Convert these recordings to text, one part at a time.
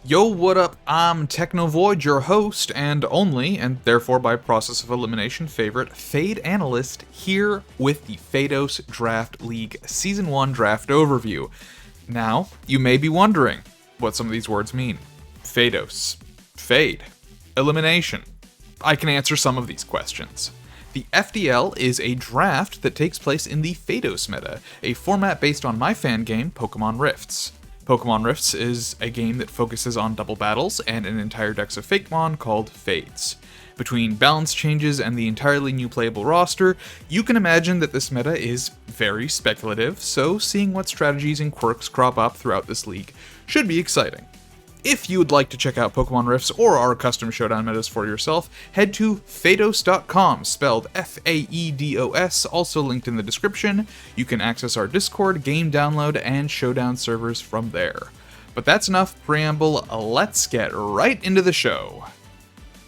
Yo, what up? I'm Technovoid, your host and only, and therefore by process of elimination favorite, Fade Analyst, here with the Faedos Draft League Season 1 Draft Overview. Now, you may be wondering what some of these words mean. Faedos, Fade, Elimination. I can answer some of these questions. The FDL is a draft that takes place in the Faedos meta, a format based on my fan game, Pokemon Rifts. Pokemon Rifts is a game that focuses on double battles and an entire dex of Fakemon called Fades. Between balance changes and the entirely new playable roster, you can imagine that this meta is very speculative, so seeing what strategies and quirks crop up throughout this league should be exciting. If you would like to check out Pokemon Rifts or our custom showdown metas for yourself, head to Faedos.com, spelled Faedos, also linked in the description. You can access our Discord, game download, and showdown servers from there. But that's enough preamble, let's get right into the show.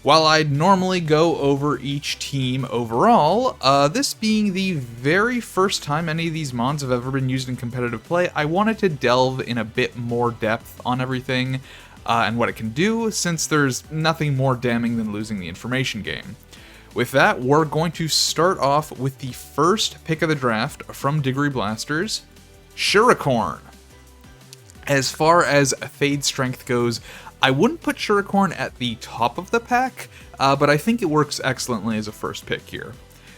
While I'd normally go over each team overall, this being the very first time any of these mons have ever been used in competitive play, I wanted to delve in a bit more depth on everything and what it can do, since there's nothing more damning than losing the information game. With that, we're going to start off with the first pick of the draft from Diggory Blasters, Shurikorn. As far as Fade strength goes, I wouldn't put Shurikorn at the top of the pack, but I think it works excellently as a first pick here.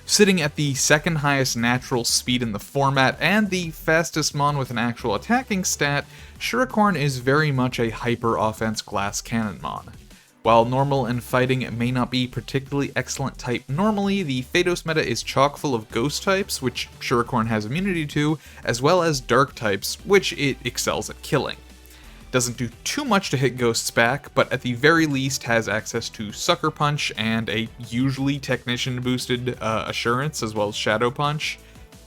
Sitting at the second highest natural speed in the format and the fastest mon with an actual attacking stat, Shurikorn is very much a hyper-offense glass cannon mon. While normal and fighting may not be particularly excellent type normally, the Faedos meta is chock full of ghost types, which Shurikorn has immunity to, as well as dark types, which it excels at killing. Doesn't do too much to hit ghosts back, but at the very least has access to Sucker Punch and a usually Technician boosted Assurance as well as Shadow Punch.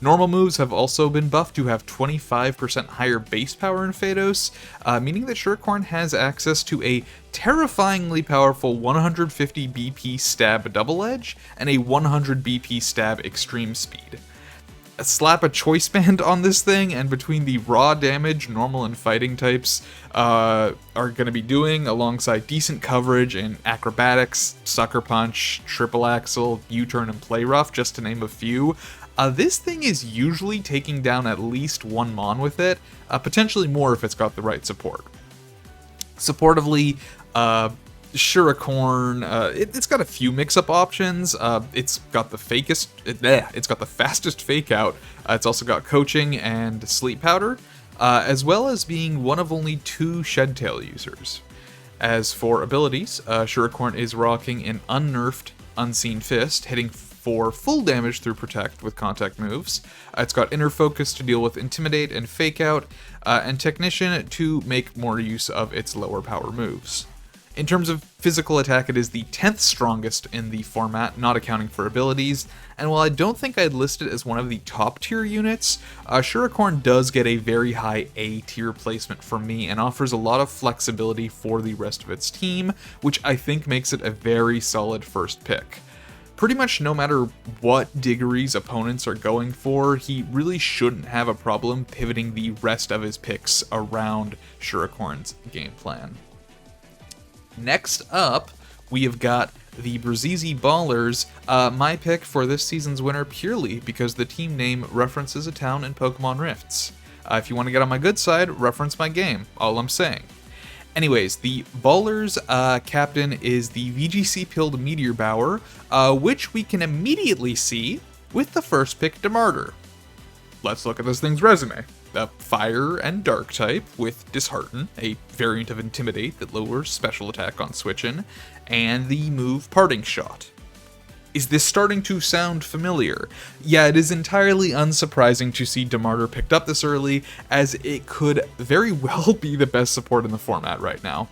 Normal moves have also been buffed to have 25% higher base power in Faedos, meaning that Shurikorn has access to a terrifyingly powerful 150 BP stab double edge and a 100 BP stab extreme speed. Slap a choice band on this thing, and between the raw damage normal and fighting types are going to be doing, alongside decent coverage in acrobatics, sucker punch, triple axle, U-turn, and play rough, just to name a few, this thing is usually taking down at least one mon with it, potentially more if it's got the right support. Supportively, Shurikorn, it's got a few mix-up options. It's got the fastest fake out. It's also got coaching and sleep powder, as well as being one of only 2 shed tail users. As for abilities, Shurikorn is rocking an unnerfed Unseen Fist, hitting for full damage through Protect with contact moves. It's got Inner Focus to deal with Intimidate and Fake Out, and Technician to make more use of its lower power moves. In terms of physical attack, it is the 10th strongest in the format, not accounting for abilities, and while I don't think I'd list it as one of the top tier units, Shurikorn does get a very high A tier placement from me and offers a lot of flexibility for the rest of its team, which I think makes it a very solid first pick. Pretty much no matter what Diggory's opponents are going for, he really shouldn't have a problem pivoting the rest of his picks around Shurikorn's game plan. Next up, we have got the Breezeezy Ballers, my pick for this season's winner purely because the team name references a town in Pokemon Rifts. If you want to get on my good side, reference my game, all I'm saying. Anyways, the Ballers captain is the VGC Pilled Meteor Bower, which we can immediately see with the first pick, Demartyr. Let's look at this thing's resume. A fire and dark type with Dishearten, a variant of Intimidate that lowers special attack on switchin', and the move Parting Shot. Is this starting to sound familiar? Yeah, it is entirely unsurprising to see Demartyr picked up this early, as it could very well be the best support in the format right now.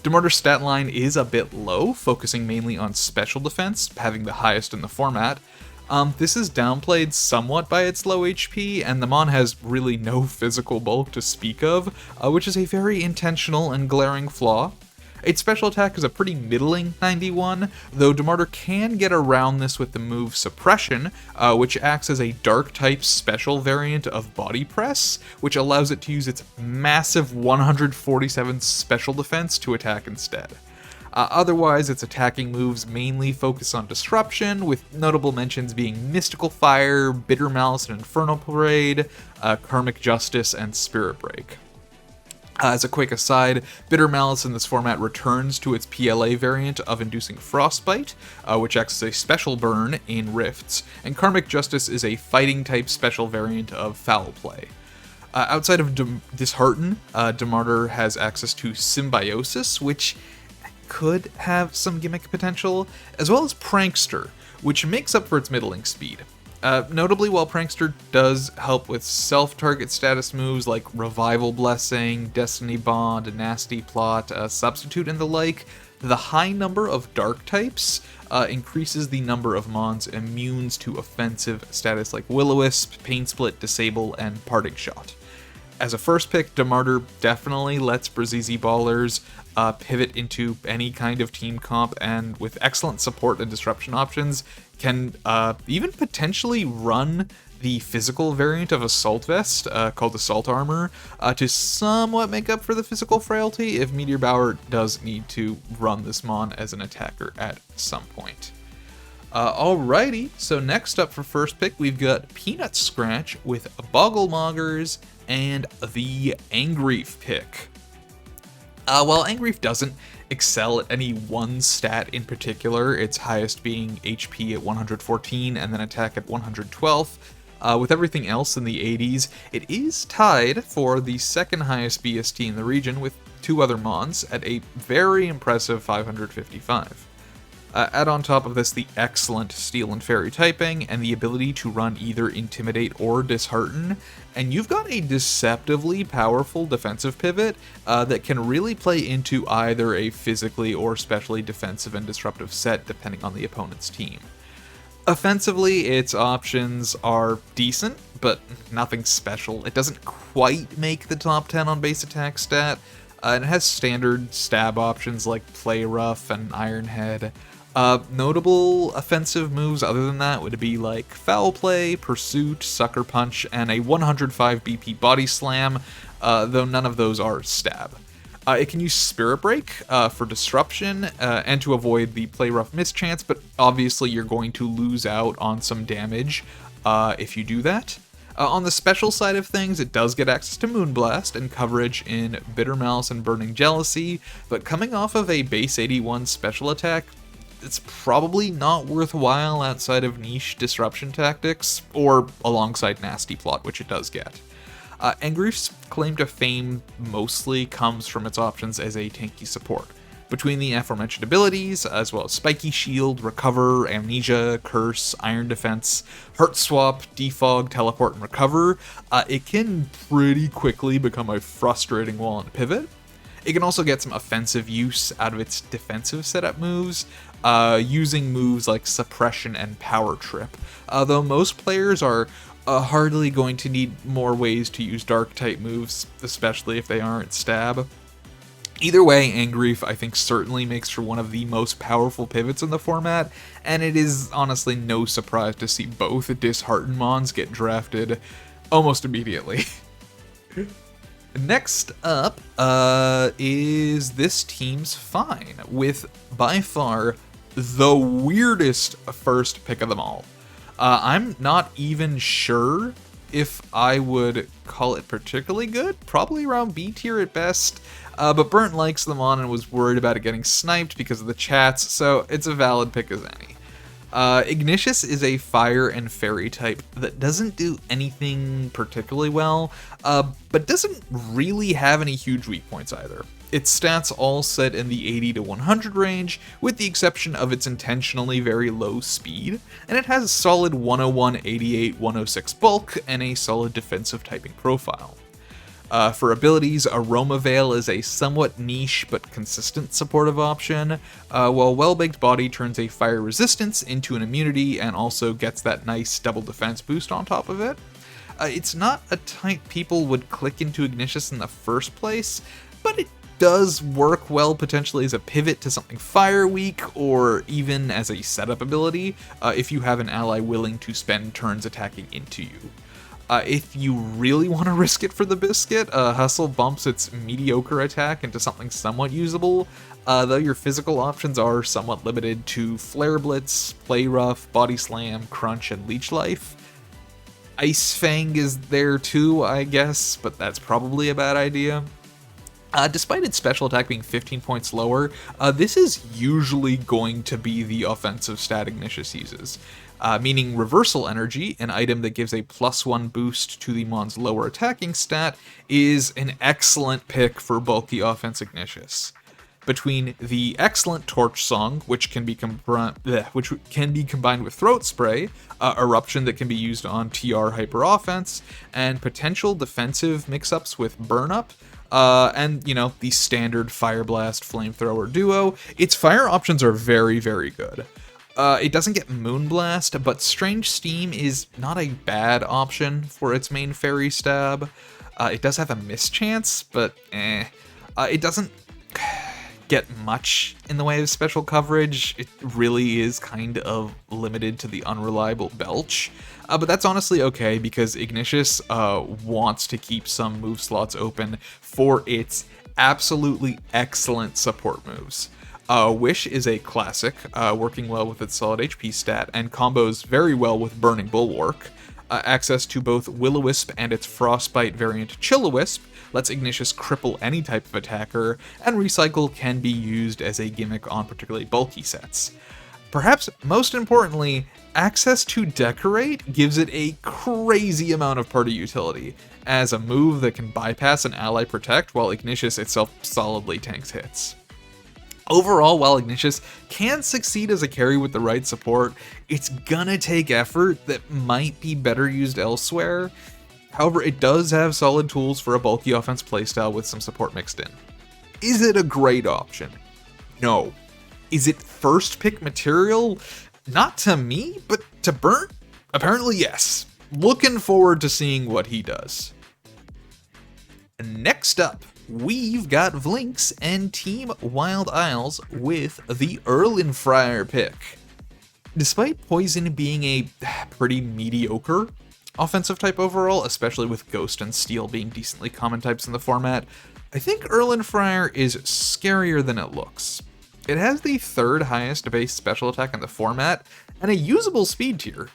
Demartyr's stat line is a bit low, focusing mainly on special defense, having the highest in the format. This is downplayed somewhat by its low HP, and the mon has really no physical bulk to speak of, which is a very intentional and glaring flaw. Its special attack is a pretty middling 91, though Demartyr can get around this with the move Suppression, which acts as a Dark-type special variant of Body Press, which allows it to use its massive 147 special defense to attack instead. Otherwise, its attacking moves mainly focus on Disruption, with notable mentions being Mystical Fire, Bitter Malice and Infernal Parade, Karmic Justice, and Spirit Break. As a quick aside, Bitter Malice in this format returns to its PLA variant of inducing Frostbite, which acts as a special burn in Rifts, and Karmic Justice is a fighting-type special variant of Foul Play. Outside of Dishearten, Demartyr has access to Symbiosis, which could have some gimmick potential, as well as Prankster, which makes up for its middling speed. Notably, while Prankster does help with self-target status moves like Revival Blessing, Destiny Bond, Nasty Plot, Substitute, and the like, the high number of Dark types increases the number of Mons immune to offensive status like Will-O-Wisp, Pain Split, Disable, and Parting Shot. As a first pick, Demartyr definitely lets Breezeezy Ballers pivot into any kind of team comp, and with excellent support and disruption options, can even potentially run the physical variant of Assault Vest, called Assault Armor, to somewhat make up for the physical frailty if Meteor Bower does need to run this Mon as an attacker at some point. Alrighty, so next up for first pick, we've got Peanut Scratch with Bogglemoggers and the Angrief pick. While Angrief doesn't excel at any one stat in particular, its highest being HP at 114 and then attack at 112, with everything else in the 80s, it is tied for the second highest BST in the region with two other Mons at a very impressive 555. Add on top of this the excellent Steel and Fairy typing and the ability to run either Intimidate or Dishearten, and you've got a deceptively powerful defensive pivot that can really play into either a physically or specially defensive and disruptive set depending on the opponent's team. Offensively, its options are decent, but nothing special. It doesn't quite make the top 10 on base attack stat, and it has standard stab options like Play Rough and Iron Head. Notable offensive moves other than that would be like Foul Play, Pursuit, Sucker Punch, and a 105 BP Body Slam, though none of those are stab. It can use Spirit Break for disruption and to avoid the Play Rough mischance, but obviously you're going to lose out on some damage if you do that. On the special side of things, it does get access to Moonblast and coverage in Bitter Malice and Burning Jealousy, but coming off of a base 81 special attack, it's probably not worthwhile outside of niche disruption tactics, or alongside Nasty Plot, which it does get. Angrief's claim to fame mostly comes from its options as a tanky support. Between the aforementioned abilities, as well as Spiky Shield, Recover, Amnesia, Curse, Iron Defense, Heart Swap, Defog, Teleport, and Recover, it can pretty quickly become a frustrating wall and pivot. It can also get some offensive use out of its defensive setup moves, using moves like Suppression and Power Trip, though most players are hardly going to need more ways to use Dark-type moves, especially if they aren't stab. Either way, Angrief, I think, certainly makes for one of the most powerful pivots in the format, and it is honestly no surprise to see both Dishearten Mons get drafted almost immediately. Next up is this team's Fine, with by far the weirdest first pick of them all. I'm not even sure if I would call it particularly good, probably around B tier at best, but Burnt likes them on and was worried about it getting sniped because of the chats, so it's a valid pick as any. Ignicious is a fire and fairy type that doesn't do anything particularly well, but doesn't really have any huge weak points either. Its stats all sit in the 80 to 100 range, with the exception of its intentionally very low speed, and it has a solid 101, 88, 106 bulk, and a solid defensive typing profile. For abilities, Aroma Veil is a somewhat niche but consistent supportive option, while Well-Baked Body turns a fire resistance into an immunity and also gets that nice double defense boost on top of it. It's not a type people would click into Ignicious in the first place, but it does work well potentially as a pivot to something fire weak, or even as a setup ability if you have an ally willing to spend turns attacking into you. If you really want to risk it for the biscuit, Hustle bumps its mediocre attack into something somewhat usable, though your physical options are somewhat limited to Flare Blitz, Play Rough, Body Slam, Crunch, and Leech Life. Ice Fang is there too, I guess, but that's probably a bad idea. Despite its special attack being 15 points lower, this is usually going to be the offensive stat Ignicious uses. Meaning Reversal Energy, an item that gives a +1 boost to the mon's lower attacking stat, is an excellent pick for bulky offense Ignicious. Between the excellent Torch Song, which can be combined with Throat Spray, Eruption that can be used on TR Hyper Offense, and potential defensive mix-ups with Burn Up, and, the standard Fire Blast Flamethrower duo, its fire options are very, very good. It doesn't get Moonblast, but Strange Steam is not a bad option for its main Fairy Stab. It does have a mischance, but it doesn't get much in the way of special coverage. It really is kind of limited to the unreliable Belch. But that's honestly okay, because Ignicious wants to keep some move slots open for its absolutely excellent support moves. Wish is a classic, working well with its solid HP stat, and combos very well with Burning Bulwark. Access to both Will-O-Wisp and its Frostbite variant Chill-O-Wisp lets Ignicious cripple any type of attacker, and Recycle can be used as a gimmick on particularly bulky sets. Perhaps most importantly, access to Decorate gives it a crazy amount of party utility, as a move that can bypass an ally protect while Ignicious itself solidly tanks hits. Overall, while Ignicious can succeed as a carry with the right support, it's gonna take effort that might be better used elsewhere. However, it does have solid tools for a bulky offense playstyle with some support mixed in. Is it a great option? No. Is it first pick material? Not to me, but to Burnt? Apparently yes. Looking forward to seeing what he does. Next up, we've got Vlinks and Team Wild Isles with the Erlenfrier pick. Despite Poison being a pretty mediocre offensive type overall, especially with Ghost and Steel being decently common types in the format, I think Erlenfrier is scarier than it looks. It has the third highest base special attack in the format, and a usable speed tier.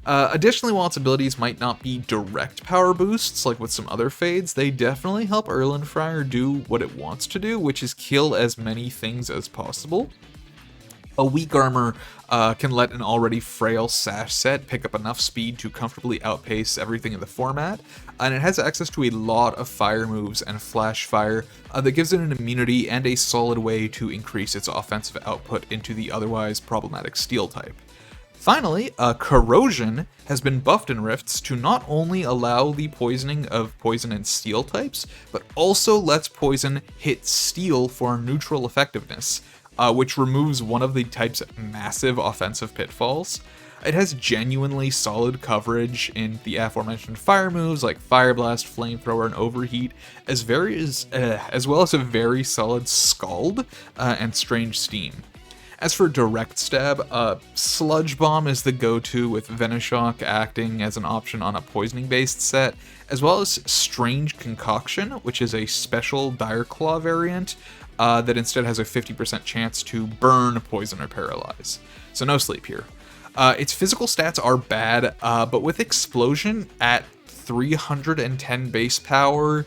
Additionally, while its abilities might not be direct power boosts like with some other Fades, they definitely help Erlenfrier do what it wants to do, which is kill as many things as possible. A weak armor can let an already frail Sash set pick up enough speed to comfortably outpace everything in the format, and it has access to a lot of fire moves and flash fire that gives it an immunity and a solid way to increase its offensive output into the otherwise problematic Steel type. Finally, Corrosion has been buffed in Rifts to not only allow the poisoning of Poison and Steel types, but also lets Poison hit Steel for neutral effectiveness, which removes one of the type's massive offensive pitfalls. It has genuinely solid coverage in the aforementioned fire moves like Fire Blast, Flamethrower, and Overheat, as well as a very solid Scald and Strange Steam. As for direct stab, Sludge Bomb is the go-to, with Venoshock acting as an option on a poisoning-based set, as well as Strange Concoction, which is a special Dire Claw variant that instead has a 50% chance to burn, poison, or paralyze. So no sleep here. Its physical stats are bad, but with Explosion at 310 base power,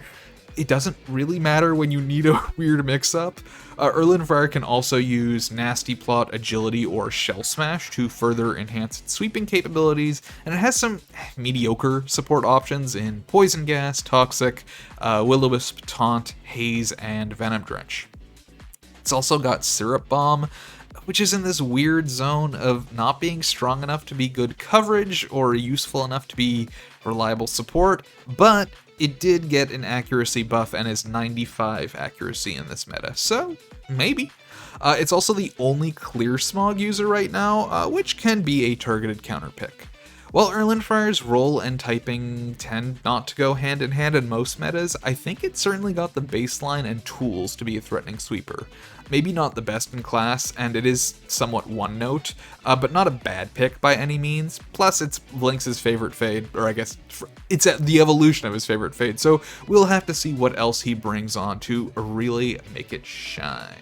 it doesn't really matter when you need a weird mix-up. Erlenfrier can also use Nasty Plot, Agility, or Shell Smash to further enhance its sweeping capabilities, and it has some mediocre support options in Poison Gas, Toxic, Will-O-Wisp, Taunt, Haze, and Venom Drench. It's also got Syrup Bomb, which is in this weird zone of not being strong enough to be good coverage or useful enough to be reliable support, but it did get an accuracy buff and is 95 accuracy in this meta, so maybe. It's also the only Clear Smog user right now, which can be a targeted counter pick. While Erlenfrier's role and typing tend not to go hand in hand in most metas, I think it's certainly got the baseline and tools to be a threatening sweeper. Maybe not the best in class, and it is somewhat one-note, but not a bad pick by any means. Plus, it's Lynx's favorite Fade, or I guess it's the evolution of his favorite Fade, so we'll have to see what else he brings on to really make it shine.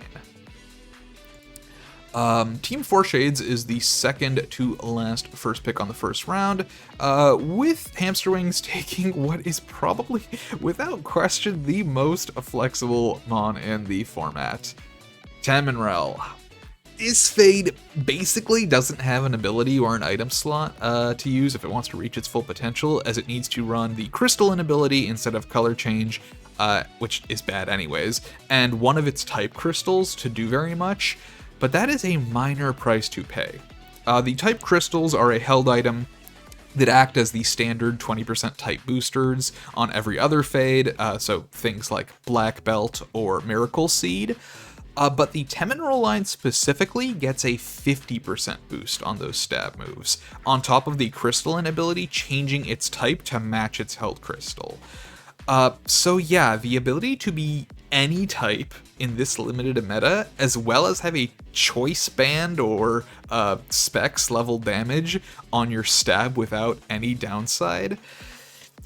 Team Four Shades is the second to last first pick on the first round, with Hamster Wings taking what is probably, without question, the most flexible Mon in the format. Teminrel. This Fade basically doesn't have an ability or an item slot to use if it wants to reach its full potential, as it needs to run the Crystalline ability instead of Color Change, which is bad anyways, and one of its type crystals to do very much, but that is a minor price to pay. The type crystals are a held item that act as the standard 20% type boosters on every other Fade, so things like Black Belt or Miracle Seed. But the Teminrel line specifically gets a 50% boost on those stab moves, on top of the Crystalline ability changing its type to match its held crystal. So yeah, the ability to be any type in this limited meta, as well as have a choice band or specs level damage on your stab without any downside,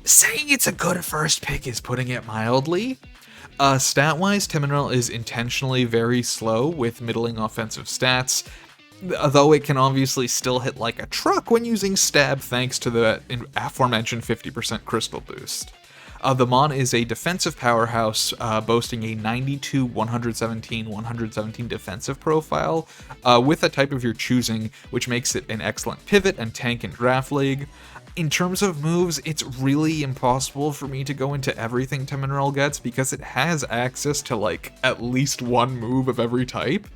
saying it's a good first pick is putting it mildly. Stat-wise, Teminrel is intentionally very slow with middling offensive stats, though it can obviously still hit like a truck when using stab thanks to the aforementioned 50% crystal boost. The Mon is a defensive powerhouse, boasting a 92, 117, 117 defensive profile, with a type of your choosing, which makes it an excellent pivot and tank in Draft League. In terms of moves, it's really impossible for me to go into everything Teminrel gets because it has access to like at least one move of every type.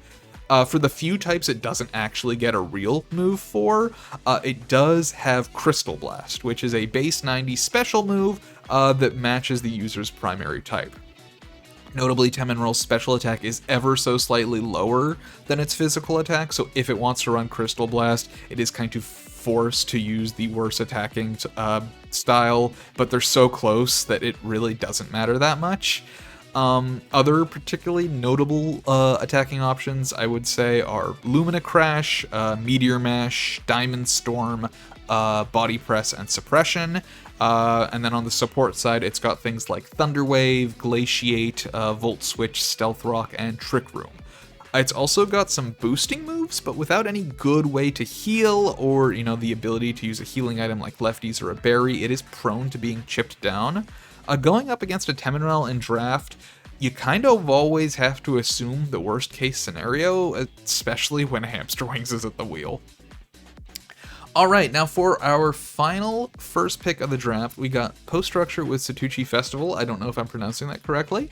For the few types it doesn't actually get a real move for, it does have Crystal Blast, which is a base 90 special move that matches the user's primary type. Notably, Teminrel's special attack is ever so slightly lower than its physical attack, so if it wants to run Crystal Blast, it is kind of forced to use the worse attacking style, but they're so close that it really doesn't matter that much. Other particularly notable attacking options, I would say, are Lumina Crash, Meteor Mash, Diamond Storm, Body Press, and Suppression. And then on the support side, it's got things like Thunder Wave, Glaciate, Volt Switch, Stealth Rock, and Trick Room. It's also got some boosting moves, but without any good way to heal or, the ability to use a healing item like Lefties or a Berry, it is prone to being chipped down. Going up against a Teminrel in draft, you kind of always have to assume the worst case scenario, especially when Hamster Wings is at the wheel. Alright, now for our final first pick of the draft, we got Post Structure with Setouchi Festival. I don't know if I'm pronouncing that correctly.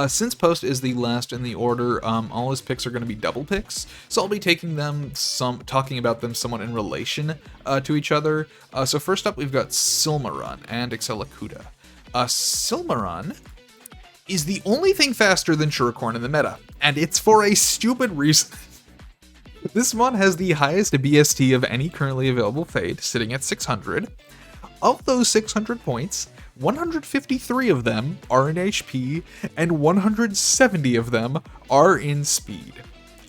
Since Post is the last in the order, all his picks are going to be double picks, so I'll be talking about them somewhat in relation to each other. So first up, we've got Silmarun and Accelecuda. Silmarun is the only thing faster than Shurikorn in the meta, and it's for a stupid reason. This Mon has the highest BST of any currently available Fade, sitting at 600. Of those 600 points, 153 of them are in HP, and 170 of them are in speed.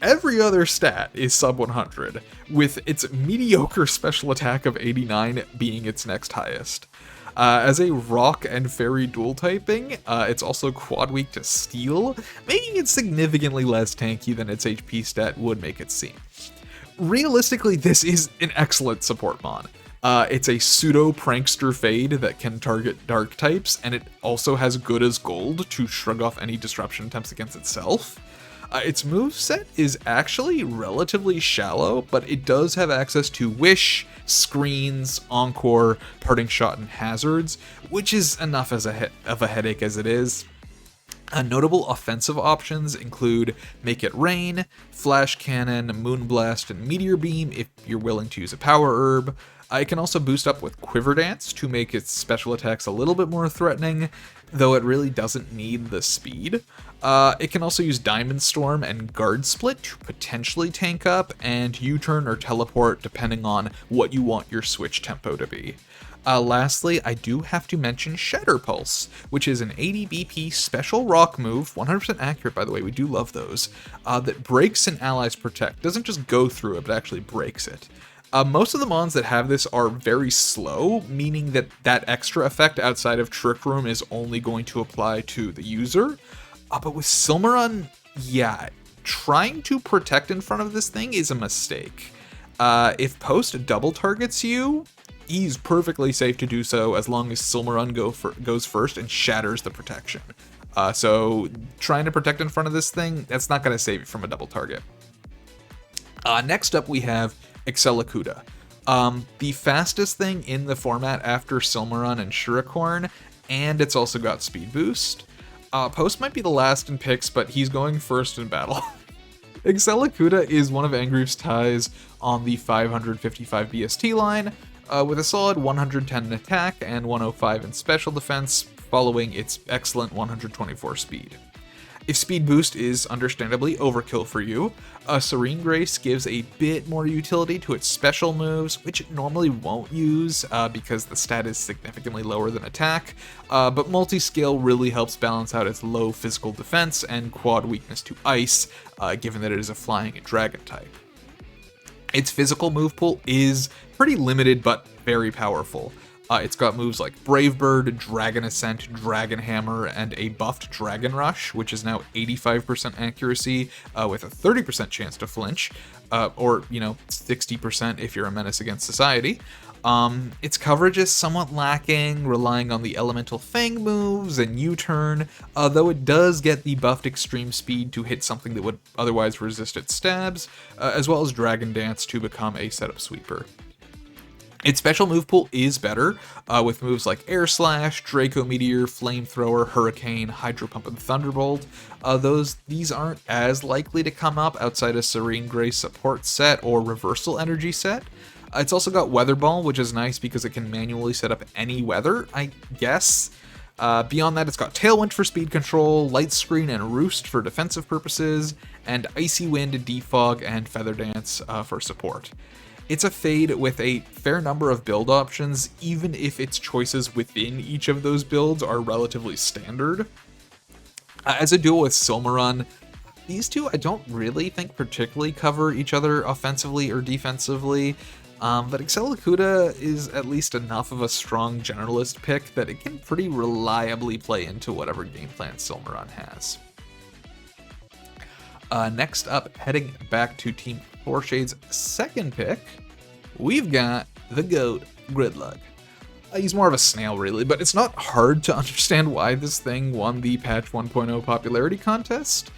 Every other stat is sub 100, with its mediocre special attack of 89 being its next highest. As a rock and fairy dual typing, it's also quad weak to steel, making it significantly less tanky than its HP stat would make it seem. Realistically, this is an excellent support Mon. It's a pseudo prankster Fade that can target dark types, and it also has good as gold to shrug off any disruption attempts against itself. Its moveset is actually relatively shallow, but it does have access to Wish, Screens, Encore, Parting Shot, and Hazards, which is enough of a headache as it is. Notable offensive options include Make It Rain, Flash Cannon, Moonblast, and Meteor Beam if you're willing to use a Power Herb. It can also boost up with Quiver Dance to make its special attacks a little bit more threatening, though it really doesn't need the speed. It can also use Diamond Storm and Guard Split to potentially tank up, and U-turn or teleport depending on what you want your switch tempo to be. Lastly, I do have to mention Shatter Pulse, which is an 80 BP special rock move, 100% accurate by the way, we do love those, that breaks an ally's protect. Doesn't just go through it, but actually breaks it. Most of the mons that have this are very slow, meaning that that extra effect outside of Trick Room is only going to apply to the user. But with Silmarun, yeah, trying to protect in front of this thing is a mistake. If Post double targets you, he's perfectly safe to do so as long as Silmarun goes first and shatters the protection. So trying to protect in front of this thing, that's not going to save you from a double target. Next up we have Accelecuda. The fastest thing in the format after Silmarun and Shurikorn, and it's also got speed boost. Post might be the last in picks, but he's going first in battle. Accelecuda is one of Angrief's ties on the 555 BST line, with a solid 110 in attack and 105 in special defense, following its excellent 124 speed. If speed boost is understandably overkill for you, Serene Grace gives a bit more utility to its special moves, which it normally won't use because the stat is significantly lower than attack, but multi-scale really helps balance out its low physical defense and quad weakness to ice, given that it is a flying and dragon type. Its physical move pool is pretty limited but very powerful. It's got moves like Brave Bird, Dragon Ascent, Dragon Hammer, and a buffed Dragon Rush, which is now 85% accuracy with a 30% chance to flinch, or, 60% if you're a menace against society. Its coverage is somewhat lacking, relying on the Elemental Fang moves and U-turn, though it does get the buffed Extreme Speed to hit something that would otherwise resist its stabs, as well as Dragon Dance to become a setup sweeper. Its special move pool is better, with moves like Air Slash, Draco Meteor, Flamethrower, Hurricane, Hydro Pump, and Thunderbolt. These aren't as likely to come up outside a Serene Grace support set or Reversal Energy set. It's also got Weather Ball, which is nice because it can manually set up any weather, I guess. Beyond that, it's got Tailwind for speed control, Light Screen and Roost for defensive purposes, and Icy Wind, Defog, and Feather Dance for support. It's a Fade with a fair number of build options, even if its choices within each of those builds are relatively standard. As a duo with Silmarun, these two I don't really think particularly cover each other offensively or defensively, but Accelecuda is at least enough of a strong generalist pick that it can pretty reliably play into whatever game plan Silmarun has. Next up, heading back to Team Thorshade's second pick, we've got the GOAT, Gridlug. He's more of a snail really, but it's not hard to understand why this thing won the Patch 1.0 popularity contest.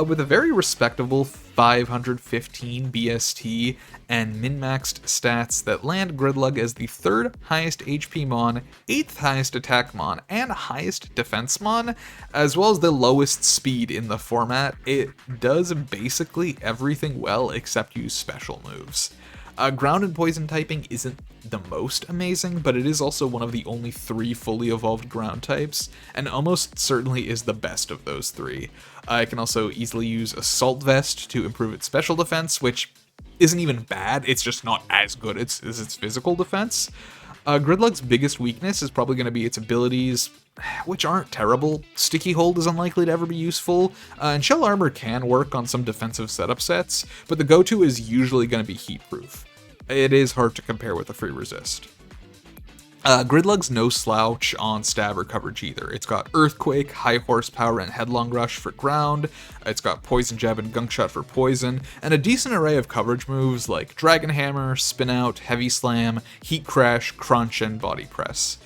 With a very respectable 515 BST and min-maxed stats that land Gridlug as the 3rd highest HP mon, 8th highest attack mon, and highest defense mon, as well as the lowest speed in the format, it does basically everything well except use special moves. Ground and poison typing isn't the most amazing, but it is also one of the only 3 fully evolved ground types, and almost certainly is the best of those 3. It can also easily use Assault Vest to improve its special defense, which isn't even bad, it's just not as good as its physical defense. Gridlug's biggest weakness is probably going to be its abilities, which aren't terrible. Sticky Hold is unlikely to ever be useful, and Shell Armor can work on some defensive setup sets, but the go-to is usually going to be Heat Proof. It is hard to compare with a free resist. Gridlug's no slouch on stab or coverage either. It's got Earthquake, High Horsepower, and Headlong Rush for ground, it's got Poison Jab and Gunk Shot for poison, and a decent array of coverage moves like Dragon Hammer, Spin Out, Heavy Slam, Heat Crash, Crunch, and Body Press.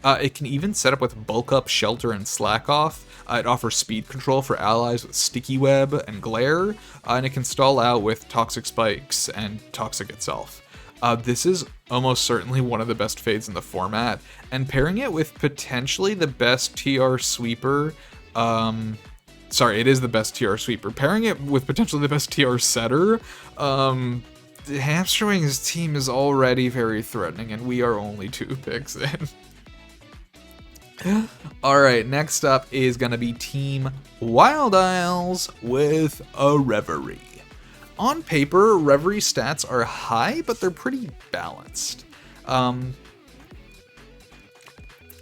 It can even set up with Bulk Up, Shelter, and Slack Off. It offers speed control for allies with Sticky Web and Glare, and it can stall out with Toxic Spikes and Toxic itself. This is almost certainly one of the best fades in the format, and pairing it with potentially the best TR sweeper, it is the best TR sweeper. Pairing it with potentially the best TR setter, hamstringing his team is already very threatening, and we are only 2 picks in. Alright, next up is going to be Team Wild Isles with a Revarie. On paper, Revarie stats are high, but they're pretty balanced.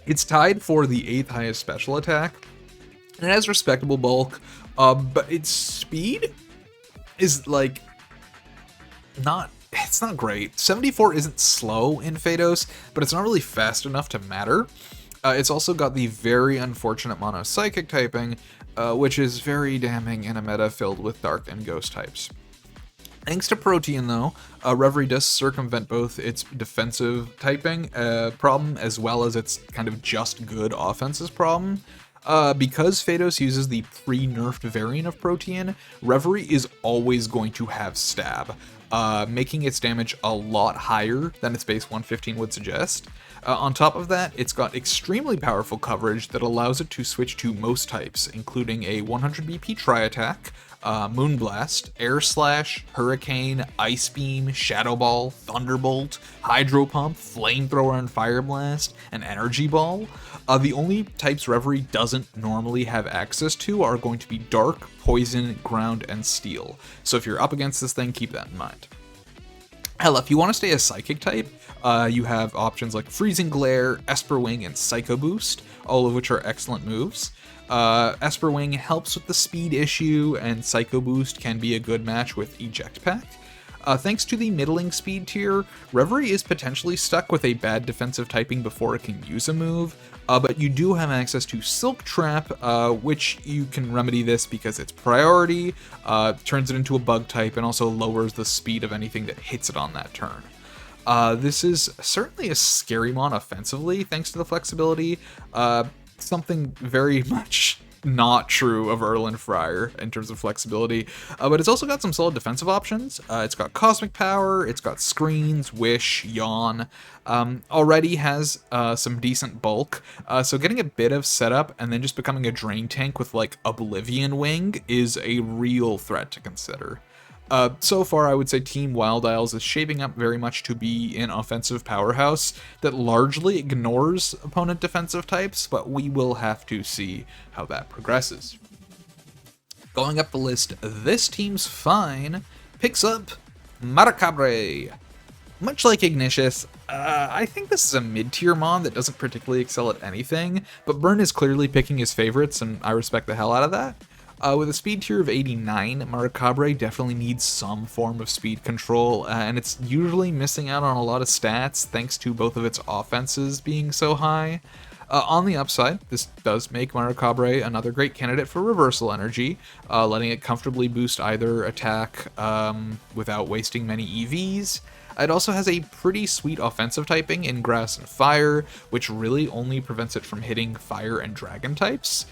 It's tied for the 8th highest special attack. It has respectable bulk, but its speed is like it's not great. 74 isn't slow in Faedos, but it's not really fast enough to matter. It's also got the very unfortunate mono psychic typing, which is very damning in a meta filled with dark and ghost types. Thanks to Protean, though, Revarie does circumvent both its defensive typing problem as well as its kind of just good offenses problem. Because Faedos uses the pre-nerfed variant of Protean, Revarie is always going to have stab, making its damage a lot higher than its base 115 would suggest. On top of that, it's got extremely powerful coverage that allows it to switch to most types, including a 100 BP tri-attack, Moonblast, Air Slash, Hurricane, Ice Beam, Shadow Ball, Thunderbolt, Hydro Pump, Flamethrower and Fire Blast, and Energy Ball. The only types Revarie doesn't normally have access to are going to be Dark, Poison, Ground, and Steel. So if you're up against this thing, keep that in mind. Hell, if you want to stay a Psychic type, you have options like Freezing Glare, Esper Wing, and Psycho Boost, all of which are excellent moves. Esper Wing helps with the speed issue, and Psycho Boost can be a good match with Eject Pack. Thanks to the middling speed tier, Revarie is potentially stuck with a bad defensive typing before it can use a move, but you do have access to Silk Trap, which you can remedy this because it's priority, turns it into a bug type, and also lowers the speed of anything that hits it on that turn. This is certainly a scary mon offensively, thanks to the flexibility. Something very much not true of Erlenfrier in terms of flexibility, but it's also got some solid defensive options. It's got Cosmic Power, it's got Screens, Wish, Yawn, already has some decent bulk, so getting a bit of setup and then just becoming a drain tank with like Oblivion Wing is a real threat to consider. So far, I would say Team Wild Isles is shaping up very much to be an offensive powerhouse that largely ignores opponent defensive types, but we will have to see how that progresses. Going up the list, this team's fine picks up Maracabre. Much like Ignicious, I think this is a mid-tier mon that doesn't particularly excel at anything, but Burn is clearly picking his favorites, and I respect the hell out of that. With a speed tier of 89, Maracabre definitely needs some form of speed control, and it's usually missing out on a lot of stats thanks to both of its offenses being so high. On the upside, this does make Maracabre another great candidate for reversal energy, letting it comfortably boost either attack without wasting many EVs. It also has a pretty sweet offensive typing in Grass and Fire, which really only prevents it from hitting Fire and Dragon types.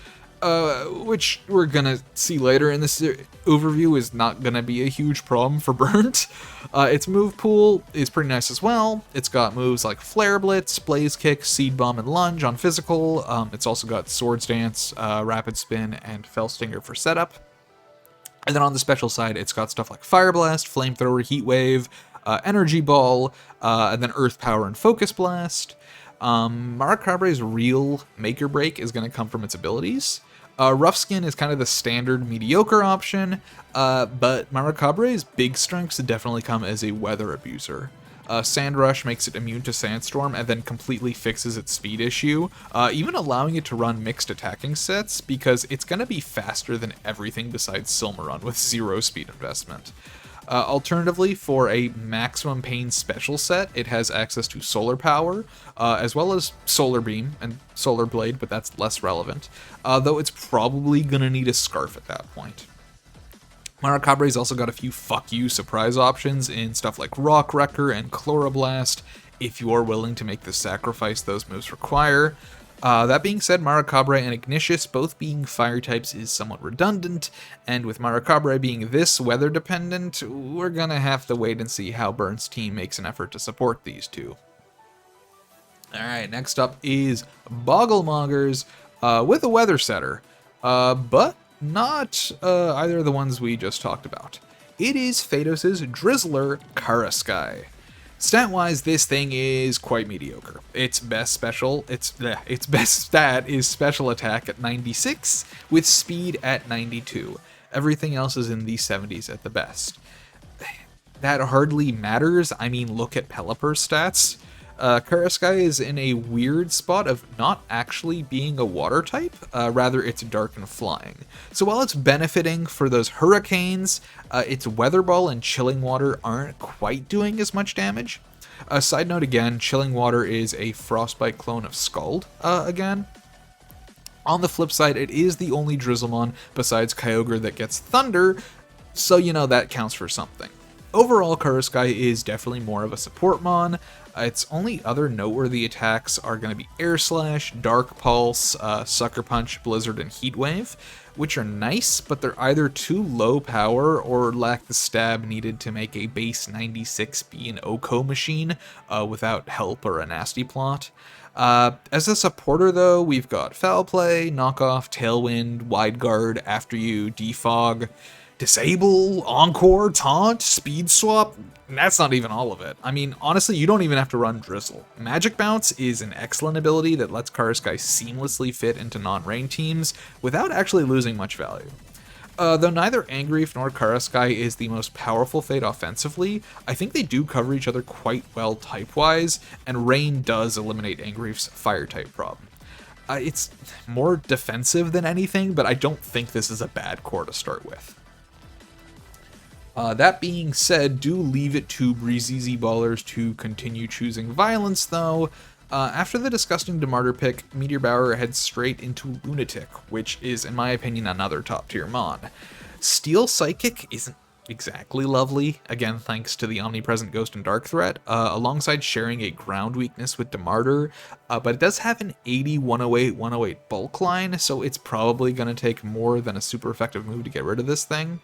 Which we're gonna see later in this overview is not gonna be a huge problem for Burnt. Its move pool is pretty nice as well. It's got moves like Flare Blitz, Blaze Kick, Seed Bomb, and Lunge on physical. It's also got Swords Dance, Rapid Spin, and Fell Stinger for setup. And then on the special side, it's got stuff like Fire Blast, Flamethrower, Heat Wave, Energy Ball, and then Earth Power and Focus Blast. Maracabre's real make or break is going to come from its abilities. Rough Skin is kind of the standard mediocre option, but Maracabre's big strengths definitely come as a Weather Abuser. Sand Rush makes it immune to Sandstorm and then completely fixes its speed issue, even allowing it to run mixed attacking sets because it's going to be faster than everything besides Silmarun with 0 speed investment. Alternatively, for a maximum pain special set, it has access to Solar Power, as well as Solar Beam and Solar Blade, but that's less relevant, though it's probably gonna need a Scarf at that point. Maracabre's also got a few fuck you surprise options in stuff like Rock Wrecker and Chloroblast, if you are willing to make the sacrifice those moves require. That being said, Maracabre and Ignicious both being fire types is somewhat redundant, and with Maracabre being this weather dependent, we're gonna have to wait and see how Burnt's team makes an effort to support these two. Alright, next up is Bogglemoggers with a weather setter, but not either of the ones we just talked about. It is Faedos' Drizzler Karaskai. Stat-wise, this thing is quite mediocre. Its best stat is special attack at 96, with speed at 92. Everything else is in the 70s at the best. That hardly matters. I mean, look at Pelipper's stats. Karaskai is in a weird spot of not actually being a water type, rather it's dark and flying. So while it's benefiting for those hurricanes, its Weather Ball and Chilling Water aren't quite doing as much damage. Side note again, Chilling Water is a Frostbite clone of Scald, again. On the flip side, it is the only Drizzlemon besides Kyogre that gets Thunder, so you know that counts for something. Overall, Karaskai is definitely more of a support mon. Its only other noteworthy attacks are going to be Air Slash, Dark Pulse, Sucker Punch, Blizzard, and Heat Wave, which are nice, but they're either too low power or lack the stab needed to make a base 96 be an OHKO machine without help or a nasty plot. As a supporter, though, we've got Foul Play, Knockoff, Tailwind, Wide Guard, After You, Defog, Disable, Encore, Taunt, Speed Swap, and that's not even all of it. I mean, honestly, you don't even have to run Drizzle. Magic Bounce is an excellent ability that lets Karaskai seamlessly fit into non-rain teams without actually losing much value. Though neither Angrief nor Karaskai is the most powerful Fate offensively, I think they do cover each other quite well type-wise, and Rain does eliminate Angrief's Fire-type problem. It's more defensive than anything, but I don't think this is a bad core to start with. That being said, do leave it to Breezeezy Ballers to continue choosing violence, though. After the disgusting Demartyr pick, Meteor Bower heads straight into Lunatick, which is, in my opinion, another top-tier mon. Steel Psychic isn't exactly lovely, again thanks to the omnipresent Ghost and Dark threat, alongside sharing a ground weakness with Demartyr, but it does have an 80 108 108 bulk line, so it's probably going to take more than a super effective move to get rid of this thing.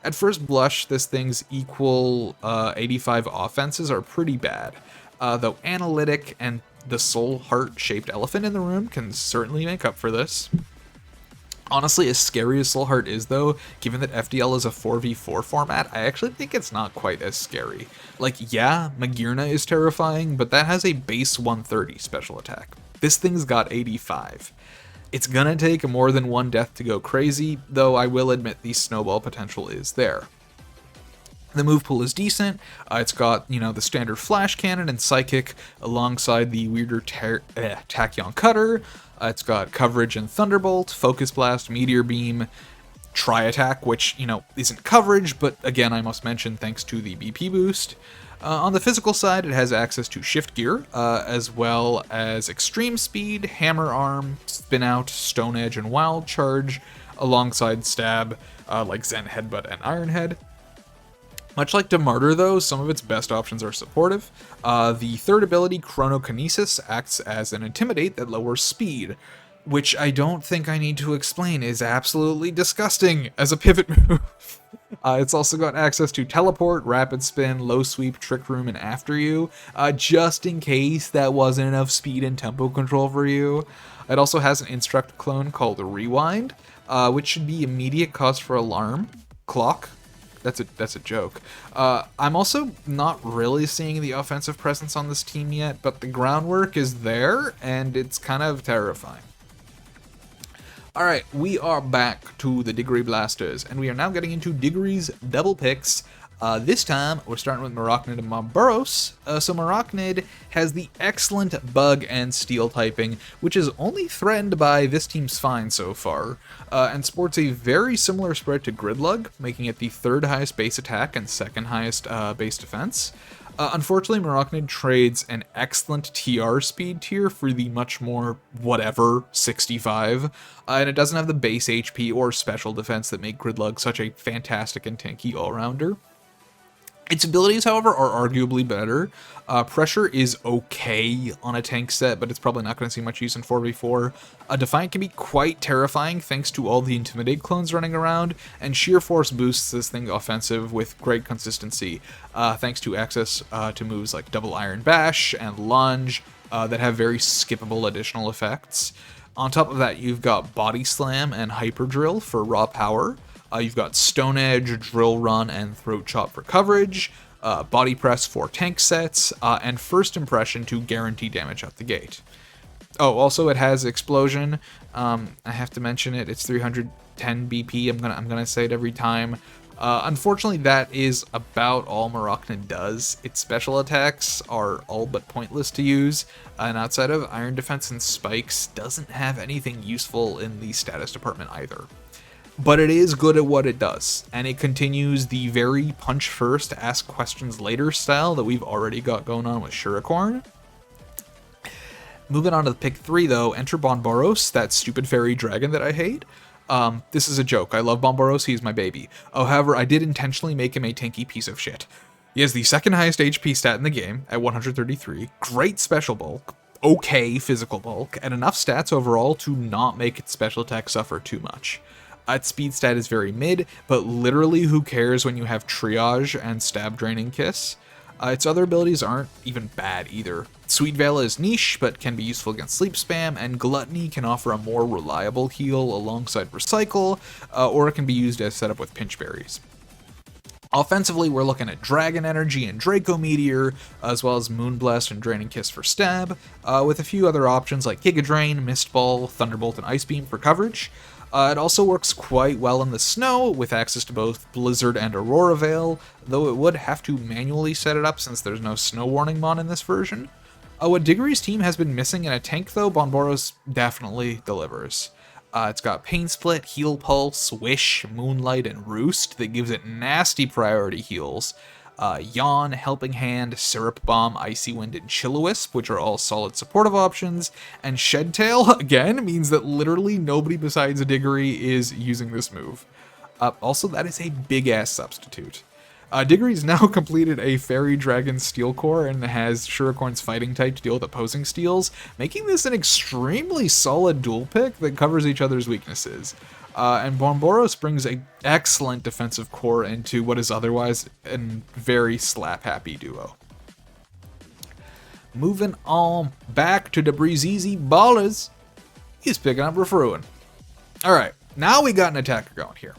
At first blush, this thing's equal 85 offenses are pretty bad, though Analytic and the soul heart-shaped elephant in the room can certainly make up for this. Honestly, as scary as Soul Heart is, though, given that FDL is a 4v4 format, I actually think it's not quite as scary. Like, yeah, Magearna is terrifying, but that has a base 130 special attack. This thing's got 85. It's gonna take more than one death to go crazy, though I will admit the snowball potential is there. The move pool is decent. It's got, the standard Flash Cannon and Psychic alongside the weirder Tachyon Cutter. It's got coverage and Thunderbolt, Focus Blast, Meteor Beam, Tri-Attack, which, isn't coverage, but again, I must mention thanks to the BP boost. On the physical side, it has access to Shift Gear, as well as Extreme Speed, Hammer Arm, Spin Out, Stone Edge, and Wild Charge, alongside Stab, like Zen Headbutt and Iron Head. Much like Demartyr, though, some of its best options are supportive. The third ability, Chronokinesis, acts as an Intimidate that lowers speed, which I don't think I need to explain is absolutely disgusting as a pivot move. It's also got access to Teleport, Rapid Spin, Low Sweep, Trick Room, and After You, just in case that wasn't enough speed and tempo control for you. It also has an Instruct clone called Rewind, which should be immediate cause for alarm. Clock. That's a joke. I'm also not really seeing the offensive presence on this team yet, but the groundwork is there, and it's kind of terrifying. Alright, we are back to the Diggory Blasters, and we are now getting into Diggory's double picks. This time, we're starting with Marauchnid and Bonboros. So Marauchnid has the excellent Bug and Steel typing, which is only threatened by this team's Fine so far, and sports a very similar spread to Gridlug, making it the third highest base attack and second highest base defense. Unfortunately, Marauchnid trades an excellent TR speed tier for the much more whatever 65, and it doesn't have the base HP or special defense that make Gridlug such a fantastic and tanky all-rounder. Its abilities, however, are arguably better. Pressure is okay on a tank set, but it's probably not going to see much use in 4v4. Defiant can be quite terrifying thanks to all the Intimidate clones running around, and Sheer Force boosts this thing offensive with great consistency, thanks to access to moves like Double Iron Bash and Lunge that have very skippable additional effects. On top of that, you've got Body Slam and Hyper Drill for raw power. You've got Stone Edge, Drill Run, and Throat Chop for coverage. Body Press for tank sets, and First Impression to guarantee damage out the gate. Oh, also it has Explosion. I have to mention it. It's 310 BP. I'm gonna say it every time. Unfortunately, that is about all Marauchnid does. Its special attacks are all but pointless to use, and outside of Iron Defense and Spikes, doesn't have anything useful in the status department either. But it is good at what it does, and it continues the very punch first, ask questions later style that we've already got going on with Shurikorn. Moving on to the pick 3 though, enter Bonboros, that stupid fairy dragon that I hate. This is a joke. I love Bonboros, he's my baby. Oh, however, I did intentionally make him a tanky piece of shit. He has the second highest HP stat in the game at 133, great special bulk, okay physical bulk, and enough stats overall to not make its special attack suffer too much. Its speed stat is very mid, but literally who cares when you have Triage and Stab Draining Kiss? Its other abilities aren't even bad either. Sweet Veil is niche, but can be useful against Sleep Spam, and Gluttony can offer a more reliable heal alongside Recycle, or it can be used as setup with Pinch Berries. Offensively, we're looking at Dragon Energy and Draco Meteor, as well as Moonblast and Draining Kiss for stab, with a few other options like Giga Drain, Mist Ball, Thunderbolt, and Ice Beam for coverage. It also works quite well in the snow, with access to both Blizzard and Aurora Veil, though it would have to manually set it up since there's no snow warning mon in this version. What Diggory's team has been missing in a tank though, Bonboros definitely delivers. It's got Pain Split, Heal Pulse, Wish, Moonlight, and Roost that gives it nasty priority heals. Yawn, Helping Hand, Syrup Bomb, Icy Wind, and Chillowisp, which are all solid supportive options, and Shed Tail, again, means that literally nobody besides Diggory is using this move. Also, that is a big-ass substitute. Diggory's now completed a Fairy Dragon Steel Core and has Shurikorn's Fighting type to deal with opposing steels, making this an extremely solid dual pick that covers each other's weaknesses. And Bonboros brings an excellent defensive core into what is otherwise a very slap-happy duo. Moving on back to the Breezeezy Ballers, he's picking up Refruin. Alright, now we got an attacker going here.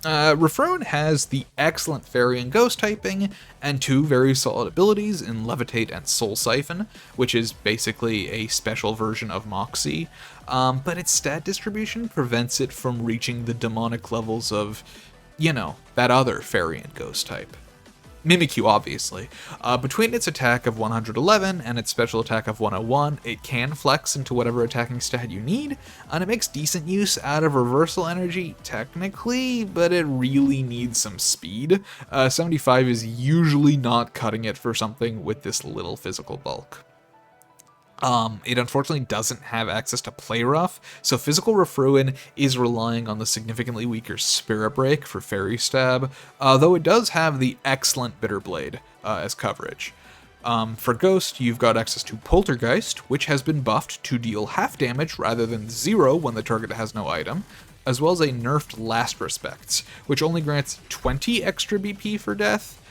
Refruin has the excellent Fairy and Ghost typing, and two very solid abilities in Levitate and Soul Siphon, which is basically a special version of Moxie, but its stat distribution prevents it from reaching the demonic levels of, you know, that other Fairy and Ghost type. Mimikyu, obviously. Between its attack of 111 and its special attack of 101, it can flex into whatever attacking stat you need, and it makes decent use out of reversal energy, technically, but it really needs some speed. 75 is usually not cutting it for something with this little physical bulk. It unfortunately doesn't have access to Play Rough, so physical Refruin is relying on the significantly weaker Spirit Break for Fairy Stab, though it does have the excellent Bitter Blade as coverage. For Ghost, you've got access to Poltergeist, which has been buffed to deal half damage rather than 0 when the target has no item, as well as a nerfed Last Respects, which only grants 20 extra BP for death.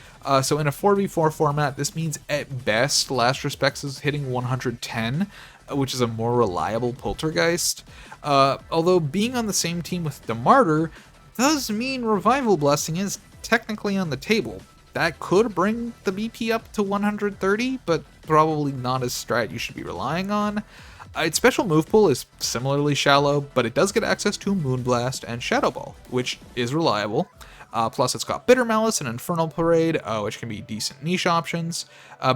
So in a 4v4 format, this means at best Last Respects is hitting 110, which is a more reliable Poltergeist. Although being on the same team with Demartyr does mean Revival Blessing is technically on the table. That could bring the BP up to 130, but probably not a strat you should be relying on. Its special move pool is similarly shallow, but it does get access to Moonblast and Shadow Ball, which is reliable. Plus, it's got Bitter Malice and Infernal Parade, which can be decent niche options.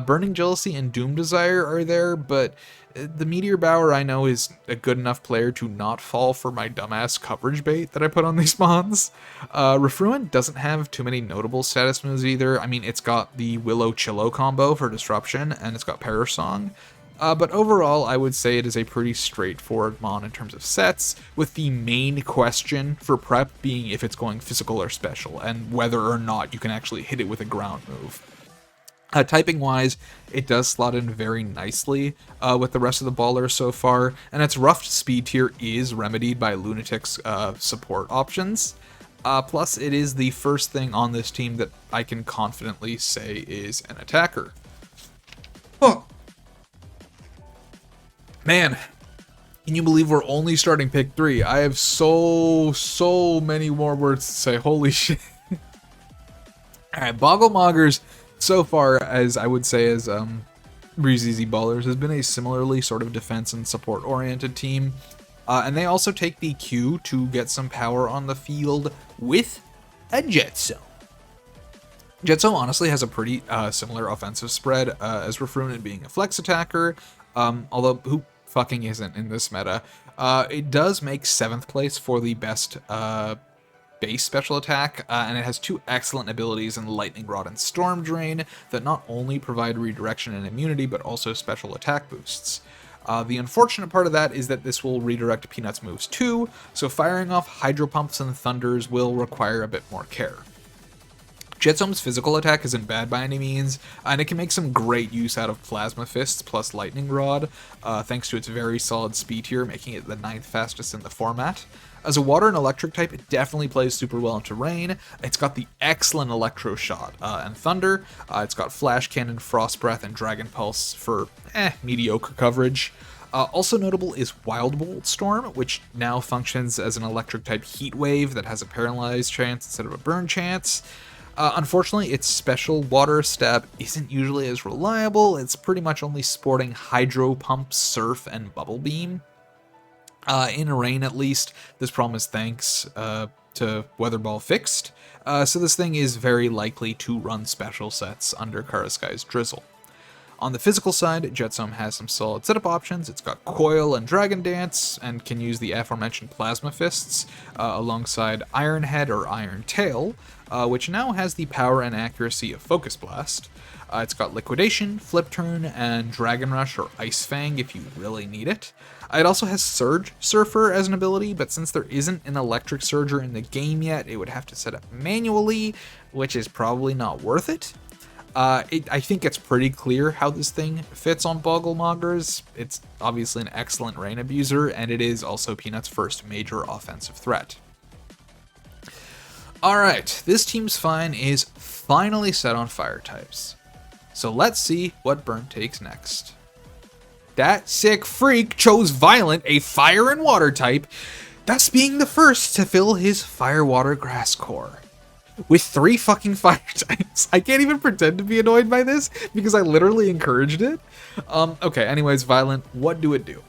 Burning Jealousy and Doom Desire are there, but the Meteor Bower I know is a good enough player to not fall for my dumbass coverage bait that I put on these mons. Refruin doesn't have too many notable status moves either. I mean, it's got the Willow Chillo combo for Disruption, and it's got Perish Song. But overall, I would say it is a pretty straightforward mon in terms of sets, with the main question for prep being if it's going physical or special, and whether or not you can actually hit it with a ground move. Typing-wise, it does slot in very nicely with the rest of the ballers so far, and its rough speed tier is remedied by Lunatick's support options. Plus, it is the first thing on this team that I can confidently say is an attacker. Oh. Man, can you believe we're only starting pick 3? I have so many more words to say. Holy shit. Alright, Bogglemoggers so far as I would say as Breezeezy Ballers has been a similarly sort of defense and support oriented team. And they also take the cue to get some power on the field with a Jetsohm. Jetsohm honestly has a pretty similar offensive spread as Refruin in being a flex attacker, although who fucking isn't in this meta. It does make 7th place for the best base special attack, and it has 2 excellent abilities in Lightning Rod and Storm Drain that not only provide redirection and immunity, but also special attack boosts. The unfortunate part of that is that this will redirect Peanut's moves too, so firing off Hydro Pumps and Thunders will require a bit more care. Jetsohm's physical attack isn't bad by any means, and it can make some great use out of Plasma Fists plus Lightning Rod, thanks to its very solid speed tier, making it the 9th fastest in the format. As a water and electric type, it definitely plays super well into rain. It's got the excellent Electro Shot and Thunder. It's got Flash Cannon, Frost Breath, and Dragon Pulse for mediocre coverage. Also notable is Wild Bolt Storm, which now functions as an electric type Heat Wave that has a paralyzed chance instead of a burn chance. Unfortunately, its special water stab isn't usually as reliable. It's pretty much only sporting Hydro Pump, Surf, and Bubble Beam. In rain, at least, this problem is thanks to Weather Ball fixed, so this thing is very likely to run special sets under Karaskai's Drizzle. On the physical side, Jetsohm has some solid setup options. It's got Coil and Dragon Dance, and can use the aforementioned Plasma Fists, alongside Iron Head or Iron Tail, which now has the power and accuracy of Focus Blast. It's got Liquidation, Flip Turn, and Dragon Rush or Ice Fang if you really need it. It also has Surge Surfer as an ability, but since there isn't an Electric Surger in the game yet, it would have to set up manually, which is probably not worth it. I think it's pretty clear how this thing fits on Bogglemoggers. It's obviously an excellent rain abuser, and it is also Peanut's first major offensive threat. Alright, this team's fine is finally set on fire types. So let's see what Burnt takes next. That sick freak chose Vilent, a fire and water type, thus being the first to fill his fire water grass core with 3 fucking fire types. I can't even pretend to be annoyed by this because I literally encouraged it. Okay, anyways, Vilent, what do it do?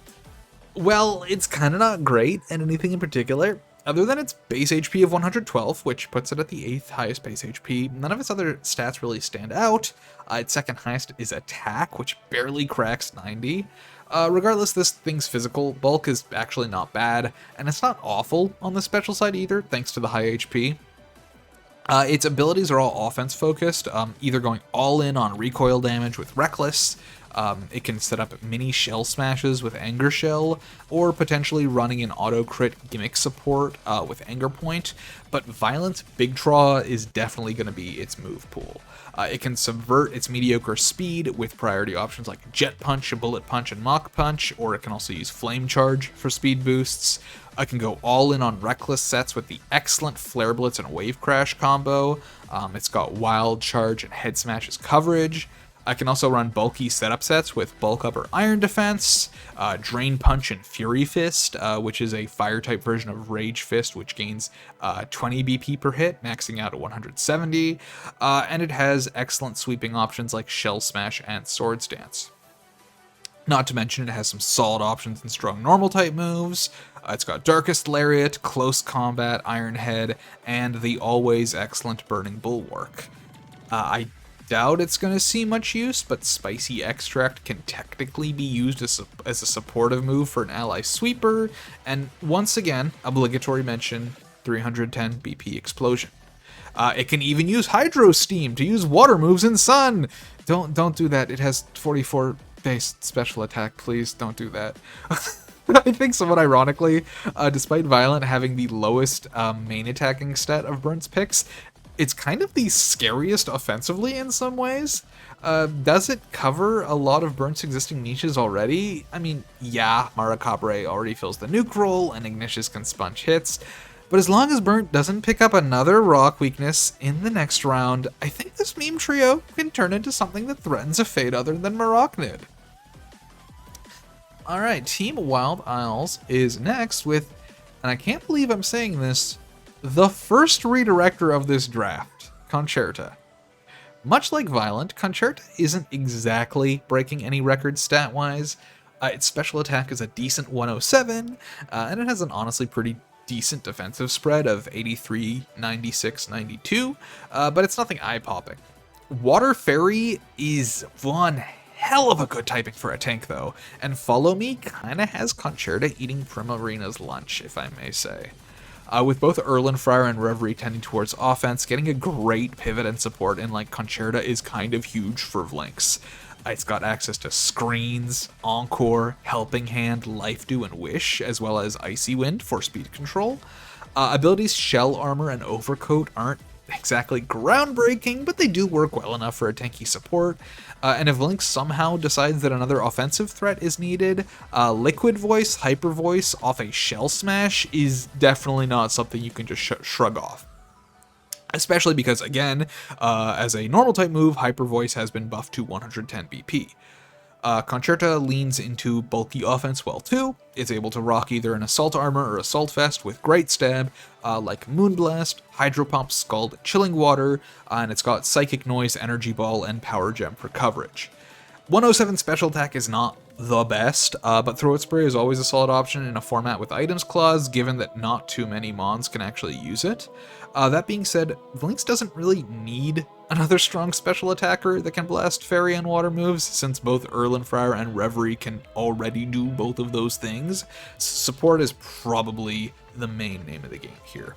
Well, it's kind of not great at anything in particular, other than its base HP of 112, which puts it at the 8th highest base HP. None of its other stats really stand out. Its second highest is attack, which barely cracks 90. Regardless, this thing's physical bulk is actually not bad, and it's not awful on the special side either, thanks to the high HP. Its abilities are all offense focused, either going all in on recoil damage with Reckless, it can set up mini shell smashes with Anger Shell, or potentially running an auto crit gimmick support with Anger Point, but Violent Big Draw is definitely going to be its move pool. It can subvert its mediocre speed with priority options like Jet Punch, Bullet Punch, and Mach Punch, or it can also use Flame Charge for speed boosts. I can go all in on Reckless sets with the excellent Flare Blitz and Wave Crash combo. It's got Wild Charge and Head Smash as coverage. I can also run bulky setup sets with Bulk Up or Iron Defense, Drain Punch and Fury Fist, which is a fire-type version of Rage Fist, which gains 20 BP per hit, maxing out at 170, and it has excellent sweeping options like Shell Smash and Sword Stance. Not to mention it has some solid options in strong normal-type moves. It's got Darkest Lariat, Close Combat, Iron Head, and the always excellent Burning Bulwark. I doubt it's going to see much use, but Spicy Extract can technically be used as a supportive move for an ally sweeper, and once again, obligatory mention, 310 BP Explosion. It can even use Hydro Steam to use water moves in Sun! Don't do that, it has 44 base special attack, please don't do that. I think somewhat ironically, despite Violent having the lowest main attacking stat of Burnt's picks, it's kind of the scariest offensively in some ways. Does it cover a lot of Burnt's existing niches already? I mean, yeah, Maracabre already fills the nuke role, and Ignicious can sponge hits, but as long as Burnt doesn't pick up another rock weakness in the next round, I think this meme trio can turn into something that threatens a fate other than Marauchnid. Alright, Team Wild Isles is next with, and I can't believe I'm saying this, the first redirector of this draft, Concherta. Much like Vilent, Concherta isn't exactly breaking any records stat-wise. Its special attack is a decent 107, and it has an honestly pretty decent defensive spread of 83, 96, 92, but it's nothing eye-popping. Water Fairy is one hell of a good typing for a tank, though, and Follow Me kinda has Concherta eating Primarina's lunch, if I may say. With both Erlenfrier and Revarie tending towards offense, getting a great pivot and support in like Concherta is kind of huge for Vlinks. It's got access to Screens, Encore, Helping Hand, Life Dew, and Wish, as well as Icy Wind for speed control. Abilities Shell Armor and Overcoat aren't exactly groundbreaking, but they do work well enough for a tanky support. And if Link somehow decides that another offensive threat is needed, Liquid Voice, Hyper Voice off a Shell Smash is definitely not something you can just shrug off. Especially because, again, as a normal type move, Hyper Voice has been buffed to 110 BP. Concherta leans into bulky offense well too. It's able to rock either an Assault Armor or Assault Vest with Great Stab, like Moonblast, Hydro Pump, Scald, Chilling Water, and it's got Psychic Noise, Energy Ball, and Power Gem for coverage. 107 special attack is not the best, but Throat Spray is always a solid option in a format with Items Clause, given that not too many Mons can actually use it. That being said, Vlinks doesn't really need another strong special attacker that can blast Fairy and Water moves, since both Erlenfrier and Revarie can already do both of those things. Support is probably the main name of the game here.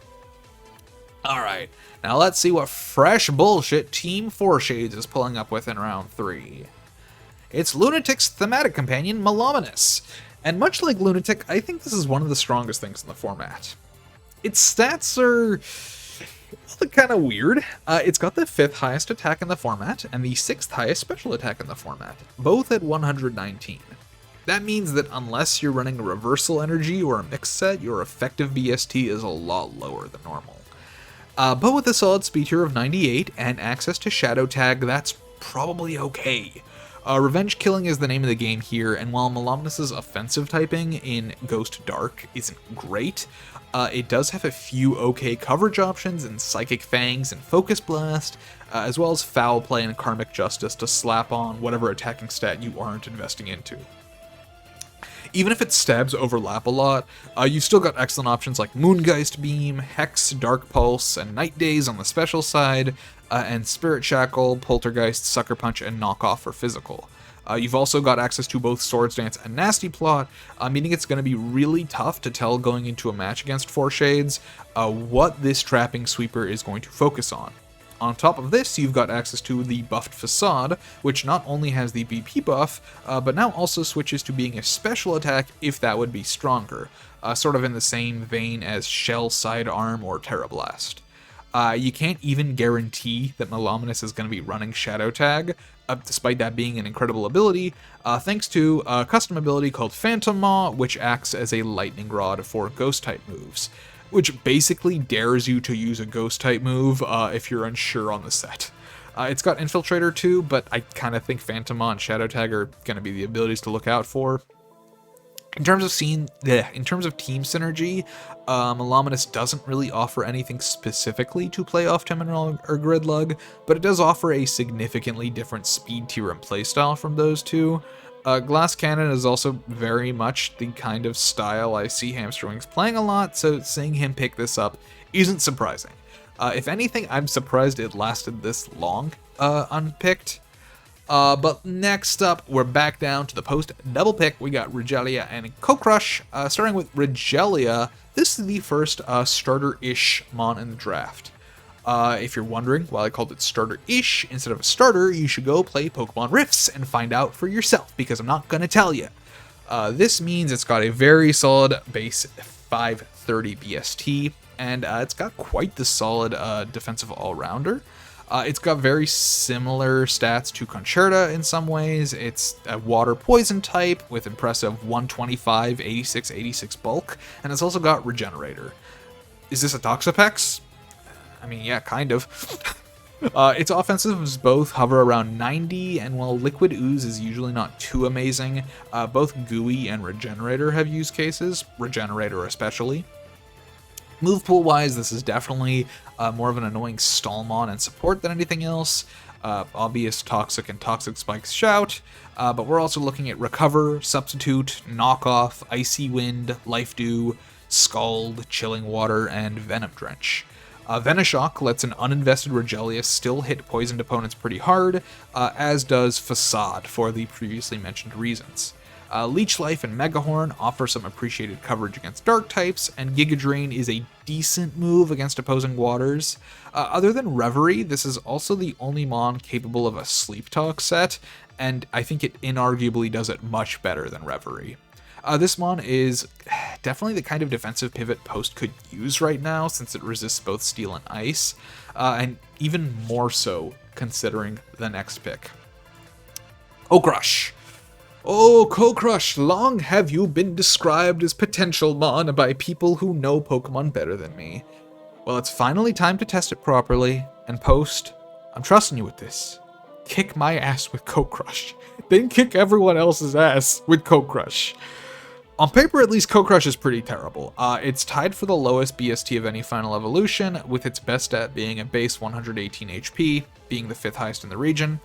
Alright, now let's see what fresh bullshit Team 4 Shades is pulling up with in round 3. It's Lunatick's thematic companion, Malominous. And much like Lunatick, I think this is one of the strongest things in the format. Its stats are kind of weird. It's got the 5th highest attack in the format and the 6th highest special attack in the format, both at 119. That means that unless you're running a reversal energy or a mixed set, your effective BST is a lot lower than normal. But with a solid speed tier of 98 and access to Shadow Tag, that's probably okay. Revenge Killing is the name of the game here, and while Malominous' offensive typing in Ghost Dark isn't great, it does have a few okay coverage options in Psychic Fangs and Focus Blast, as well as Foul Play and Karmic Justice to slap on whatever attacking stat you aren't investing into. Even if its stabs overlap a lot, you've still got excellent options like Moongeist Beam, Hex, Dark Pulse, and Night Daze on the special side, and Spirit Shackle, Poltergeist, Sucker Punch, and Knockoff for physical. You've also got access to both Swords Dance and Nasty Plot, meaning it's going to be really tough to tell going into a match against 4 Shades what this Trapping Sweeper is going to focus on. On top of this, you've got access to the buffed Facade, which not only has the BP buff, but now also switches to being a special attack if that would be stronger, sort of in the same vein as Shell Sidearm or Terra Blast. You can't even guarantee that Malominous is going to be running Shadow Tag, despite that being an incredible ability, thanks to a custom ability called Phantom Maw, which acts as a Lightning Rod for Ghost-type moves, which basically dares you to use a Ghost-type move if you're unsure on the set. It's got Infiltrator too, but I kind of think Phantom Maw and Shadow Tag are going to be the abilities to look out for. In terms of team synergy, Malominous doesn't really offer anything specifically to play off Teminrel or Gridlug, but it does offer a significantly different speed tier and playstyle from those two. Glass Cannon is also very much the kind of style I see Hamster Wings playing a lot, so seeing him pick this up isn't surprising. If anything, I'm surprised it lasted this long unpicked. But next up, we're back down to the post-double pick. We got Rejellia and Cocrush. Starting with Rejellia, this is the first starter-ish mon in the draft. If you're wondering why I called it starter-ish instead of a starter, you should go play Pokemon Rifts and find out for yourself, because I'm not going to tell you. This means it's got a very solid base 530 BST, and it's got quite the solid defensive all-rounder. It's got very similar stats to Concherta in some ways. It's a water poison type with impressive 125, 86, 86 bulk, and it's also got Regenerator. Is this a Toxapex? I mean, yeah, kind of. Its offensives both hover around 90, and while Liquid Ooze is usually not too amazing, both Gooey and Regenerator have use cases, Regenerator especially. Move pool wise, this is definitely more of an annoying Stallmon and support than anything else. Obvious Toxic and Toxic Spike's Shout, but we're also looking at Recover, Substitute, Knockoff, Icy Wind, Life Dew, Scald, Chilling Water, and Venom Drench. Venoshock lets an uninvested Rejellia still hit poisoned opponents pretty hard, as does Facade for the previously mentioned reasons. Leech Life and Megahorn offer some appreciated coverage against dark types, and Giga Drain is a decent move against opposing waters. Other than Revarie, this is also the only mon capable of a Sleep Talk set, and I think it inarguably does it much better than Revarie. This mon is definitely the kind of defensive pivot Post could use right now, since it resists both steel and ice, and even more so considering the next pick. Cocrush. Oh, Cocrush, long have you been described as potential mon by people who know Pokemon better than me. Well, it's finally time to test it properly, and Post, I'm trusting you with this. Kick my ass with Cocrush, then kick everyone else's ass with Cocrush. On paper, at least, Cocrush is pretty terrible. It's tied for the lowest BST of any final evolution, with its best stat being a base 118 HP, being the 5th highest in the region.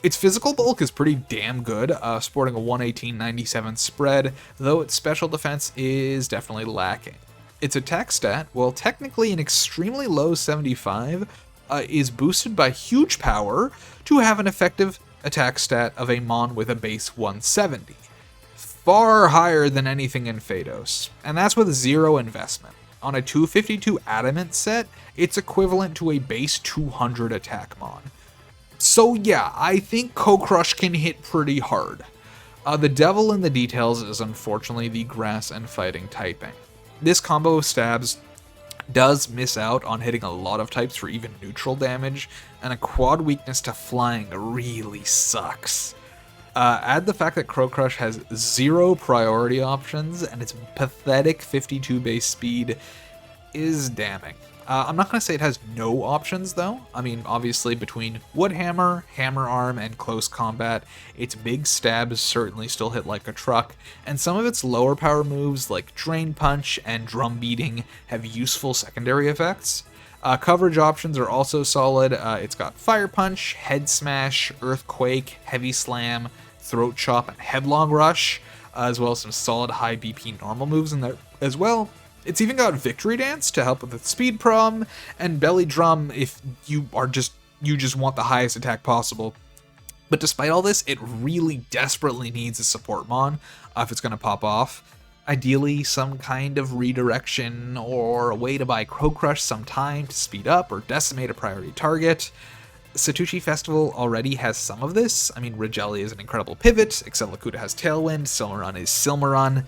Its physical bulk is pretty damn good, sporting a 118-97 spread, though its special defense is definitely lacking. Its attack stat, while technically an extremely low 75, is boosted by huge power to have an effective attack stat of a mon with a base 170. Far higher than anything in Faedos, and that's with 0 investment. On a 252 Adamant set, it's equivalent to a base 200 attack mon. So yeah, I think Cocrush can hit pretty hard. The devil in the details is unfortunately the grass and fighting typing. This combo of stabs does miss out on hitting a lot of types for even neutral damage, and a quad weakness to flying really sucks. Add the fact that Cocrush has 0 priority options, and its pathetic 52 base speed is damning. I'm not going to say it has no options, though. I mean, obviously, between Wood Hammer, Hammer Arm, and Close Combat, its big stabs certainly still hit like a truck, and some of its lower power moves, like Drain Punch and Drum Beating, have useful secondary effects. Coverage options are also solid. It's got Fire Punch, Head Smash, Earthquake, Heavy Slam, Throat Chop, and Headlong Rush, as well as some solid high BP normal moves in there as well. It's even got Victory Dance to help with its speed problem, and Belly Drum if you just want the highest attack possible. But despite all this, it really desperately needs a support mon if it's going to pop off. Ideally, some kind of redirection or a way to buy Cocrush some time to speed up or decimate a priority target. Setouchi Festival already has some of this. I mean, Rejellia is an incredible pivot, Accelecuda has Tailwind, Silmarun is Silmarun,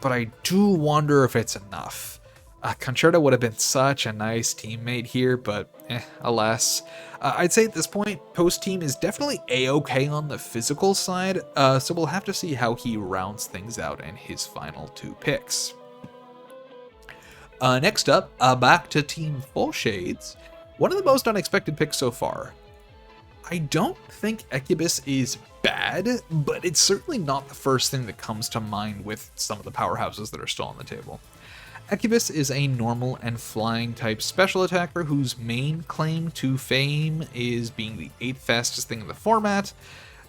but I do wonder if it's enough. Concherta would have been such a nice teammate here, but alas. I'd say at this point, Post Team is definitely A-okay on the physical side, so we'll have to see how he rounds things out in his final 2 picks. Next up, back to Team Full Shades. One of the most unexpected picks so far. I don't think Echubus is bad, but it's certainly not the first thing that comes to mind with some of the powerhouses that are still on the table. Echubus is a normal and flying type special attacker whose main claim to fame is being the 8th fastest thing in the format,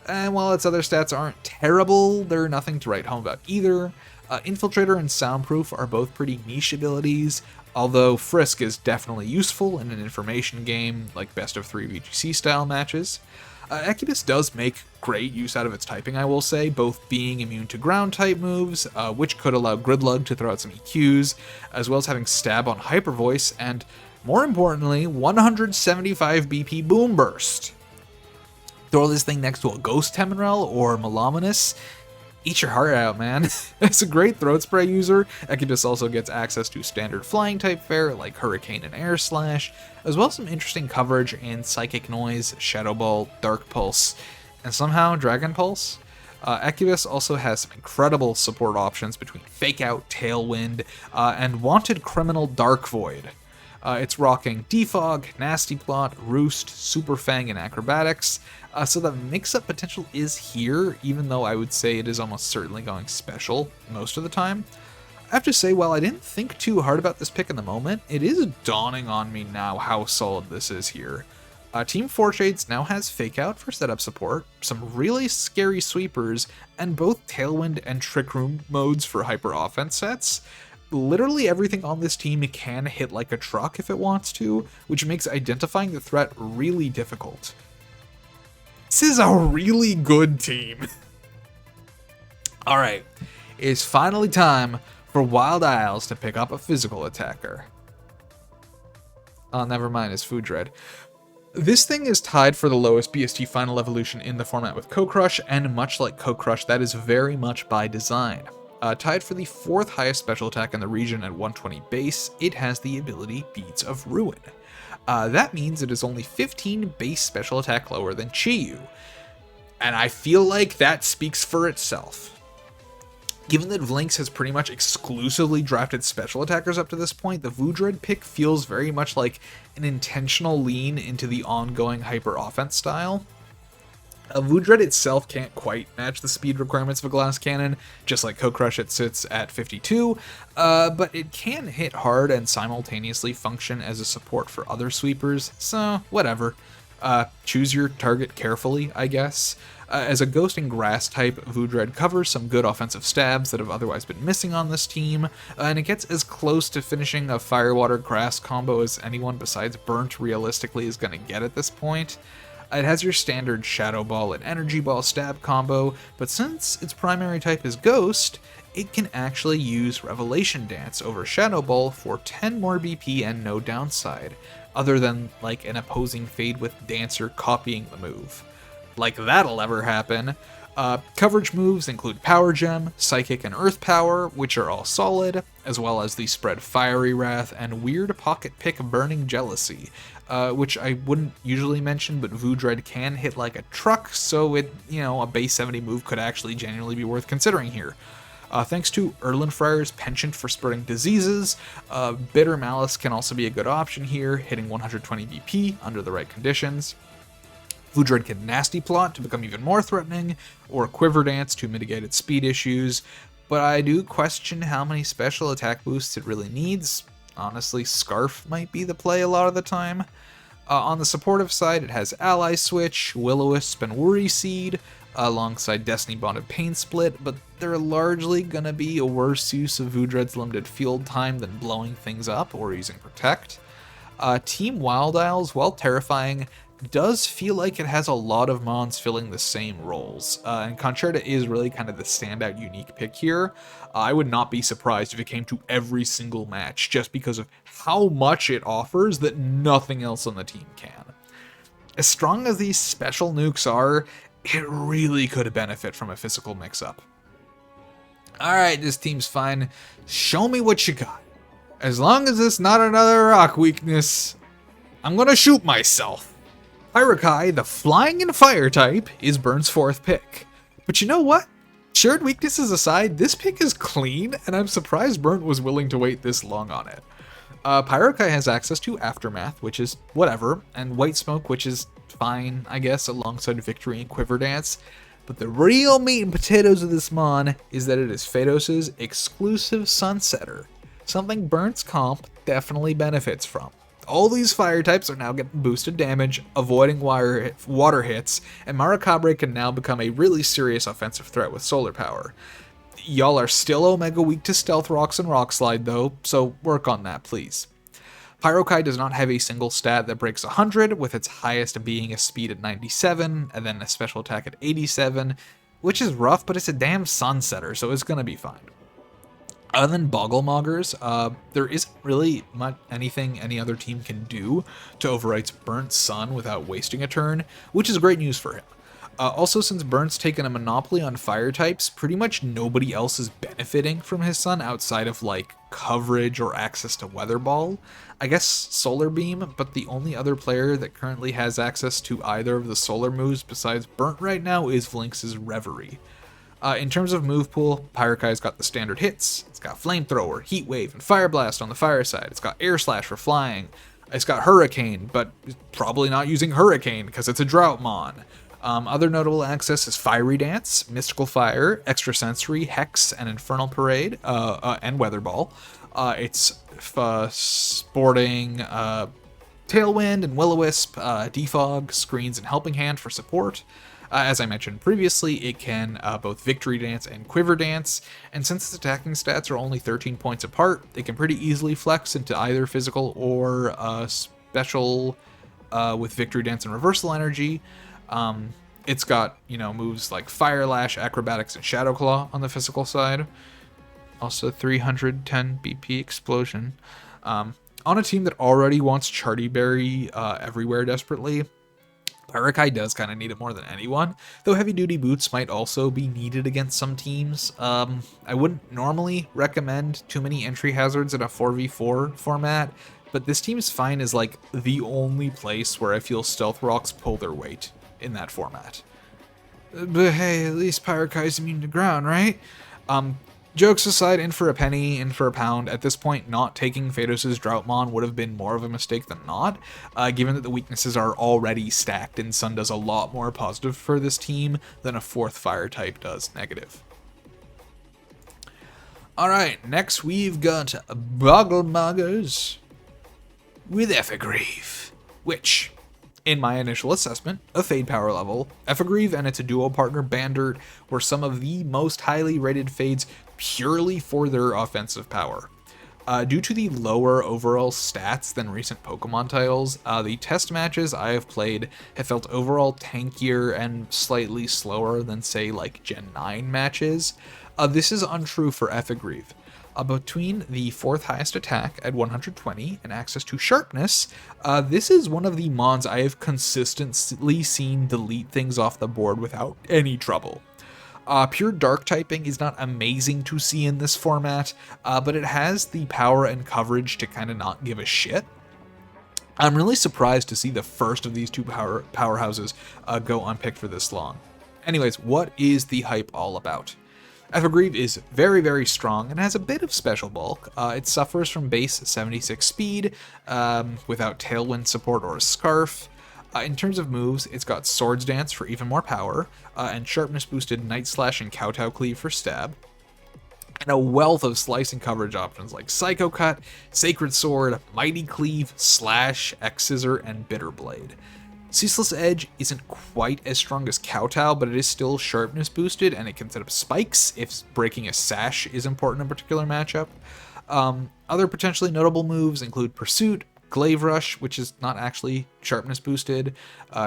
and while its other stats aren't terrible, they're nothing to write home about either. Infiltrator and Soundproof are both pretty niche abilities, although Frisk is definitely useful in an information game like best of 3 VGC style matches. Echubus does make great use out of its typing, I will say, both being immune to ground type moves, which could allow Gridlug to throw out some EQs, as well as having Stab on Hyper Voice, and more importantly, 175 BP Boom Burst. Throw this thing next to a Ghost Teminrel or Malominous. Eat your heart out, man. As a great throat spray user, Echubus also gets access to standard flying type fare like Hurricane and Air Slash, as well as some interesting coverage in Psychic Noise, Shadow Ball, Dark Pulse, and somehow Dragon Pulse. Echubus also has some incredible support options between Fake Out, Tailwind, and Wanted Criminal Dark Void. It's rocking Defog, Nasty Plot, Roost, Super Fang, and Acrobatics, so the mix-up potential is here, even though I would say it is almost certainly going special most of the time. I have to say, while I didn't think too hard about this pick in the moment, it is dawning on me now how solid this is here. Team 4 Shades now has Fake Out for setup support, some really scary sweepers, and both Tailwind and Trick Room modes for hyper offense sets. Literally everything on this team can hit like a truck if it wants to, which makes identifying the threat really difficult. This is a really good team. Alright, it's finally time for Wild Isles to pick up a physical attacker. Oh, never mind, it's Voodread. This thing is tied for the lowest BST final evolution in the format with Cocrush, and much like Cocrush, that is very much by design. Tied for the 4th highest special attack in the region at 120 base, it has the ability Beads of Ruin. That means it is only 15 base special attack lower than Chiyu, and I feel like that speaks for itself. Given that Vilent has pretty much exclusively drafted special attackers up to this point, the Voodread pick feels very much like an intentional lean into the ongoing hyper offense style. Voodread itself can't quite match the speed requirements of a glass cannon, just like Cocrush it sits at 52, but it can hit hard and simultaneously function as a support for other sweepers, so whatever. Choose your target carefully, I guess. As a Ghost and Grass type, Voodread covers some good offensive stabs that have otherwise been missing on this team, and it gets as close to finishing a Fire-Water Grass combo as anyone besides Burnt realistically is going to get at this point. It has your standard Shadow Ball and Energy Ball stab combo, but since its primary type is Ghost, it can actually use Revelation Dance over Shadow Ball for 10 more BP and no downside, other than like an opposing Fade with Dancer copying the move. Like that'll ever happen. Coverage moves include Power Gem, Psychic, and Earth Power, which are all solid, as well as the spread Fiery Wrath and weird pocket pick Burning Jealousy, which I wouldn't usually mention, but Voodread can hit like a truck, so a base 70 move could actually genuinely be worth considering here. Thanks to Erlenfrier's penchant for spreading diseases, Bitter Malice can also be a good option here, hitting 120 BP under the right conditions. Voodread can Nasty Plot to become even more threatening, or Quiver Dance to mitigate its speed issues, but I do question how many special attack boosts it really needs. Honestly, Scarf might be the play a lot of the time. On the supportive side, it has Ally Switch, Will-O-Wisp, and Worry Seed, alongside Destiny Bonded Pain Split, but they're largely gonna be a worse use of Voodread's limited field time than blowing things up or using Protect. Team Wild Isles, while terrifying, does feel like it has a lot of mons filling the same roles, and Concherta is really kind of the standout unique pick here. I would not be surprised if it came to every single match, just because of how much it offers that nothing else on the team can. As strong as these special nukes are, it really could benefit from a physical mix-up. Alright, this team's fine. Show me what you got. As long as it's not another rock weakness, I'm gonna shoot myself. Pyrokai, the flying and fire type, is Burnt's 4th pick. But you know what? Shared weaknesses aside, this pick is clean, and I'm surprised Burnt was willing to wait this long on it. Pyrokai has access to Aftermath, which is whatever, and White Smoke, which is fine, I guess, alongside Victory and Quiver Dance. But the real meat and potatoes of this mon is that it is Faedos' exclusive Sunsetter, something Burnt's comp definitely benefits from. All these fire types are now getting boosted damage, avoiding water hits, and Maracabre can now become a really serious offensive threat with solar power. Y'all are still Omega weak to Stealth Rocks and Rock Slide though, so work on that please. Pyrokai does not have a single stat that breaks 100, with its highest being a speed at 97, and then a special attack at 87, which is rough, but it's a damn Sunsetter, so it's gonna be fine. Other than Bogglemoggers, there isn't really much anything any other team can do to overwrite Burnt Sun without wasting a turn, which is great news for him. Also, since Burnt's taken a monopoly on fire types, pretty much nobody else is benefiting from his Sun outside of, like, coverage or access to Weather Ball. I guess Solar Beam, but the only other player that currently has access to either of the solar moves besides Burnt right now is Vlinx's Revarie. In terms of move pool, Pyrokai's got the standard hits. It's got Flamethrower, Heat Wave, and Fire Blast on the fire side. It's got Air Slash for flying. It's got Hurricane, but it's probably not using Hurricane because it's a Drought Mon. Other notable access is Fiery Dance, Mystical Fire, Extrasensory, Hex, and Infernal Parade, and Weather Ball. It's sporting Tailwind and Will-O-Wisp, Defog, Screens, and Helping Hand for support. As I mentioned previously, it can both Victory Dance and Quiver Dance, and since its attacking stats are only 13 points apart, it can pretty easily flex into either physical or special with Victory Dance and Reversal Energy. It's got, moves like Fire Lash, Acrobatics, and Shadow Claw on the physical side. Also 310 BP Explosion. On a team that already wants Charty Berry everywhere desperately, Pyrokai does kind of need it more than anyone, though heavy duty boots might also be needed against some teams. I wouldn't normally recommend too many entry hazards in a 4v4 format, but this team is fine as like the only place where I feel Stealth Rocks pull their weight in that format. But hey, at least Pyrokai's immune to ground, right? Jokes aside, in for a penny, in for a pound, at this point, not taking Faedos' Droughtmon would have been more of a mistake than not, given that the weaknesses are already stacked and Sun does a lot more positive for this team than a 4th Fire type does negative. Alright, next we've got Bogglemuggers with Effigreave, which, in my initial assessment of Fade power level, Effigreave and its duo partner Bandert were some of the most highly rated Fades purely for their offensive power. Due to the lower overall stats than recent Pokemon titles, the test matches I have played have felt overall tankier and slightly slower than, say, like Gen 9 matches. This is untrue for Effigreave. Between the 4th highest attack at 120 and access to sharpness, this is one of the mons I have consistently seen delete things off the board without any trouble. Pure dark typing is not amazing to see in this format, but it has the power and coverage to kind of not give a shit. I'm really surprised to see the first of these two powerhouses go unpicked for this long. Anyways, what is the hype all about? Effigreave is very, very strong and has a bit of special bulk. It suffers from base 76 speed, without Tailwind support or a Scarf. In terms of moves, it's got Swords Dance for even more power, and Sharpness boosted Night Slash and Kowtow Cleave for stab. And a wealth of slice and coverage options like Psycho Cut, Sacred Sword, Mighty Cleave, Slash, X-Scissor, and Bitter Blade. Ceaseless Edge isn't quite as strong as Kowtow, but it is still sharpness boosted, and it can set up spikes if breaking a sash is important in a particular matchup. Other potentially notable moves include Pursuit, Glaive Rush, which is not actually sharpness boosted,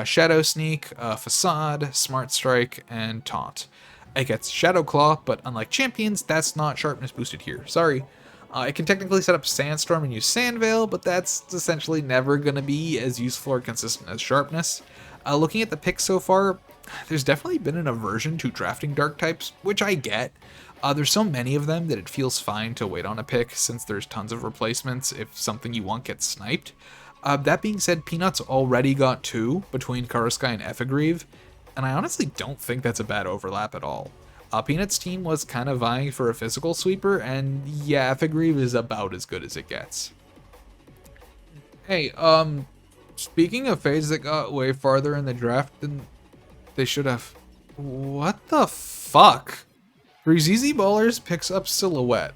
Shadow Sneak, Facade, Smart Strike, and Taunt. It gets Shadow Claw, but unlike Champions, that's not sharpness boosted here. Sorry. It can technically set up Sandstorm and use Sand Veil, but that's essentially never going to be as useful or consistent as Sharpness. Looking at the picks so far, there's definitely been an aversion to drafting Dark types, which I get. There's so many of them that it feels fine to wait on a pick, since there's tons of replacements if something you want gets sniped. That being said, Peanuts already got 2 between Karaskai and Effigreave, and I honestly don't think that's a bad overlap at all. Peanuts' team was kind of vying for a physical sweeper, and yeah, Effigreave is about as good as it gets. Hey, speaking of Fades that got way farther in the draft than they should have. What the fuck? Breezeezy Ballers picks up Silhouwet,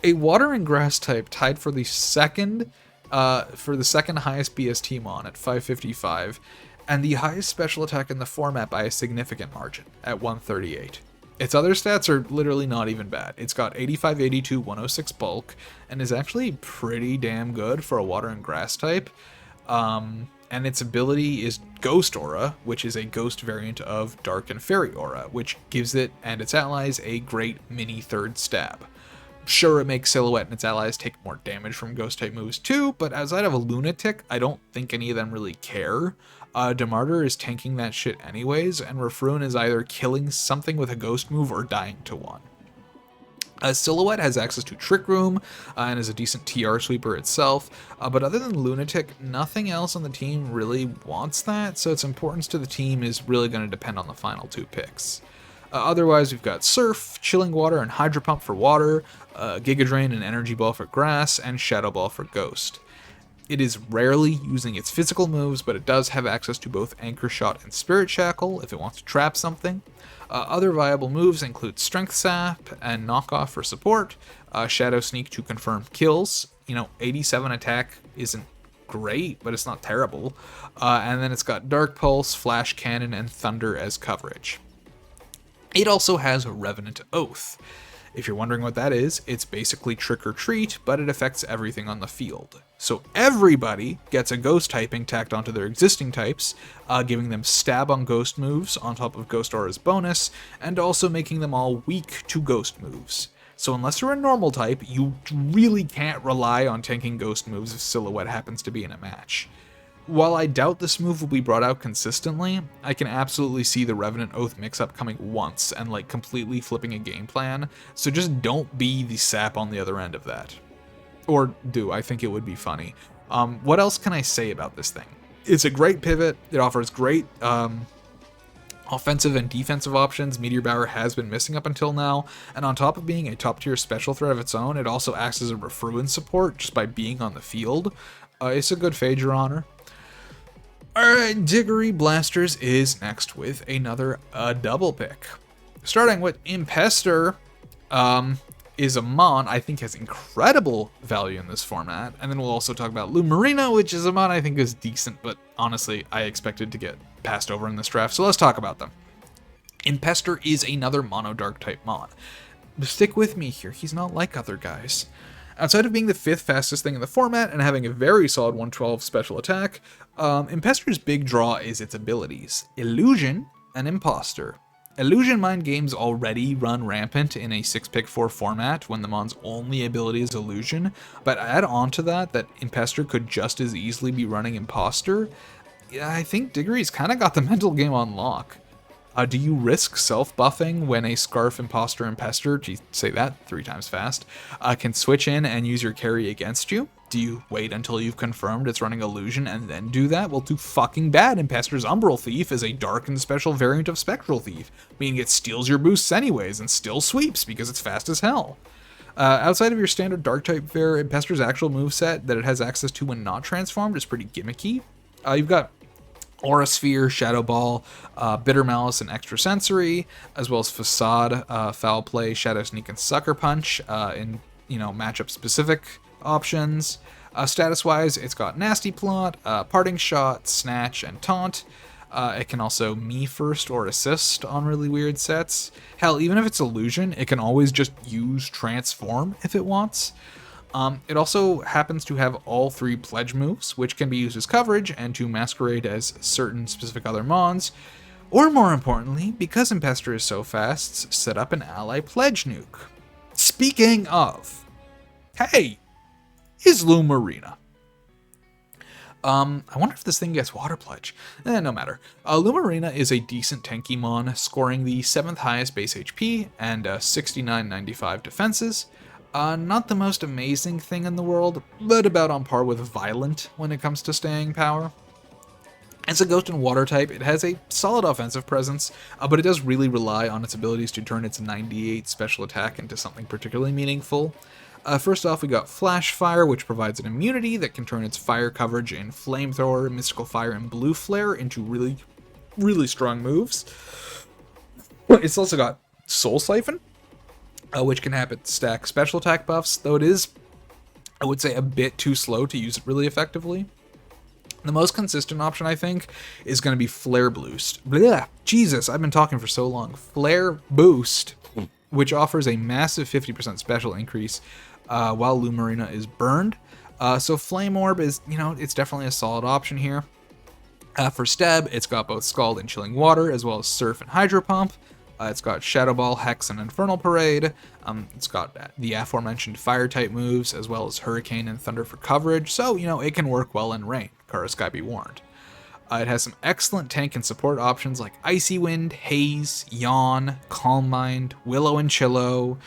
a water and grass type tied for the second highest BST mon at 555, and the highest special attack in the format by a significant margin at 138. Its other stats are literally not even bad. It's got 85, 82, 106 bulk, and is actually pretty damn good for a water and grass type. And its ability is Ghost Aura, which is a ghost variant of Dark and Fairy Aura, which gives it and its allies a great mini third stab. Sure, it makes Silhouette and its allies take more damage from ghost type moves too, but outside of a Lunatick, I don't think any of them really care. Demartyr is tanking that shit anyways, and Refruin is either killing something with a ghost move or dying to one. Silhouette has access to Trick Room and is a decent TR sweeper itself, but other than Lunatick, nothing else on the team really wants that, so its importance to the team is really going to depend on the final 2 picks. Otherwise, we've got Surf, Chilling Water, and Hydro Pump for water, Giga Drain and Energy Ball for grass, and Shadow Ball for ghost. It is rarely using its physical moves, but it does have access to both Anchor Shot and Spirit Shackle if it wants to trap something. Other viable moves include Strength Sap and Knockoff for support, Shadow Sneak to confirm kills. 87 attack isn't great, but it's not terrible. And then it's got Dark Pulse, Flash Cannon, and Thunder as coverage. It also has Revenant Oath. If you're wondering what that is, it's basically Trick or Treat, but it affects everything on the field. So everybody gets a ghost typing tacked onto their existing types, giving them stab on ghost moves on top of Ghost Aura's bonus, and also making them all weak to ghost moves. So unless you're a normal type, you really can't rely on tanking ghost moves if Silhouette happens to be in a match. While I doubt this move will be brought out consistently, I can absolutely see the Revenant Oath mix-up coming once and like completely flipping a game plan, so just don't be the sap on the other end of that. Or do, I think it would be funny. What else can I say about this thing? It's a great pivot, it offers great offensive and defensive options Meteor Bower has been missing up until now, and on top of being a top tier special threat of its own, it also acts as a Refruin support just by being on the field. It's a good fade, Your Honor. Alright, Diggory Blasters is next with another double pick. Starting with Impester, is a mon I think has incredible value in this format, and then we'll also talk about Lumarina, which is a mon I think is decent, but honestly I expected to get passed over in this draft, so let's talk about them. Impester is another mono dark type mon. Stick with me here, he's not like other guys. Outside of being the 5th fastest thing in the format and having a very solid 112 special attack, Impester's big draw is its abilities: Illusion and Imposter. Illusion Mind games already run rampant in a 6-pick-4 format when the mon's only ability is Illusion, but add on to that Impester could just as easily be running Imposter. Yeah, I think Diggory's kind of got the mental game on lock. Do you risk self-buffing when a Scarf, Imposter, Impester, geez, say that 3 times fast, can switch in and use your carry against you? Do you wait until you've confirmed it's running Illusion and then do that? Well, too fucking bad. Impester's Umbral Thief is a dark and special variant of Spectral Thief, meaning it steals your boosts anyways and still sweeps because it's fast as hell. Outside of your standard Dark-type fare, Impester's actual moveset that it has access to when not transformed is pretty gimmicky. You've got Aura Sphere, Shadow Ball, Bitter Malice, and Extrasensory, as well as Facade, Foul Play, Shadow Sneak, and Sucker Punch in matchup-specific options. Status-wise, it's got Nasty Plot, Parting Shot, Snatch, and Taunt. It can also Me First or Assist on really weird sets. Hell, even if it's Illusion, it can always just use Transform if it wants. It also happens to have all 3 pledge moves, which can be used as coverage and to masquerade as certain specific other mons, or more importantly, because Impester is so fast, set up an ally pledge nuke. Speaking of, hey, is Lumarina. I wonder if this thing gets Water Pledge. No matter. Lumarina is a decent tanky mon, scoring the 7th highest base HP and 6995 defenses. Not the most amazing thing in the world, but about on par with Vilent when it comes to staying power. As a Ghost and Water type, it has a solid offensive presence, but it does really rely on its abilities to turn its 98 special attack into something particularly meaningful. First off, we got Flash Fire, which provides an immunity that can turn its fire coverage in Flamethrower, Mystical Fire, and Blue Flare into really, really strong moves. It's also got Soul Siphon, which can have it stack special attack buffs, though it is, I would say, a bit too slow to use it really effectively. The most consistent option, I think, is going to be Flare Boost. Blah, Jesus, I've been talking for so long. Flare Boost, which offers a massive 50% special increase while Lumarina is burned. So Flame Orb is, it's definitely a solid option here. For Stab, it's got both Scald and Chilling Water, as well as Surf and Hydro Pump. It's got Shadow Ball, Hex, and Infernal Parade. It's got the aforementioned Fire-type moves, as well as Hurricane and Thunder for coverage, so, it can work well in rain. Karaskai be warned. It has some excellent tank and support options like Icy Wind, Haze, Yawn, Calm Mind, Willow and Chillo,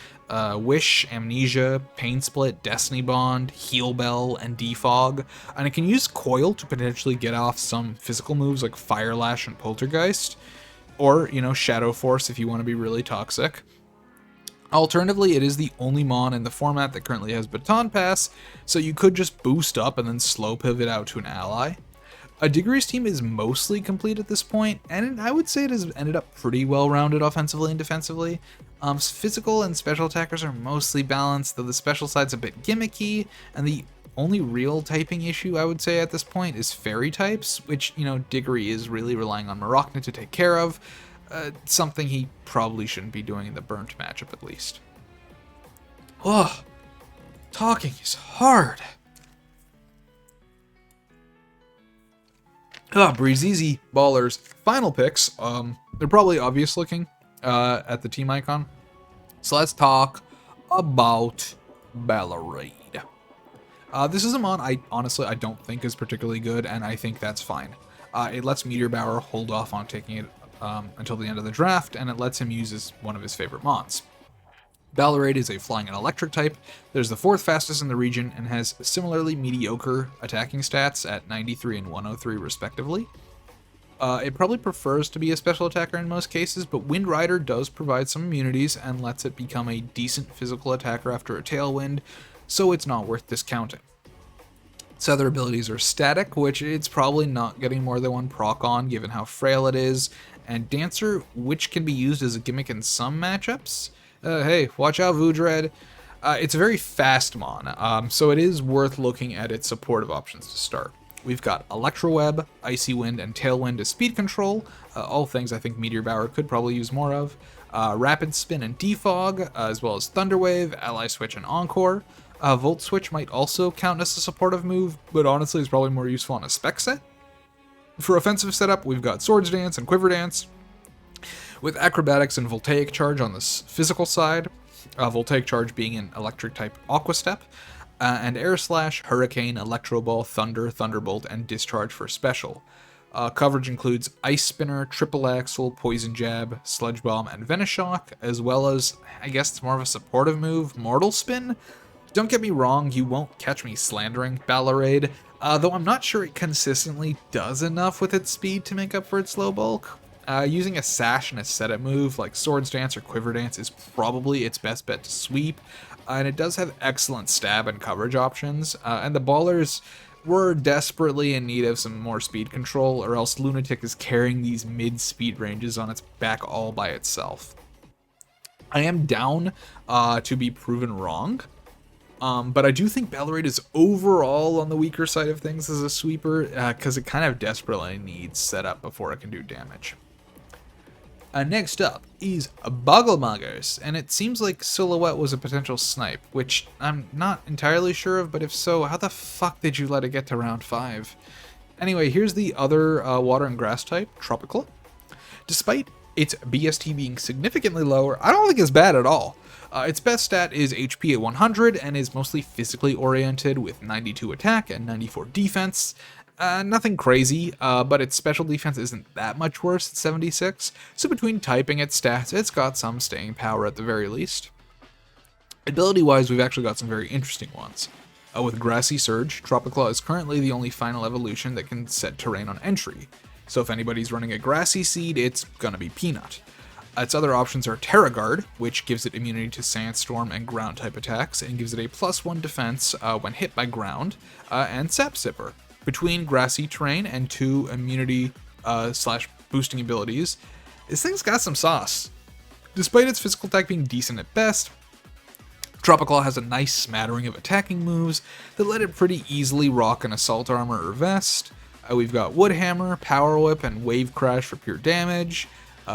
Wish, Amnesia, Pain Split, Destiny Bond, Heal Bell, and Defog. And it can use Coil to potentially get off some physical moves like Fire Lash and Poltergeist. Or, Shadow Force if you want to be really toxic. Alternatively, it is the only mon in the format that currently has Baton Pass, so you could just boost up and then slow pivot out to an ally. Diggory's team is mostly complete at this point, and I would say it has ended up pretty well-rounded offensively and defensively. Physical and special attackers are mostly balanced, though the special side's a bit gimmicky, and the only real typing issue I would say at this point is fairy types, which, you know, Diggory is really relying on Marauchnid to take care of. Something he probably shouldn't be doing in the burnt matchup at least. Ugh. Talking is hard. Breezeezy Ballers final picks. They're probably obvious looking at the team icon. So let's talk about Ballerade. This is a mon I don't think is particularly good, and I think that's fine. It lets Meteor Bower hold off on taking it until the end of the draft, and it lets him use one of his favorite mons. Ballerade is a flying and electric type. There's the 4th fastest in the region and has similarly mediocre attacking stats at 93 and 103 respectively. It probably prefers to be a special attacker in most cases, but Wind Rider does provide some immunities and lets it become a decent physical attacker after a Tailwind, so it's not worth discounting. Its other abilities are static, which it's probably not getting more than one proc on given how frail it is, and Dancer, which can be used as a gimmick in some matchups. Hey, watch out, Voodread. It's a very fast mon, so it is worth looking at its supportive options to start. We've got Electro Web, Icy Wind, and Tailwind as speed control, all things I think Meteor Bower could probably use more of. Rapid Spin and Defog, as well as Thunder Wave, Ally Switch, and Encore. Volt Switch might also count as a supportive move, but honestly is probably more useful on a spec set. For offensive setup, we've got Swords Dance and Quiver Dance, with Acrobatics and Voltaic Charge on the physical side, Voltaic Charge being an electric type Aqua Step, and Air Slash, Hurricane, Electro Ball, Thunder, Thunderbolt, and Discharge for special. Coverage includes Ice Spinner, Triple Axle, Poison Jab, Sludge Bomb, and Venoshock, as well as, I guess it's more of a supportive move, Mortal Spin. Don't get me wrong, you won't catch me slandering Ballerade, though I'm not sure it consistently does enough with its speed to make up for its slow bulk. Using a sash and a setup move like Swords Dance or Quiver Dance is probably its best bet to sweep, and it does have excellent stab and coverage options, and the Ballers were desperately in need of some more speed control, or else Lunatick is carrying these mid-speed ranges on its back all by itself. I am down to be proven wrong, but I do think Ballerade is overall on the weaker side of things as a sweeper, because it kind of desperately needs setup before it can do damage. Next up is Bogglemuggers, and it seems like Silhouwet was a potential snipe, which I'm not entirely sure of, but if so, how the fuck did you let it get to round 5? Anyway, here's the other water and grass type, Tropical. Despite its BST being significantly lower, I don't think it's bad at all. Its best stat is HP at 100 and is mostly physically oriented with 92 attack and 94 defense. Nothing crazy, but its special defense isn't that much worse at 76, so between typing its stats, it's got some staying power at the very least. Ability-wise, we've actually got some very interesting ones. With Grassy Surge, Tropiclaw is currently the only final evolution that can set terrain on entry, so if anybody's running a Grassy Seed, it's gonna be Peanut. Its other options are Terra Guard, which gives it immunity to Sandstorm and ground-type attacks, and gives it a +1 defense when hit by ground, and Sap Sipper. Between grassy terrain and 2 immunity / boosting abilities, this thing's got some sauce. Despite its physical attack being decent at best, Tropiclaw has a nice smattering of attacking moves that let it pretty easily rock an Assault Armor or Vest. We've got Wood Hammer, Power Whip, and Wave Crash for pure damage,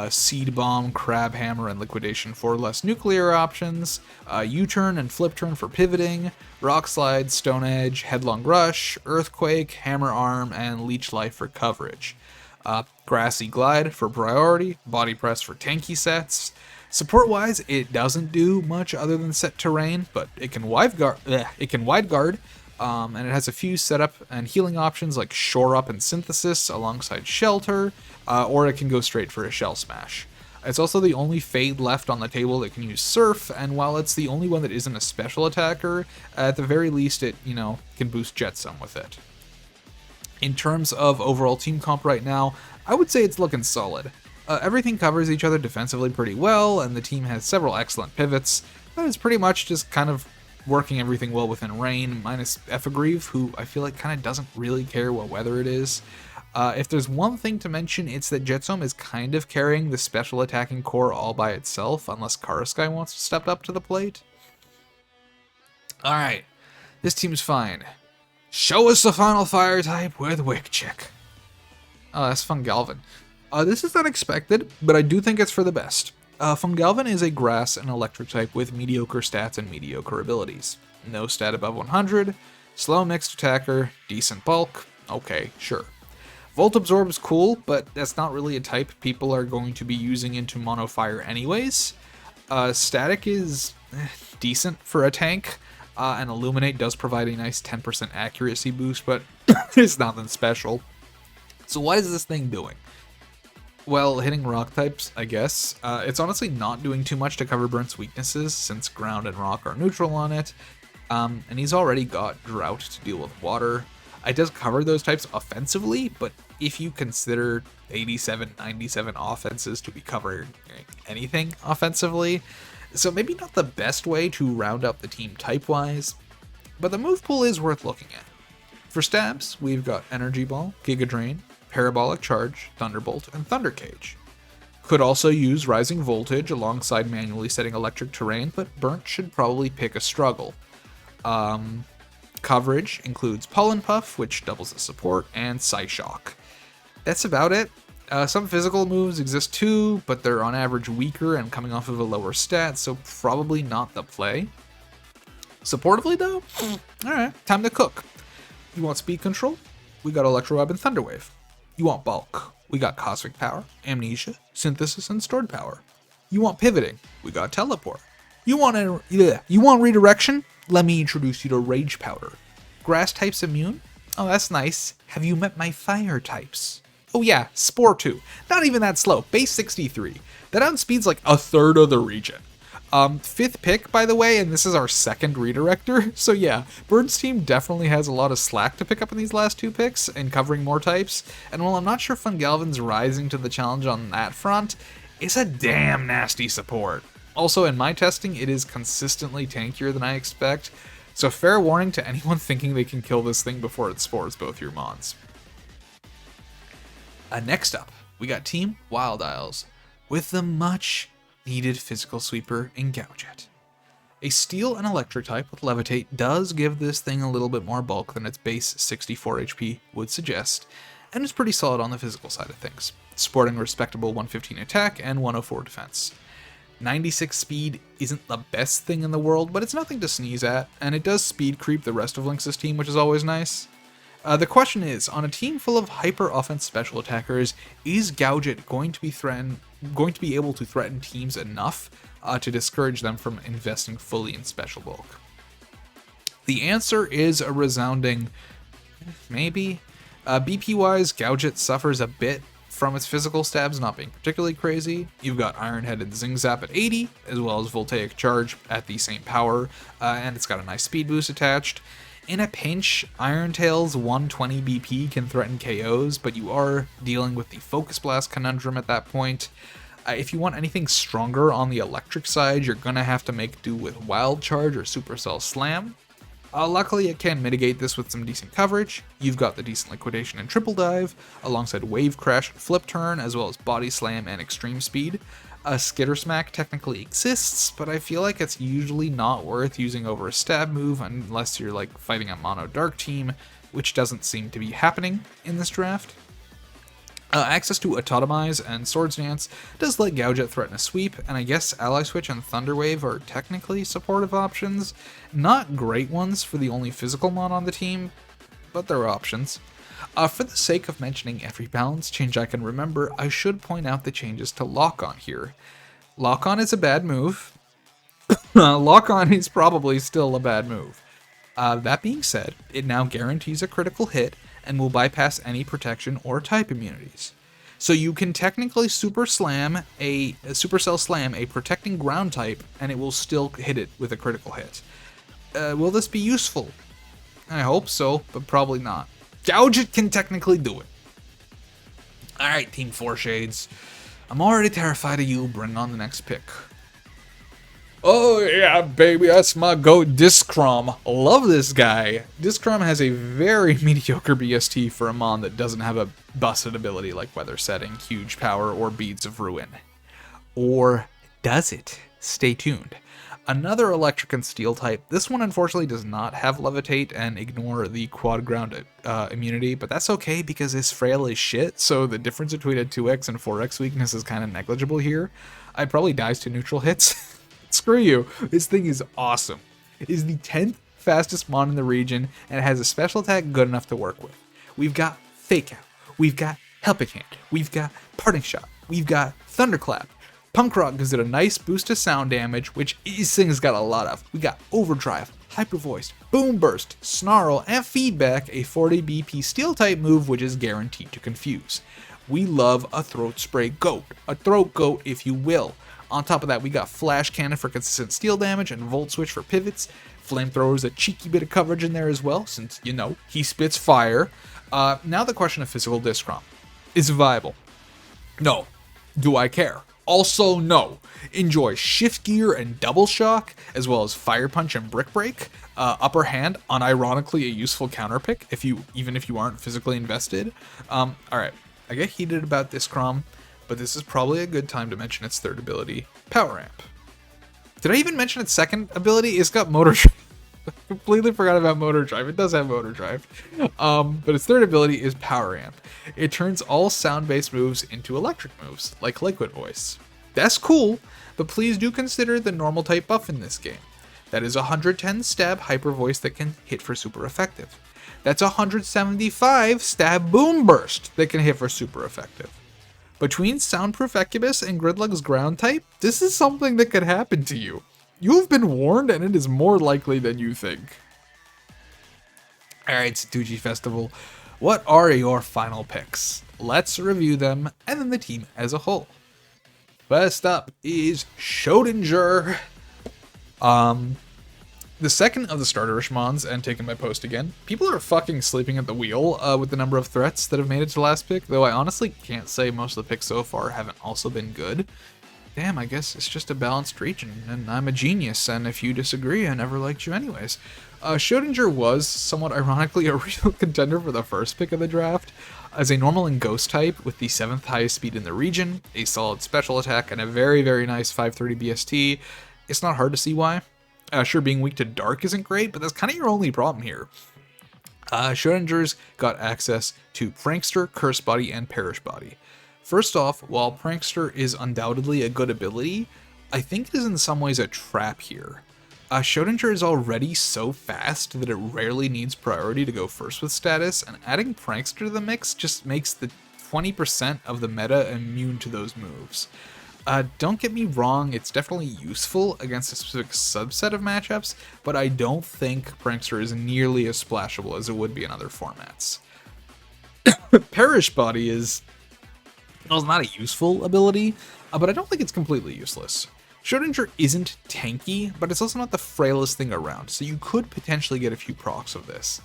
Seed Bomb, Crab Hammer, and Liquidation for less nuclear options, U-Turn and Flip Turn for pivoting, Rock Slide, Stone Edge, Headlong Rush, Earthquake, Hammer Arm, and Leech Life for coverage. Grassy Glide for priority, Body Press for tanky sets. Support-wise, it doesn't do much other than set terrain, but it can wide guard, and it has a few setup and healing options like Shore Up and Synthesis alongside Shelter, or it can go straight for a Shell Smash. It's also the only Fade left on the table that can use Surf, and while it's the only one that isn't a special attacker, at the very least it, can boost Jetsohm with it. In terms of overall team comp right now, I would say it's looking solid. Everything covers each other defensively pretty well, and the team has several excellent pivots. That is pretty much just kind of working everything well within rain, minus Effigreave, who I feel like kind of doesn't really care what weather it is. If there's one thing to mention, it's that Jetsohm is kind of carrying the special attacking core all by itself, unless Karaskai wants to step up to the plate. Alright, this team's fine. Show us the final fire type with Wick Chick. Oh, that's Fungalvin. This is unexpected, but I do think it's for the best. Fungalvin is a grass and electric type with mediocre stats and mediocre abilities. No stat above 100, slow mixed attacker, decent bulk, okay, sure. Volt Absorb's cool, but that's not really a type people are going to be using into Mono Fire anyways. Static is decent for a tank, and Illuminate does provide a nice 10% accuracy boost, but it's nothing special. So what is this thing doing? Well, hitting rock types, I guess. It's honestly not doing too much to cover Brent's weaknesses, since ground and rock are neutral on it. And he's already got drought to deal with water. It does cover those types offensively, but if you consider 87, 97 offenses to be covering anything offensively, so maybe not the best way to round up the team type-wise, but the move pool is worth looking at. For stabs, we've got Energy Ball, Giga Drain, Parabolic Charge, Thunderbolt, and Thunder Cage. Could also use Rising Voltage alongside manually setting Electric Terrain, but Burnt should probably pick a struggle. Coverage includes Pollen Puff, which doubles the support, and Psyshock. That's about it. Some physical moves exist too, but they're on average weaker and coming off of a lower stat, so probably not the play. Supportively though, alright, time to cook. You want speed control? We got Electro Web and Thunder Wave. You want bulk? We got Cosmic Power, Amnesia, Synthesis, and Stored Power. You want pivoting? We got Teleport. You want redirection? Let me introduce you to Rage Powder. Grass types immune? Oh, that's nice. Have you met my fire types? Oh yeah, Spore 2. Not even that slow. Base 63. That outspeeds like a third of the region. 5th pick, by the way, and this is our 2nd redirector. So yeah, Bird's team definitely has a lot of slack to pick up in these last 2 picks and covering more types. And while I'm not sure Fungalvin's rising to the challenge on that front, it's a damn nasty support. Also, in my testing, it is consistently tankier than I expect, so fair warning to anyone thinking they can kill this thing before it spores both your mons. Next up, we got Team Wild Isles, with the much needed physical sweeper in Gouget. A steel and electric type with Levitate does give this thing a little bit more bulk than its base 64 HP would suggest, and is pretty solid on the physical side of things, sporting a respectable 115 attack and 104 defense. 96 speed isn't the best thing in the world, but it's nothing to sneeze at, and it does speed creep the rest of Lynx's team, which is always nice. The question is, on a team full of hyper-offense special attackers, is Gouget going to be able to threaten teams enough to discourage them from investing fully in special bulk? The answer is a resounding maybe. BP-wise, Gouget suffers a bit from its physical stabs not being particularly crazy. You've got Iron Head and Zing Zap at 80, as well as Voltaic Charge at the same power, and it's got a nice speed boost attached. In a pinch, Iron Tail's 120 BP can threaten KOs, but you are dealing with the Focus Blast conundrum at that point. If you want anything stronger on the electric side, you're gonna have to make do with Wild Charge or Supercell Slam. Luckily, it can mitigate this with some decent coverage. You've got the decent Liquidation and Triple Dive, alongside Wave Crash and Flip Turn, as well as Body Slam and Extreme Speed. Skitter Smack technically exists, but I feel like it's usually not worth using over a stab move unless you're like fighting a mono dark team, which doesn't seem to be happening in this draft. Access to Autotomize and Swords Dance does let Gouget threaten a sweep, and I guess Ally Switch and Thunder Wave are technically supportive options. Not great ones for the only physical mod on the team, but they're options. For the sake of mentioning every balance change I can remember, I should point out the changes to Lock-On here. Lock-On is a bad move. Lock-On is probably still a bad move. That being said, it now guarantees a critical hit and will bypass any protection or type immunities. So you can technically Supercell Slam a protecting ground type, and it will still hit it with a critical hit. Will this be useful? I hope so, but probably not. Gouget can technically do it. Alright, Team 4 Shades. I'm already terrified of you. Bring on the next pick. Oh yeah, baby, that's my goat, Discrom. Love this guy. Discrom has a very mediocre BST for a mon that doesn't have a busted ability like Weather Setting, Huge Power, or Beads of Ruin. Or does it? Stay tuned. Another electric and steel type. This one unfortunately does not have levitate and ignore the quad ground immunity, but that's okay because it's frail as shit, so the difference between a 2x and 4x weakness is kind of negligible here. It probably dies to neutral hits. Screw you. This thing is awesome. It is the 10th fastest mon in the region, and it has a special attack good enough to work with. We've got Fake Out. We've got Helping Hand. We've got Parting Shot. We've got Thunderclap. Punk Rock gives it a nice boost to sound damage, which this thing's got a lot of. We got Overdrive, Hyper Voice, Boom Burst, Snarl, and Feedback, a 40 BP steel type move which is guaranteed to confuse. We love a Throat Spray Goat, a Throat Goat if you will. On top of that, we got Flash Cannon for consistent steel damage and Volt Switch for pivots. Flamethrower's a cheeky bit of coverage in there as well, since, you know, he spits fire. Now the question of physical Discrom. Is it viable? No. Do I care? Also, no. Enjoy Shift Gear and Double Shock, as well as Fire Punch and Brick Break. Upper Hand, unironically a useful counter pick, even if you aren't physically invested. Alright, I get heated about Discrom, but this is probably a good time to mention its third ability, Power Amp. Did I even mention its second ability? It's got Motor Drive. Completely forgot about Motor Drive. It does have Motor Drive. But its third ability is Power Amp. It turns all sound-based moves into electric moves, like Liquid Voice. That's cool, but please do consider the normal type buff in this game. That is 110 stab Hyper Voice that can hit for super effective. That's 175 stab Boom Burst that can hit for super effective. Between Soundproof Echubus and Gridlug's ground type, this is something that could happen to you. You have been warned, and it is more likely than you think. Alright, Setouchi Festival, what are your final picks? Let's review them, and then the team as a whole. First up is Schrodinger. The second of the starter-ish mons, and taking my post again. People are fucking sleeping at the wheel with the number of threats that have made it to last pick, though I honestly can't say most of the picks so far haven't also been good. Damn, I guess it's just a balanced region, and I'm a genius, and if you disagree, I never liked you anyways. Schrodinger was, somewhat ironically, a real contender for the first pick of the draft. As a normal and ghost type, with the 7th highest speed in the region, a solid special attack, and a very, very nice 530 BST, it's not hard to see why. Sure, being weak to dark isn't great, but that's kind of your only problem here. Schrodinger's got access to Prankster, Curse Body, and Perish Body. First off, while Prankster is undoubtedly a good ability, I think it is in some ways a trap here. Schrodinger is already so fast that it rarely needs priority to go first with status, and adding Prankster to the mix just makes the 20% of the meta immune to those moves. Don't get me wrong, it's definitely useful against a specific subset of matchups, but I don't think Prankster is nearly as splashable as it would be in other formats. Perish Body is... well, it's not a useful ability, but I don't think it's completely useless. Schrodinger isn't tanky, but it's also not the frailest thing around, so you could potentially get a few procs of this.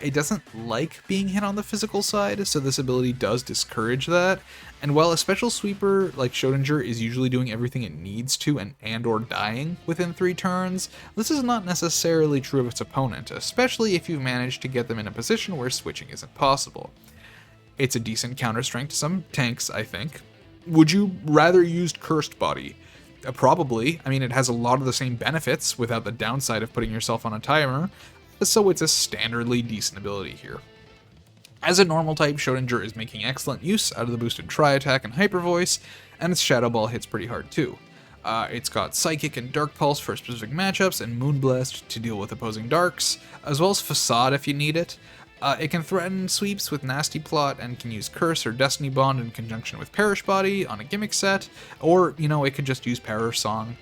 It doesn't like being hit on the physical side, so this ability does discourage that, and while a special sweeper like Schrodinger is usually doing everything it needs to and or dying within 3 turns, this is not necessarily true of its opponent, especially if you've managed to get them in a position where switching isn't possible. It's a decent counter strength to some tanks, I think. Would you rather use Cursed Body? Probably. I mean, it has a lot of the same benefits without the downside of putting yourself on a timer, so it's a standardly decent ability here. As a normal type, Schrodinger is making excellent use out of the boosted Tri-Attack and Hyper Voice, and its Shadow Ball hits pretty hard too. It's got Psychic and Dark Pulse for specific matchups, and Moonblast to deal with opposing darks, as well as Facade if you need it. It can threaten sweeps with Nasty Plot and can use Curse or Destiny Bond in conjunction with Perish Body on a gimmick set, or, you know, it could just use Perish Song.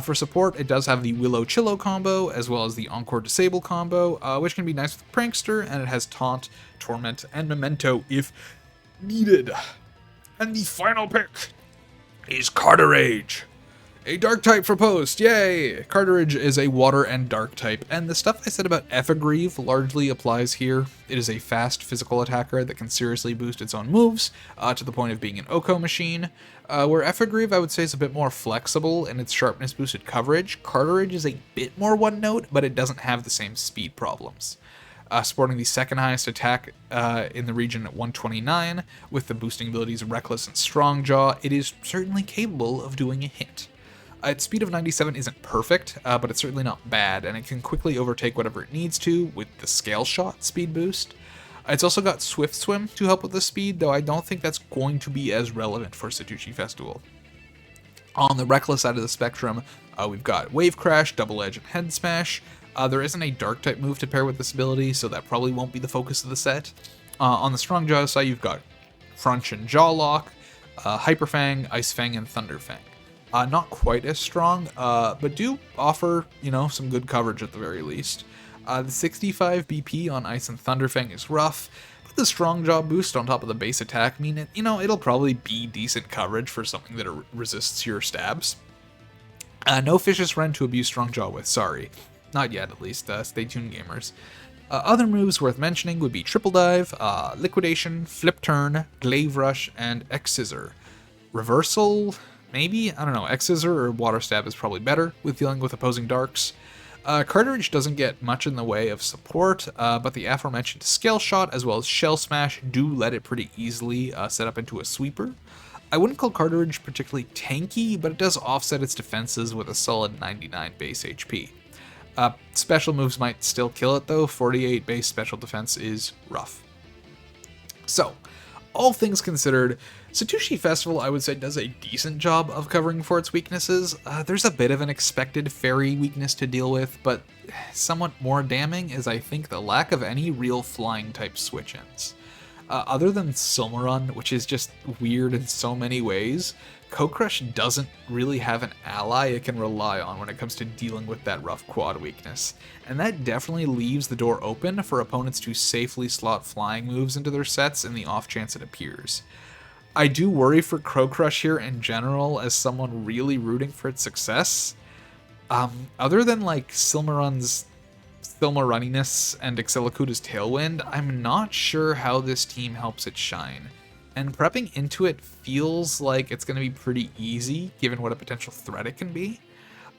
For support, it does have the Willow Chillo combo, as well as the Encore Disable combo, which can be nice with Prankster, and it has Taunt, Torment, and Memento if needed. And the final pick is Carterage. A dark type for post, yay! Carterage is a water and dark type, and the stuff I said about Effigreave largely applies here. It is a fast physical attacker that can seriously boost its own moves, to the point of being an Oko machine. Where Effigreave I would say is a bit more flexible in its sharpness boosted coverage, Carterage is a bit more one note, but it doesn't have the same speed problems. Sporting the second highest attack in the region at 129, with the boosting abilities Reckless and Strongjaw, it is certainly capable of doing a hit. Its speed of 97 isn't perfect, but it's certainly not bad, and it can quickly overtake whatever it needs to with the Scale Shot speed boost. It's also got Swift Swim to help with the speed, though I don't think that's going to be as relevant for Setouchi Festival. On the Reckless side of the spectrum, we've got Wave Crash, Double Edge, and Head Smash. There isn't a Dark-type move to pair with this ability, so that probably won't be the focus of the set. On the Strong Jaw side, you've got Crunch and Jaw Lock, Hyper Fang, Ice Fang, and Thunder Fang. Not quite as strong, but do offer, some good coverage at the very least. The 65 BP on Ice and Thunder Fang is rough, but the Strong Jaw boost on top of the base attack mean it, it'll probably be decent coverage for something that resists your stabs. No Vicious Rend to abuse Strong Jaw with, sorry. Not yet, at least. Stay tuned, gamers. Other moves worth mentioning would be Triple Dive, Liquidation, Flip Turn, Glaive Rush, and X-Scissor. Reversal? Maybe? I don't know. X-Scissor or Water Stab is probably better with dealing with opposing darks. Cartridge doesn't get much in the way of support, but the aforementioned Scale Shot as well as Shell Smash do let it pretty easily set up into a sweeper. I wouldn't call Cartridge particularly tanky, but it does offset its defenses with a solid 99 base HP. Special moves might still kill it though, 48 base special defense is rough. So, all things considered, Setouchi Festival, I would say, does a decent job of covering for its weaknesses. There's a bit of an expected fairy weakness to deal with, but somewhat more damning is, I think, the lack of any real flying-type switch-ins. Other than Silmarun, which is just weird in so many ways, Cocrush doesn't really have an ally it can rely on when it comes to dealing with that rough quad weakness, and that definitely leaves the door open for opponents to safely slot flying moves into their sets in the off chance it appears. I do worry for Cocrush here in general as someone really rooting for its success. Other than like Silmarun's Silmaruniness and Accelecuda's Tailwind, I'm not sure how this team helps it shine. And prepping into it feels like it's going to be pretty easy, given what a potential threat it can be.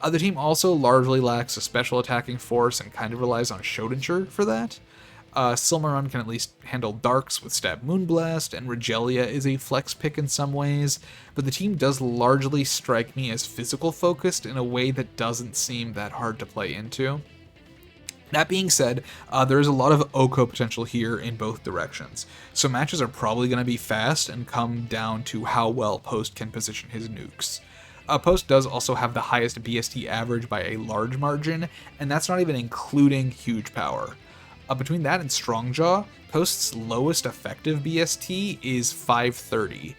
The team also largely lacks a special attacking force and kind of relies on Shodinsure for that. Silmarun can at least handle Darks with Stab Moonblast, and Rejellia is a flex pick in some ways, but the team does largely strike me as physical focused in a way that doesn't seem that hard to play into. That being said, there is a lot of Oko potential here in both directions, so matches are probably going to be fast and come down to how well Post can position his nukes. Post does also have the highest BST average by a large margin, and that's not even including huge power. Between that and Strongjaw, Post's lowest effective BST is 530.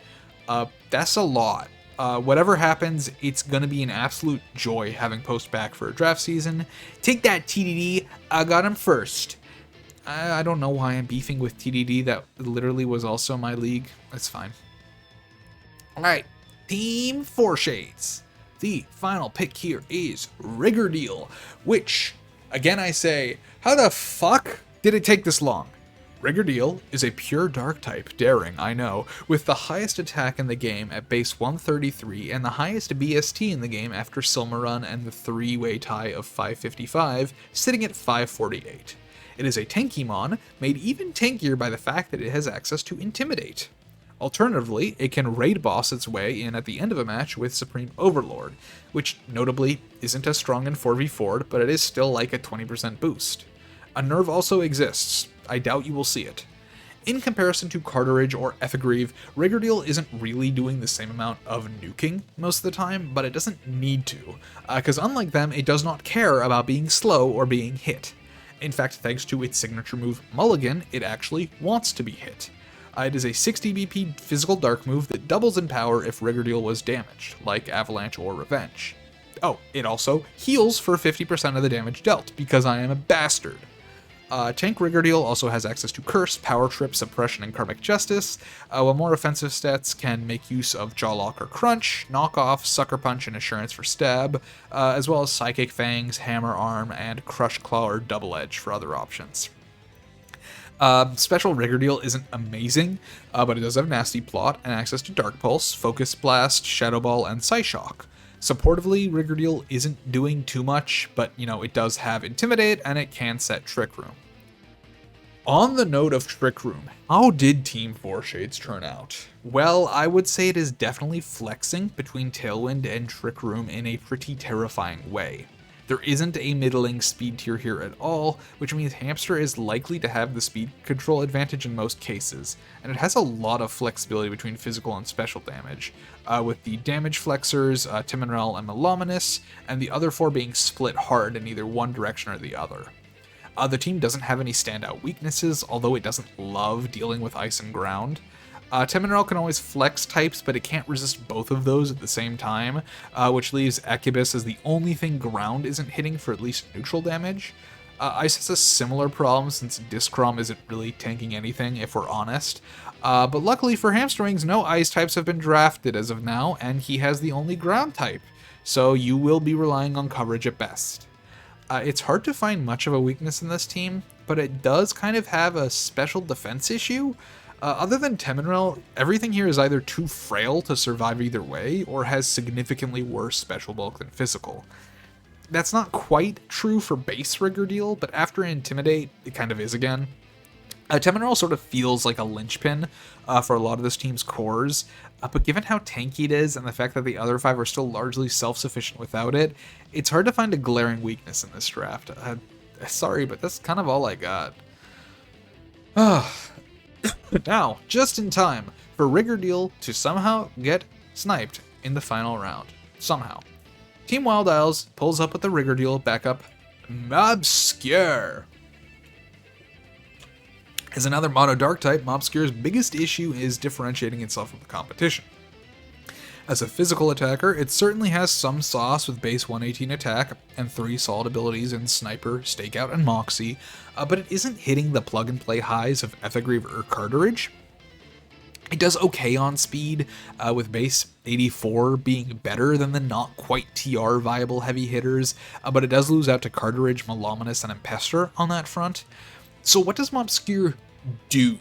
That's a lot. Whatever happens, it's gonna be an absolute joy having Post back for a draft season. Take that, TDD, I got him first. I don't know why I'm beefing with TDD, that literally was also my league. That's fine. Alright, Team 4 Shades. The final pick here is Riggerdeal, which, again I say, how the fuck did it take this long? Riggerdeal is a pure dark type, daring, I know, with the highest attack in the game at base 133 and the highest BST in the game after Silmarun and the three-way tie of 555, sitting at 548. It is a Tankymon, made even tankier by the fact that it has access to Intimidate. Alternatively, it can raid boss its way in at the end of a match with Supreme Overlord, which notably isn't as strong in 4v4, but it is still like a 20% boost. A nerve also exists. I doubt you will see it. In comparison to Cartridge or Effigreave, Riggerdeal isn't really doing the same amount of nuking most of the time, but it doesn't need to, because unlike them, it does not care about being slow or being hit. In fact, thanks to its signature move Mulligan, it actually wants to be hit. It is a 60 BP physical dark move that doubles in power if Riggerdeal was damaged, like Avalanche or Revenge. Oh, it also heals for 50% of the damage dealt, because I am a bastard. Tank Riggerdeal also has access to Curse, Power Trip, Suppression, and Karmic Justice, while more offensive stats can make use of Jawlock or Crunch, Knockoff, Sucker Punch, and Assurance for Stab, as well as Psychic Fangs, Hammer Arm, and Crush Claw or Double Edge for other options. Special Riggerdeal isn't amazing, but it does have Nasty Plot and access to Dark Pulse, Focus Blast, Shadow Ball, and Psyshock. Supportively, Riggerdeal isn't doing too much, but, it does have Intimidate, and it can set Trick Room. On the note of Trick Room, how did Team Four Shades turn out? Well, I would say it is definitely flexing between Tailwind and Trick Room in a pretty terrifying way. There isn't a middling speed tier here at all, which means Hamster is likely to have the speed control advantage in most cases, and it has a lot of flexibility between physical and special damage, with the damage flexors, Teminrel and Malominous, and the other four being split hard in either one direction or the other. The team doesn't have any standout weaknesses, although it doesn't love dealing with ice and ground. Teminrel can always flex types, but it can't resist both of those at the same time, which leaves Echubus as the only thing ground isn't hitting for at least neutral damage. Ice has a similar problem since Discrom isn't really tanking anything, if we're honest. But luckily for Hamsterwings, no ice types have been drafted as of now, and he has the only ground type, so you will be relying on coverage at best. It's hard to find much of a weakness in this team, but it does kind of have a special defense issue. Other than Teminrel, everything here is either too frail to survive either way, or has significantly worse special bulk than physical. That's not quite true for base Riggerdeal, but after Intimidate, it kind of is again. Teminrel sort of feels like a linchpin for a lot of this team's cores, but given how tanky it is and the fact that the other five are still largely self-sufficient without it, it's hard to find a glaring weakness in this draft. Sorry, but that's kind of all I got. Now, just in time for Riggerdeal to somehow get sniped in the final round. Somehow. Team Wild Isles pulls up with the Riggerdeal backup Mobscure. As another mono dark type, Mobscure's biggest issue is differentiating itself from the competition. As a physical attacker, it certainly has some sauce with base 118 attack and 3 solid abilities in Sniper, Stakeout, and Moxie, but it isn't hitting the plug-and-play highs of Effigreave or Cartridge. It does okay on speed, with base 84 being better than the not-quite-TR viable heavy hitters, but it does lose out to Cartridge, Malominous, and Impester on that front. So what does Mobscure do?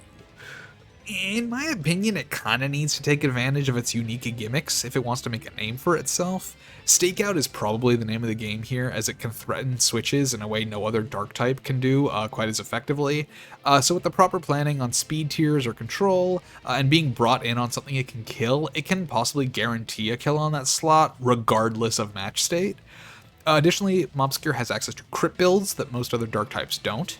In my opinion, it kinda needs to take advantage of its unique gimmicks if it wants to make a name for itself. Stakeout is probably the name of the game here, as it can threaten switches in a way no other dark type can do quite as effectively. So with the proper planning on speed tiers or control, and being brought in on something it can kill, it can possibly guarantee a kill on that slot, regardless of match state. Additionally, Mobscure has access to crit builds that most other dark types don't.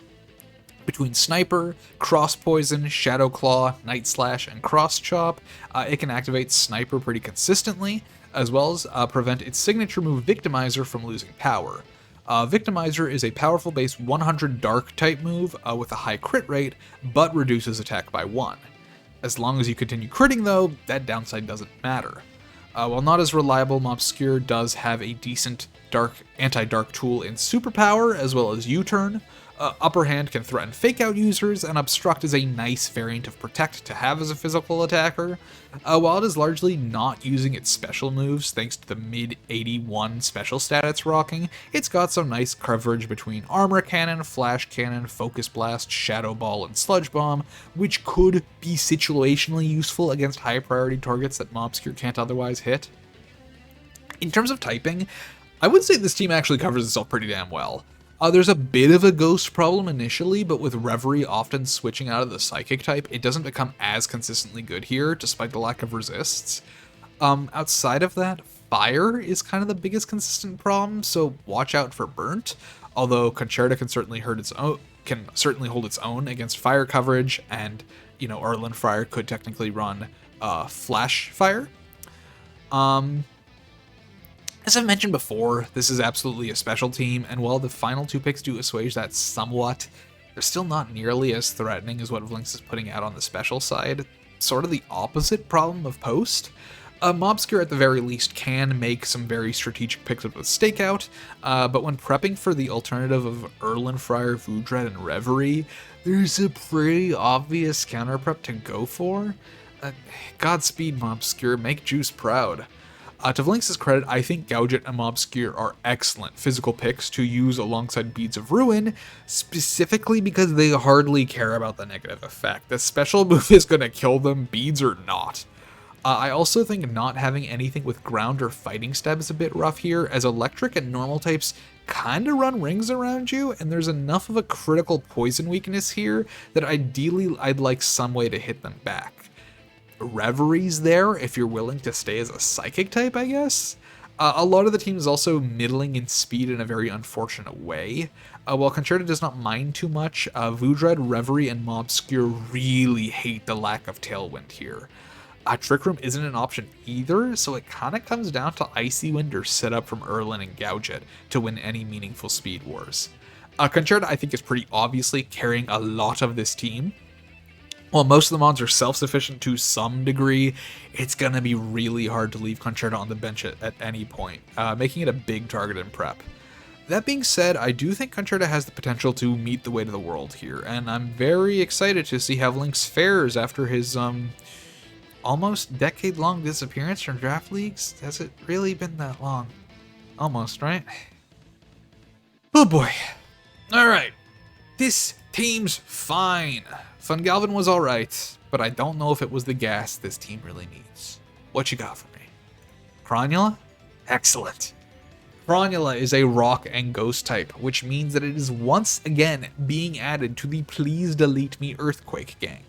Between Sniper, Cross Poison, Shadow Claw, Night Slash, and Cross Chop, it can activate Sniper pretty consistently, as well as prevent its signature move Victimizer from losing power. Victimizer is a powerful base 100 Dark type move with a high crit rate, but reduces attack by 1. As long as you continue critting though, that downside doesn't matter. While not as reliable, Mobscure does have a decent anti-dark tool in Superpower, as well as U-Turn. Upper Hand can threaten fake-out users, and Obstruct is a nice variant of Protect to have as a physical attacker. While it is largely not using its special moves thanks to the mid-81 special stat it's rocking, it's got some nice coverage between Armor Cannon, Flash Cannon, Focus Blast, Shadow Ball, and Sludge Bomb, which could be situationally useful against high-priority targets that Mobscure can't otherwise hit. In terms of typing, I would say this team actually covers itself pretty damn well. There's a bit of a ghost problem initially, but with Revarie often switching out of the Psychic type, it doesn't become as consistently good here, despite the lack of resists. Outside of that, Fire is kind of the biggest consistent problem, so watch out for Burnt, although Concherta can certainly hold its own against fire coverage, and, Erlenfrier could technically run Flash Fire. As I've mentioned before, this is absolutely a special team, and while the final 2 picks do assuage that somewhat, they're still not nearly as threatening as what Vlinx is putting out on the special side. Sort of the opposite problem of Post. Mobscure at the very least can make some very strategic picks with Stakeout, but when prepping for the alternative of Erlenfrier, Voodread, and Revarie, there's a pretty obvious counter prep to go for. Godspeed, Mobscure, make Juice proud. To Vlinx's credit, I think Gouget and Mobscure are excellent physical picks to use alongside Beads of Ruin, specifically because they hardly care about the negative effect. The special move is going to kill them, beads or not. I also think not having anything with ground or fighting stab is a bit rough here, as electric and normal types kind of run rings around you, and there's enough of a critical poison weakness here that ideally I'd like some way to hit them back. Revarie's there if you're willing to stay as a psychic type, I guess. A lot of the team is also middling in speed in a very unfortunate way. While Concherta does not mind too much, Voodread, Revarie, and Mobscure really hate the lack of Tailwind here. Trick Room isn't an option either, so it kind of comes down to Icy Wind or set up from Erlen and Gouget to win any meaningful speed wars. Concherta, I think, is pretty obviously carrying a lot of this team. While most of the mons are self-sufficient to some degree, it's going to be really hard to leave Concherta on the bench at any point, making it a big target in prep. That being said, I do think Concherta has the potential to meet the weight of the world here, and I'm very excited to see how Lynx fares after his almost decade-long disappearance from draft leagues. Has it really been that long? Almost, right? Oh boy. Alright. This team's fine. Fungalvin was alright, but I don't know if it was the gas this team really needs. What you got for me? Cronula? Excellent. Cronula is a rock and ghost type, which means that it is once again being added to the Please Delete Me Earthquake gang.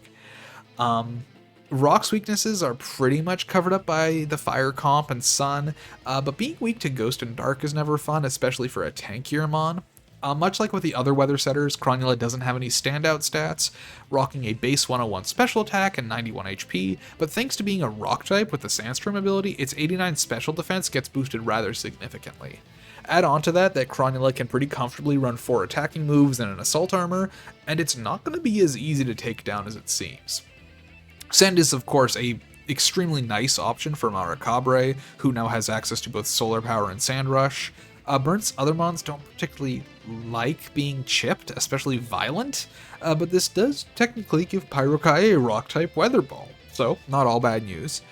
Rock's weaknesses are pretty much covered up by the Fire comp and Sun, but being weak to Ghost and Dark is never fun, especially for a tankier mon. Much like with the other weather setters, Cronula doesn't have any standout stats, rocking a base 101 special attack and 91 HP, but thanks to being a rock type with the Sandstorm ability, its 89 special defense gets boosted rather significantly. Add on to that Cronula can pretty comfortably run 4 attacking moves and an assault armor, and it's not going to be as easy to take down as it seems. Send is, of course, a extremely nice option for Maracabre, who now has access to both Solar Power and Sand Rush. Burnt's other mons don't particularly like being chipped, especially Vilent, but this does technically give Pyrokai a rock-type Weather Ball, so not all bad news.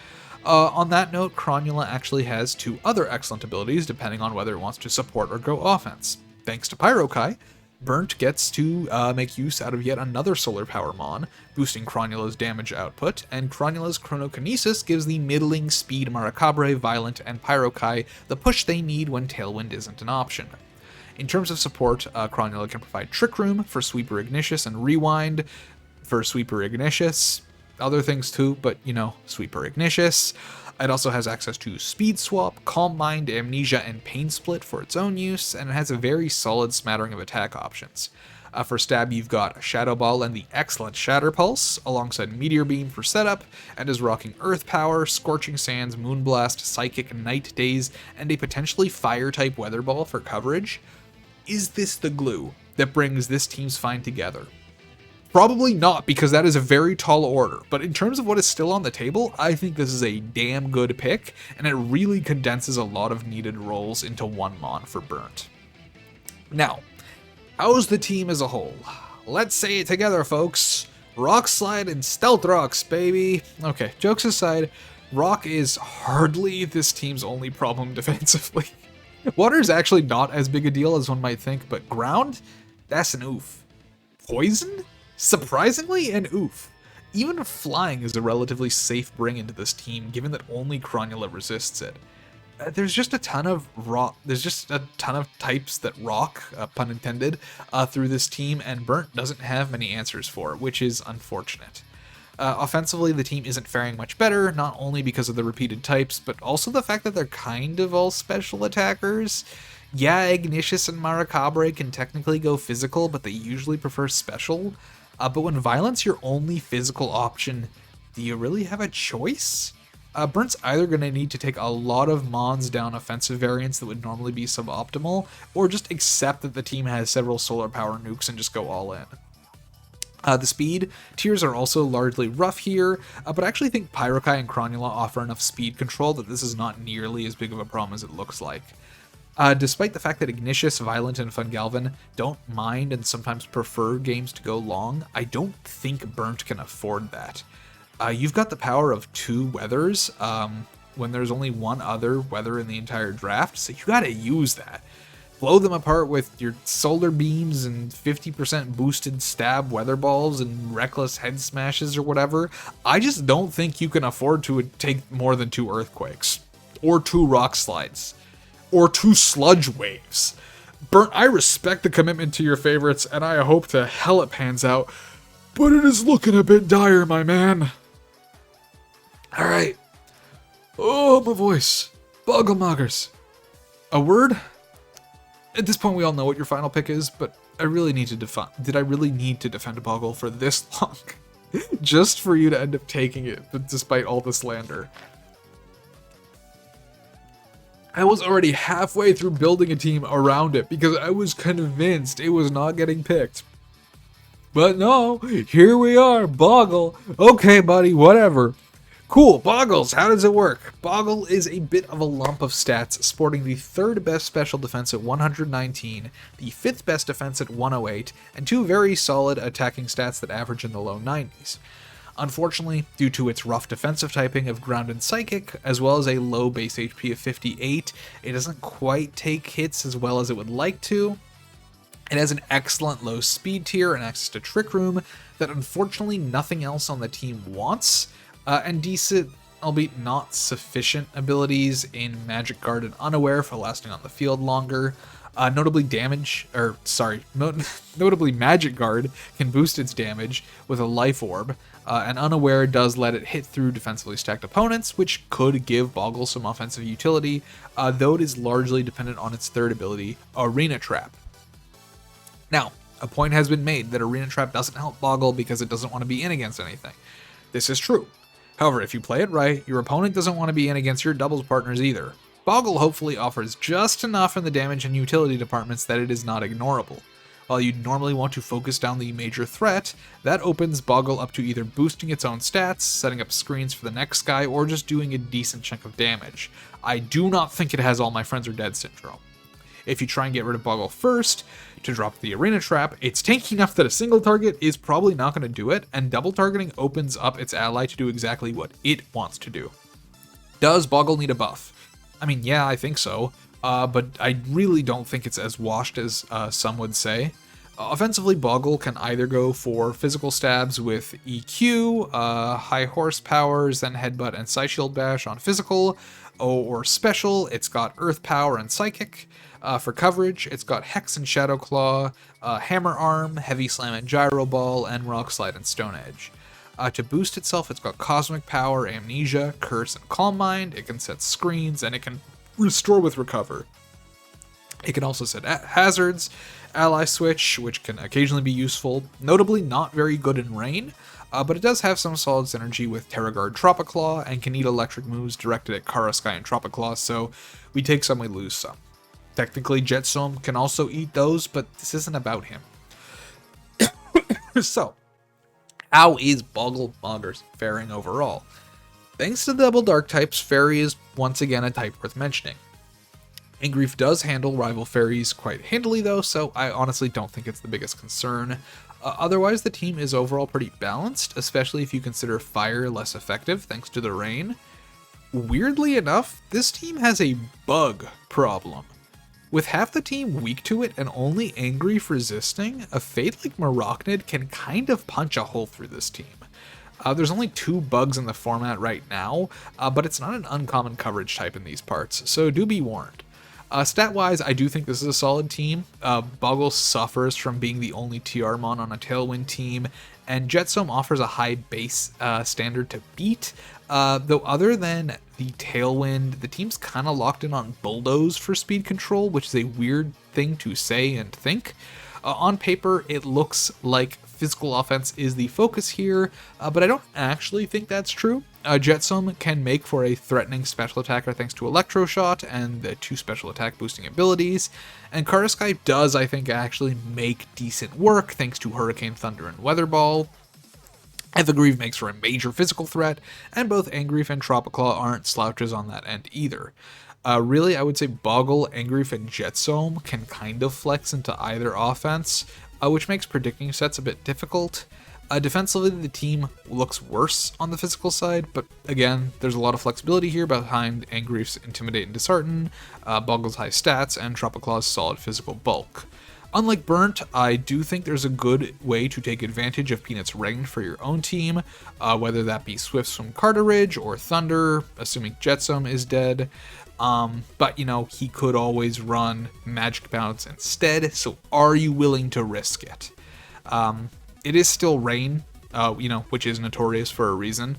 On that note, Cronula actually has 2 other excellent abilities, depending on whether it wants to support or go offense. Thanks to Pyrokai, Burnt gets to make use out of yet another Solar Power mon, boosting Cronula's damage output, and Cronula's Chronokinesis gives the middling speed Maracabre, Vilent, and Pyrokai the push they need when Tailwind isn't an option. In terms of support, Cronula can provide Trick Room for Sweeper Ignicious and Rewind for Sweeper Ignicious. Other things too, but you know, Sweeper Ignicious. It also has access to Speed Swap, Calm Mind, Amnesia, and Pain Split for its own use, and it has a very solid smattering of attack options. For stab, you've got Shadow Ball and the excellent Shatter Pulse, alongside Meteor Beam for setup, and is rocking Earth Power, Scorching Sands, Moonblast, Psychic, Night Daze, and a potentially Fire-type Weather Ball for coverage. Is this the glue that brings this team's find together? Probably not, because that is a very tall order, but in terms of what is still on the table, I think this is a damn good pick, and it really condenses a lot of needed roles into one mon for Burnt. Now, how's the team as a whole? Let's say it together, folks. Rock Slide and Stealth Rocks, baby! Okay, jokes aside, Rock is hardly this team's only problem defensively. Water is actually not as big a deal as one might think, but Ground? That's an oof. Poison? Surprisingly, an oof. Even Flying is a relatively safe bring into this team, given that only Cronula resists it. There's just a ton of types that rock, pun intended, through this team, and Burnt doesn't have many answers for it, which is unfortunate. Offensively, the team isn't faring much better, not only because of the repeated types, but also the fact that they're kind of all special attackers. Yeah, Ignicious and Maracabre can technically go physical, but they usually prefer special. But when Violent's your only physical option, do you really have a choice? Burnt's either going to need to take a lot of mons down offensive variants that would normally be suboptimal, or just accept that the team has several solar power nukes and just go all in. The speed tiers are also largely rough here, but I actually think Pyrokai and Cronula offer enough speed control that this is not nearly as big of a problem as it looks like. Despite the fact that Ignicious, Vilent, and Fungalvin don't mind and sometimes prefer games to go long, I don't think Burnt can afford that. You've got the power of 2 weathers when there's only one other weather in the entire draft, so you gotta use that. Blow them apart with your solar beams and 50% boosted stab weather balls and reckless head smashes or whatever. I just don't think you can afford to take more than 2 earthquakes, or 2 rock slides, or 2 sludge waves. Burnt, I respect the commitment to your favorites, and I hope to hell it pans out, but it is looking a bit dire, my man. Alright. Oh, my voice. Bogglemoggers. A word? At this point, we all know what your final pick is, but I really need to defend. Did I really need to defend Boggle for this long? Just for you to end up taking it, but despite all the slander. I was already halfway through building a team around it because I was convinced it was not getting picked. But no, here we are, Boggle. Okay, buddy, whatever. Cool, Boggles, how does it work? Boggle is a bit of a lump of stats, sporting the 3rd best special defense at 119, the 5th best defense at 108, and 2 very solid attacking stats that average in the low 90s. Unfortunately, due to its rough defensive typing of Ground and Psychic, as well as a low base HP of 58, it doesn't quite take hits as well as it would like to. It has an excellent low speed tier and access to Trick Room that unfortunately nothing else on the team wants, and decent, albeit not sufficient, abilities in Magic Guard and Unaware for lasting on the field longer. Notably Magic Guard can boost its damage with a Life Orb, and Unaware does let it hit through defensively stacked opponents, which could give Boggle some offensive utility, though it is largely dependent on its 3rd ability, Arena Trap. Now, a point has been made that Arena Trap doesn't help Boggle because it doesn't want to be in against anything. This is true. However, if you play it right, your opponent doesn't want to be in against your doubles partners either. Boggle hopefully offers just enough in the damage and utility departments that it is not ignorable. While you'd normally want to focus down the major threat, that opens Boggle up to either boosting its own stats, setting up screens for the next guy, or just doing a decent chunk of damage. I do not think it has all my friends are dead syndrome. If you try and get rid of Boggle first, to drop the Arena Trap, it's tanky enough that a single target is probably not going to do it, and double targeting opens up its ally to do exactly what it wants to do. Does Boggle need a buff? I mean, yeah, I think so, but I really don't think it's as washed as some would say. Offensively, Boggle can either go for physical stabs with EQ, high horsepower, Zen Headbutt, and Psy Shield Bash on physical, or special, it's got Earth Power and Psychic. For coverage, it's got Hex and Shadow Claw, Hammer Arm, Heavy Slam and Gyro Ball, and Rock Slide and Stone Edge. To boost itself, it's got Cosmic Power, Amnesia, Curse, and Calm Mind. It can set screens, and it can restore with Recover. It can also set hazards, Ally Switch, which can occasionally be useful, notably not very good in rain, but it does have some solid synergy with Terra Guard Tropiclaw, and can eat electric moves directed at Karaskai and Tropiclaw, so we take some, we lose some. Technically, Jetsohm can also eat those, but this isn't about him. So, how is Bogglemoggers faring overall? Thanks to the double dark types, Fairy is once again a type worth mentioning. Angrief does handle rival fairies quite handily though, so I honestly don't think it's the biggest concern. Otherwise, the team is overall pretty balanced, especially if you consider fire less effective thanks to the rain. Weirdly enough, this team has a bug problem. With half the team weak to it and only Angrief resisting, a Fade like Marauchnid can kind of punch a hole through this team. There's only 2 bugs in the format right now, but it's not an uncommon coverage type in these parts, so do be warned. Stat-wise, I do think this is a solid team. Boggle suffers from being the only TR mon on a Tailwind team, and Jetsohm offers a high base standard to beat, though other than the Tailwind, the team's kind of locked in on Bulldoze for speed control, which is a weird thing to say and think. On paper, it looks like physical offense is the focus here, but I don't actually think that's true. Jetsohm can make for a threatening special attacker thanks to Electro Shot and the 2 special attack boosting abilities, and Karaskai does, I think, actually make decent work thanks to Hurricane Thunder and Weather Ball. Effigreave makes for a major physical threat, and both Angrief and Tropiclaw aren't slouches on that end either. Really, I would say Boggle, Angrief, and Jetsohm can kind of flex into either offense, which makes predicting sets a bit difficult. Defensively, the team looks worse on the physical side, but again, there's a lot of flexibility here behind Angrief's Intimidate and Dishearten, Boggle's high stats, and Tropiclaw's solid physical bulk. Unlike Burnt, I do think there's a good way to take advantage of Peanut's Rain for your own team, whether that be Swift Swim Carteridge or Thunder, assuming Jetsohm is dead. But, you know, he could always run Magic Bounce instead, so are you willing to risk it? It is still Rain, you know, which is notorious for a reason.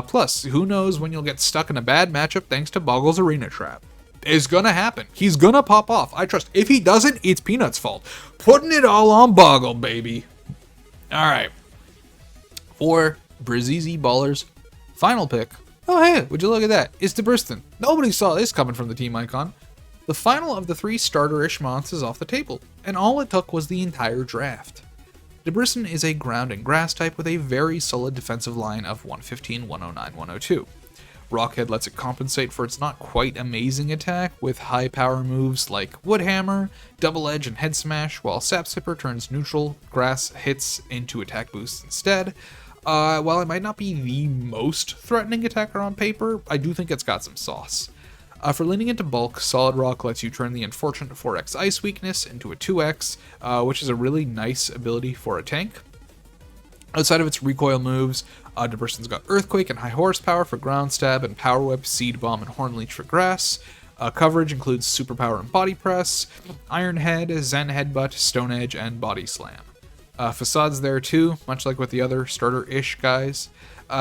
Plus, who knows when you'll get stuck in a bad matchup thanks to Boggle's Arena Trap. It's gonna happen. He's gonna pop off. I trust. If he doesn't, it's Peanut's fault. Putting it all on Boggle, baby. Alright. For Breezeezy Ballers' final pick. Oh, hey, would you look at that? It's Debriston. Nobody saw this coming from the team icon. The final of the 3 starter-ish mons is off the table, and all it took was the entire draft. Debriston is a ground and grass type with a very solid defensive line of 115, 109, 102. Rockhead lets it compensate for its not quite amazing attack with high power moves like Woodhammer, Double Edge, and Head Smash, while Sap Sipper turns neutral grass hits into attack boosts instead. While it might not be the most threatening attacker on paper, I do think it's got some sauce. For leaning into bulk, Solid Rock lets you turn the unfortunate 4x Ice weakness into a 2x, which is a really nice ability for a tank. Outside of its recoil moves, Debriston's got Earthquake and High Horsepower for Ground Stab, and Power Whip, Seed Bomb, and Horn Leech for grass. Coverage includes Superpower and Body Press, Iron Head, Zen Headbutt, Stone Edge, and Body Slam. Facade's there too, much like with the other starter-ish guys.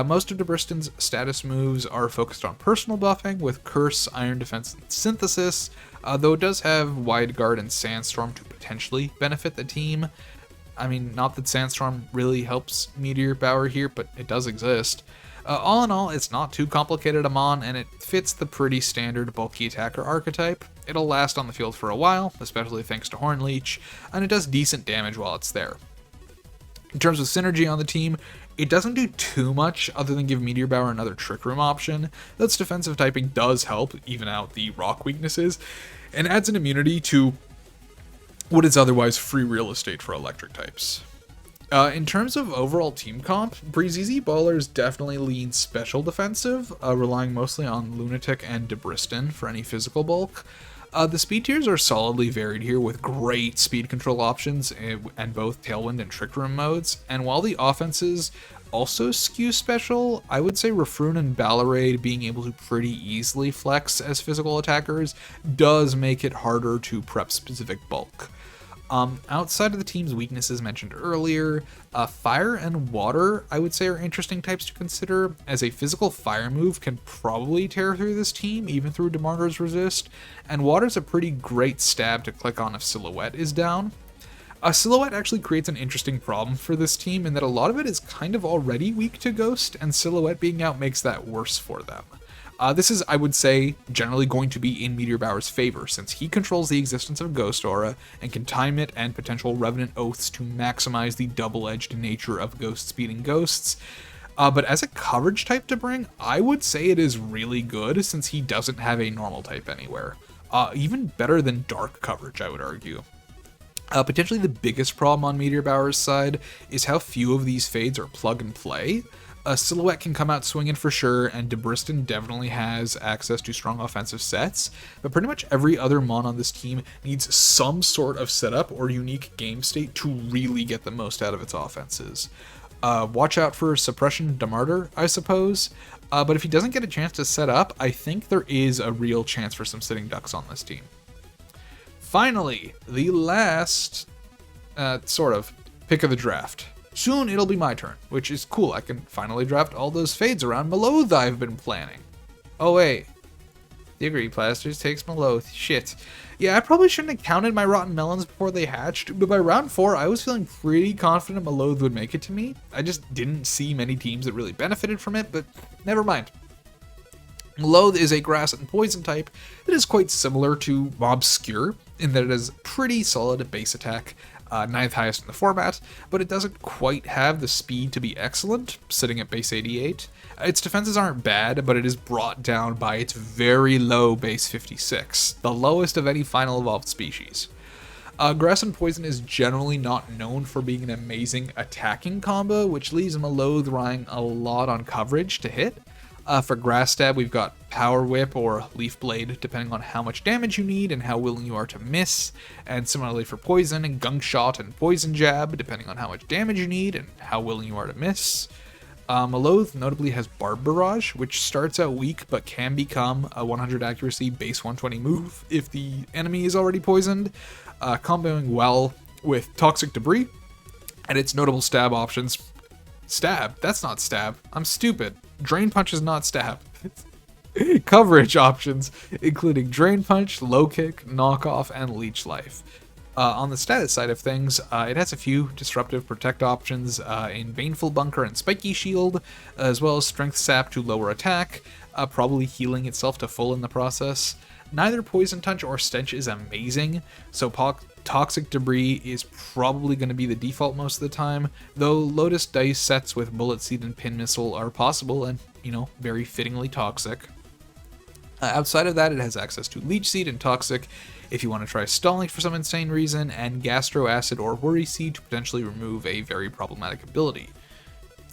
Most of Debriston's status moves are focused on personal buffing, with Curse, Iron Defense, and Synthesis, though it does have Wide Guard and Sandstorm to potentially benefit the team. I mean, not that Sandstorm really helps Meteor Power here, but it does exist. All in all, it's not too complicated a mon, and it fits the pretty standard bulky attacker archetype. It'll last on the field for a while, especially thanks to Horn Leech, and it does decent damage while it's there. In terms of synergy on the team, it doesn't do too much other than give Meteor Bower another Trick Room option. That's defensive typing does help even out the rock weaknesses, and adds an immunity to what is otherwise free real estate for electric types. In terms of overall team comp, Breezeezy Ballers definitely leans special defensive, relying mostly on Lunatick and Debriston for any physical bulk. The speed tiers are solidly varied here with great speed control options and both Tailwind and Trick Room modes, and while the offenses also skew special, I would say Refruin and Ballerade being able to pretty easily flex as physical attackers does make it harder to prep specific bulk. Outside of the team's weaknesses mentioned earlier, Fire and Water, I would say, are interesting types to consider, as a physical fire move can probably tear through this team, even through Demartyr's Resist, and Water's a pretty great stab to click on if Silhouwet is down. Silhouwet actually creates an interesting problem for this team in that a lot of it is kind of already weak to Ghost, and Silhouwet being out makes that worse for them. This is, I would say, generally going to be in Meteor Bower's favor, since he controls the existence of Ghost Aura and can time it and potential Revenant Oaths to maximize the double-edged nature of Ghost speeding Ghosts. But as a coverage type to bring, I would say it is really good, since he doesn't have a normal type anywhere. Even better than Dark coverage, I would argue. Potentially the biggest problem on Meteor Bower's side is how few of these fades are plug and play. Silhouette can come out swinging for sure, and Debriston definitely has access to strong offensive sets, but pretty much every other mon on this team needs some sort of setup or unique game state to really get the most out of its offenses. Watch out for Suppression Demartyr, I suppose, but if he doesn't get a chance to set up, I think there is a real chance for some sitting ducks on this team. Finally, the last, sort of, pick of the draft. Soon it'll be my turn, which is cool. I can finally draft all those fades around Maloth I've been planning. Oh wait, Diggory Blasters takes Maloth. Shit. Yeah, I probably shouldn't have counted my rotten melons before they hatched, but by round 4 I was feeling pretty confident Maloth would make it to me. I just didn't see many teams that really benefited from it, but never mind. Maloth is a grass and poison type that is quite similar to Mobscure in that it has pretty solid base attack, 9th highest in the format, but it doesn't quite have the speed to be excellent, sitting at base 88. Its defenses aren't bad, but it is brought down by its very low base 56, the lowest of any final evolved species. Grass and Poison is generally not known for being an amazing attacking combo, which leaves Maloth relying a lot on coverage to hit. For Grass Stab, we've got Power Whip or Leaf Blade, depending on how much damage you need and how willing you are to miss. And similarly for Poison, and Gunk Shot and Poison Jab, depending on how much damage you need and how willing you are to miss. Maloth notably has Barb Barrage, which starts out weak but can become a 100 accuracy base 120 move if the enemy is already poisoned, comboing well with Toxic Debris and its notable stab options. Stab? That's not stab. I'm stupid. Drain Punch is not stab. Coverage options, including Drain Punch, Low Kick, Knockoff, and Leech Life. On the status side of things, it has a few disruptive protect options in Baneful Bunker and Spiky Shield, as well as Strength Sap to lower attack, probably healing itself to full in the process. Neither Poison Touch or Stench is amazing, so Toxic Debris is probably going to be the default most of the time, though Lotus Dice sets with Bullet Seed and Pin Missile are possible and, very fittingly toxic. Outside of that, it has access to Leech Seed and Toxic if you want to try stalling for some insane reason, and Gastro Acid or Worry Seed to potentially remove a very problematic ability.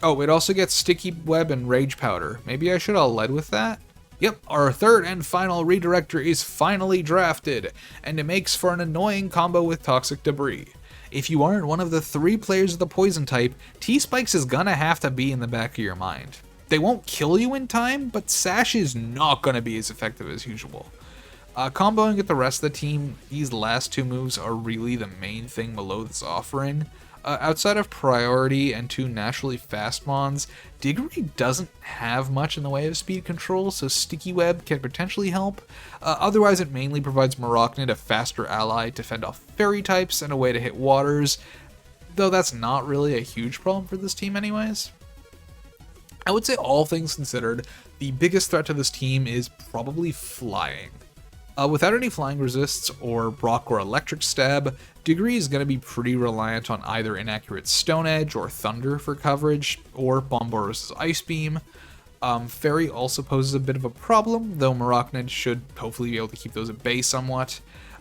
Oh, it also gets Sticky Web and Rage Powder. Maybe I should have led with that? Yep, our third and final redirector is finally drafted, and it makes for an annoying combo with Toxic Debris. If you aren't one of the 3 players of the Poison type, T-Spikes is gonna have to be in the back of your mind. They won't kill you in time, but Sash is not gonna be as effective as usual. Comboing with the rest of the team, these last 2 moves are really the main thing Maloth is offering. Outside of Priority and 2 naturally fast mons, Diggory doesn't have much in the way of speed control, so Sticky Web can potentially help. Otherwise, it mainly provides Marauchnid a faster ally to fend off fairy types and a way to hit waters, though that's not really a huge problem for this team anyways. I would say all things considered, the biggest threat to this team is probably flying. Without any flying resists or rock or electric stab, Diggory is going to be pretty reliant on either inaccurate Stone Edge or Thunder for coverage, or Bonboros' Ice Beam. Fairy also poses a bit of a problem, though Marauchnid should hopefully be able to keep those at bay somewhat.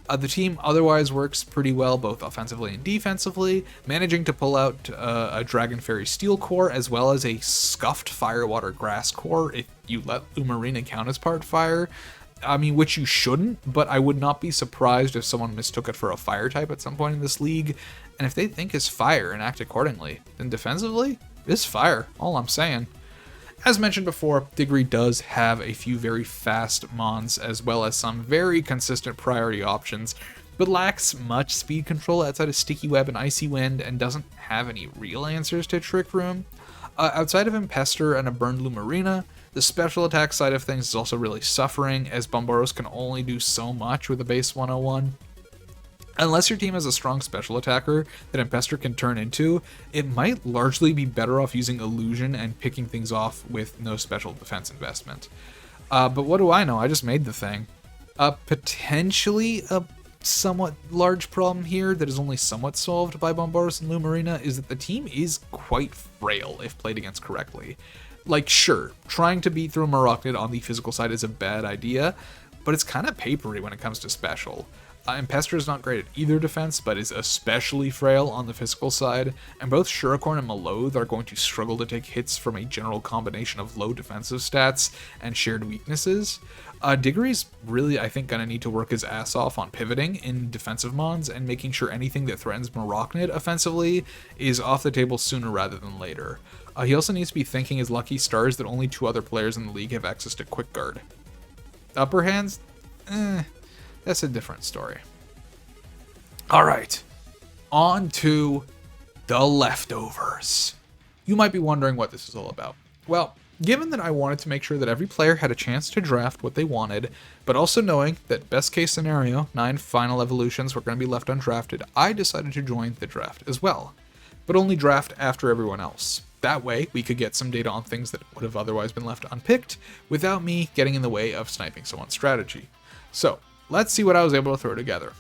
The team otherwise works pretty well both offensively and defensively, managing to pull out a Dragon Fairy Steel Core as well as a Scuffed Firewater Grass Core if you let Lumarina count as part fire. I mean, which you shouldn't, but I would not be surprised if someone mistook it for a fire type at some point in this league, and if they think it's fire and act accordingly, then defensively, it's fire, all I'm saying. As mentioned before, Diggory does have a few very fast mons, as well as some very consistent priority options, but lacks much speed control outside of Sticky Web and Icy Wind, and doesn't have any real answers to Trick Room. Outside of Impester and a burned Lumarina, the special attack side of things is also really suffering, as Bonboros can only do so much with a base 101. Unless your team has a strong special attacker that Impester can turn into, it might largely be better off using Illusion and picking things off with no special defense investment. But what do I know? I just made the thing. Potentially a somewhat large problem here that is only somewhat solved by Bonboros and Lumarina is that the team is quite frail if played against correctly. Like, sure, trying to beat through Marauchnid on the physical side is a bad idea, but it's kind of papery when it comes to special. Impester is not great at either defense, but is especially frail on the physical side, and both Shurikorn and Maloth are going to struggle to take hits from a general combination of low defensive stats and shared weaknesses. Diggory's really, I think, going to need to work his ass off on pivoting in defensive mons and making sure anything that threatens Marauchnid offensively is off the table sooner rather than later. He also needs to be thanking his lucky stars that only 2 other players in the league have access to Quick Guard. Upper hands? That's a different story. Alright, on to the leftovers. You might be wondering what this is all about. Well, given that I wanted to make sure that every player had a chance to draft what they wanted, but also knowing that best case scenario, 9 final evolutions were going to be left undrafted, I decided to join the draft as well, but only draft after everyone else. That way, we could get some data on things that would have otherwise been left unpicked, without me getting in the way of sniping someone's strategy. So, let's see what I was able to throw together.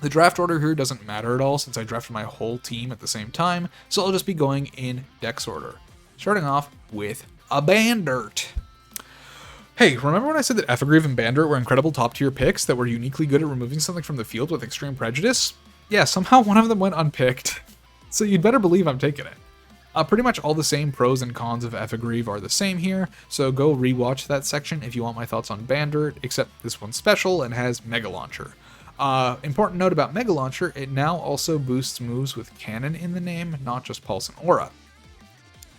The draft order here doesn't matter at all since I drafted my whole team at the same time, so I'll just be going in dex order. Starting off with a Bandert. Hey, remember when I said that Effigreave and Bandert were incredible top tier picks that were uniquely good at removing something from the field with extreme prejudice? Yeah, somehow one of them went unpicked. So you'd better believe I'm taking it. Pretty much all the same pros and cons of Effigreave are the same here, so go rewatch that section if you want my thoughts on Bandit, except this one's special and has Mega Launcher. Important note about Mega Launcher, it now also boosts moves with Cannon in the name, not just Pulse and Aura.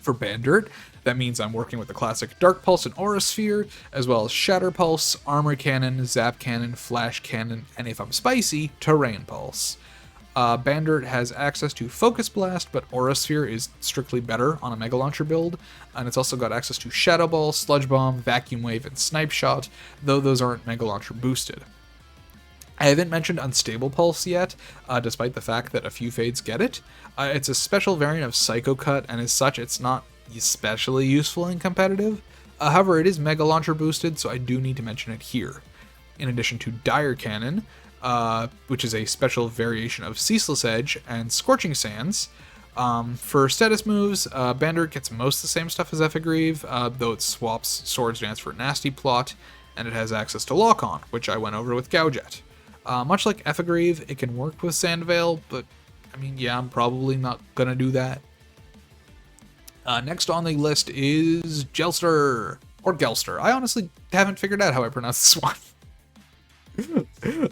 For Bandit, that means I'm working with the classic Dark Pulse and Aura Sphere, as well as Shatter Pulse, Armor Cannon, Zap Cannon, Flash Cannon, and if I'm spicy, Terrain Pulse. Bandit has access to Focus Blast, but Aura Sphere is strictly better on a Mega Launcher build, and it's also got access to Shadow Ball, Sludge Bomb, Vacuum Wave, and Snipe Shot, though those aren't Mega Launcher boosted. I haven't mentioned Unstable Pulse yet, despite the fact that a few Fades get it. It's a special variant of Psycho Cut, and as such, it's not especially useful in competitive. However, it is Mega Launcher boosted, so I do need to mention it here. In addition to Dire Cannon, which is a special variation of Ceaseless Edge and Scorching Sands. For status moves, Bandit gets most of the same stuff as Effigreave, though it swaps Swords Dance for Nasty Plot, and it has access to Lock On, which I went over with Goujet. Much like Effigreave, it can work with Sandveil, but I mean, yeah, I'm probably not gonna do that. Next on the list is Gelster, or Gelster. I honestly haven't figured out how I pronounce this one.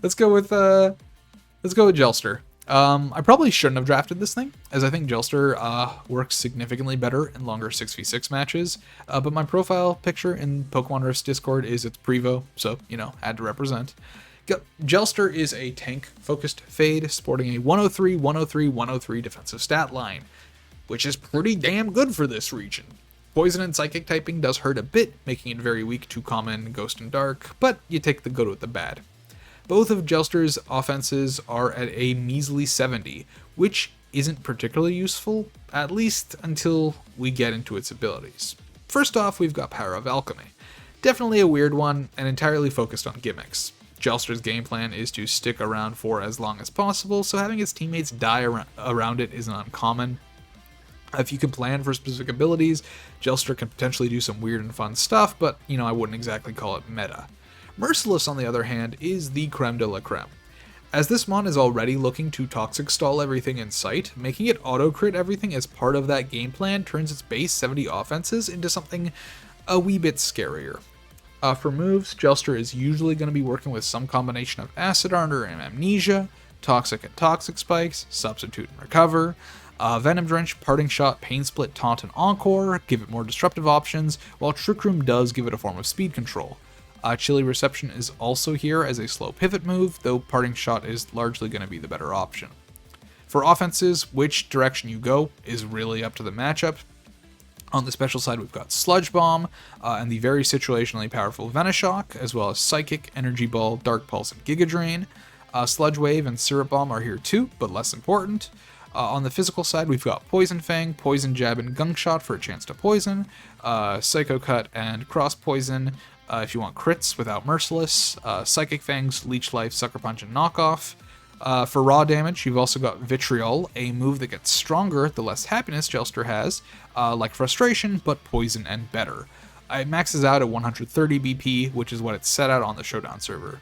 Let's go with Gelster. I probably shouldn't have drafted this thing, as I think Gelster works significantly better in longer 6v6 matches, but my profile picture in Pokemon Rift's Discord is its Prevo, so, you know, had to represent. Gelster is a tank-focused Fade, sporting a 103, 103, 103 defensive stat line, which is pretty damn good for this region. Poison and Psychic typing does hurt a bit, making it very weak to Common, Ghost, and Dark, but you take the good with the bad. Both of Gelster's offenses are at a measly 70, which isn't particularly useful, at least until we get into its abilities. First off, we've got Power of Alchemy. Definitely a weird one, and entirely focused on gimmicks. Gelster's game plan is to stick around for as long as possible, so having his teammates die around it isn't uncommon. If you can plan for specific abilities, Gelster can potentially do some weird and fun stuff, but, you know, I wouldn't exactly call it meta. Merciless, on the other hand, is the creme de la creme. As this mon is already looking to Toxic Stall everything in sight, making it auto-crit everything as part of that game plan turns its base 70 offenses into something a wee bit scarier. For moves, Gelster is usually going to be working with some combination of Acid Armor and Amnesia, Toxic and Toxic Spikes, Substitute and Recover, Venom Drench, Parting Shot, Pain Split, Taunt, and Encore give it more disruptive options, while Trick Room does give it a form of speed control. Chilly Reception is also here as a slow pivot move, though Parting Shot is largely going to be the better option. For offenses, which direction you go is really up to the matchup. On the special side, we've got Sludge Bomb, and the very situationally powerful Venoshock, as well as Psychic, Energy Ball, Dark Pulse, and Giga Drain. Sludge Wave and Syrup Bomb are here too, but less important. On the physical side, we've got Poison Fang, Poison Jab, and Gunk Shot for a chance to poison, Psycho Cut, and Cross Poison if you want crits without Merciless, Psychic Fangs, Leech Life, Sucker Punch, and Knockoff. For raw damage, you've also got Vitriol, a move that gets stronger the less happiness Gelster has, like Frustration, but poison and better. It maxes out at 130 BP, which is what it's set out on the Showdown server.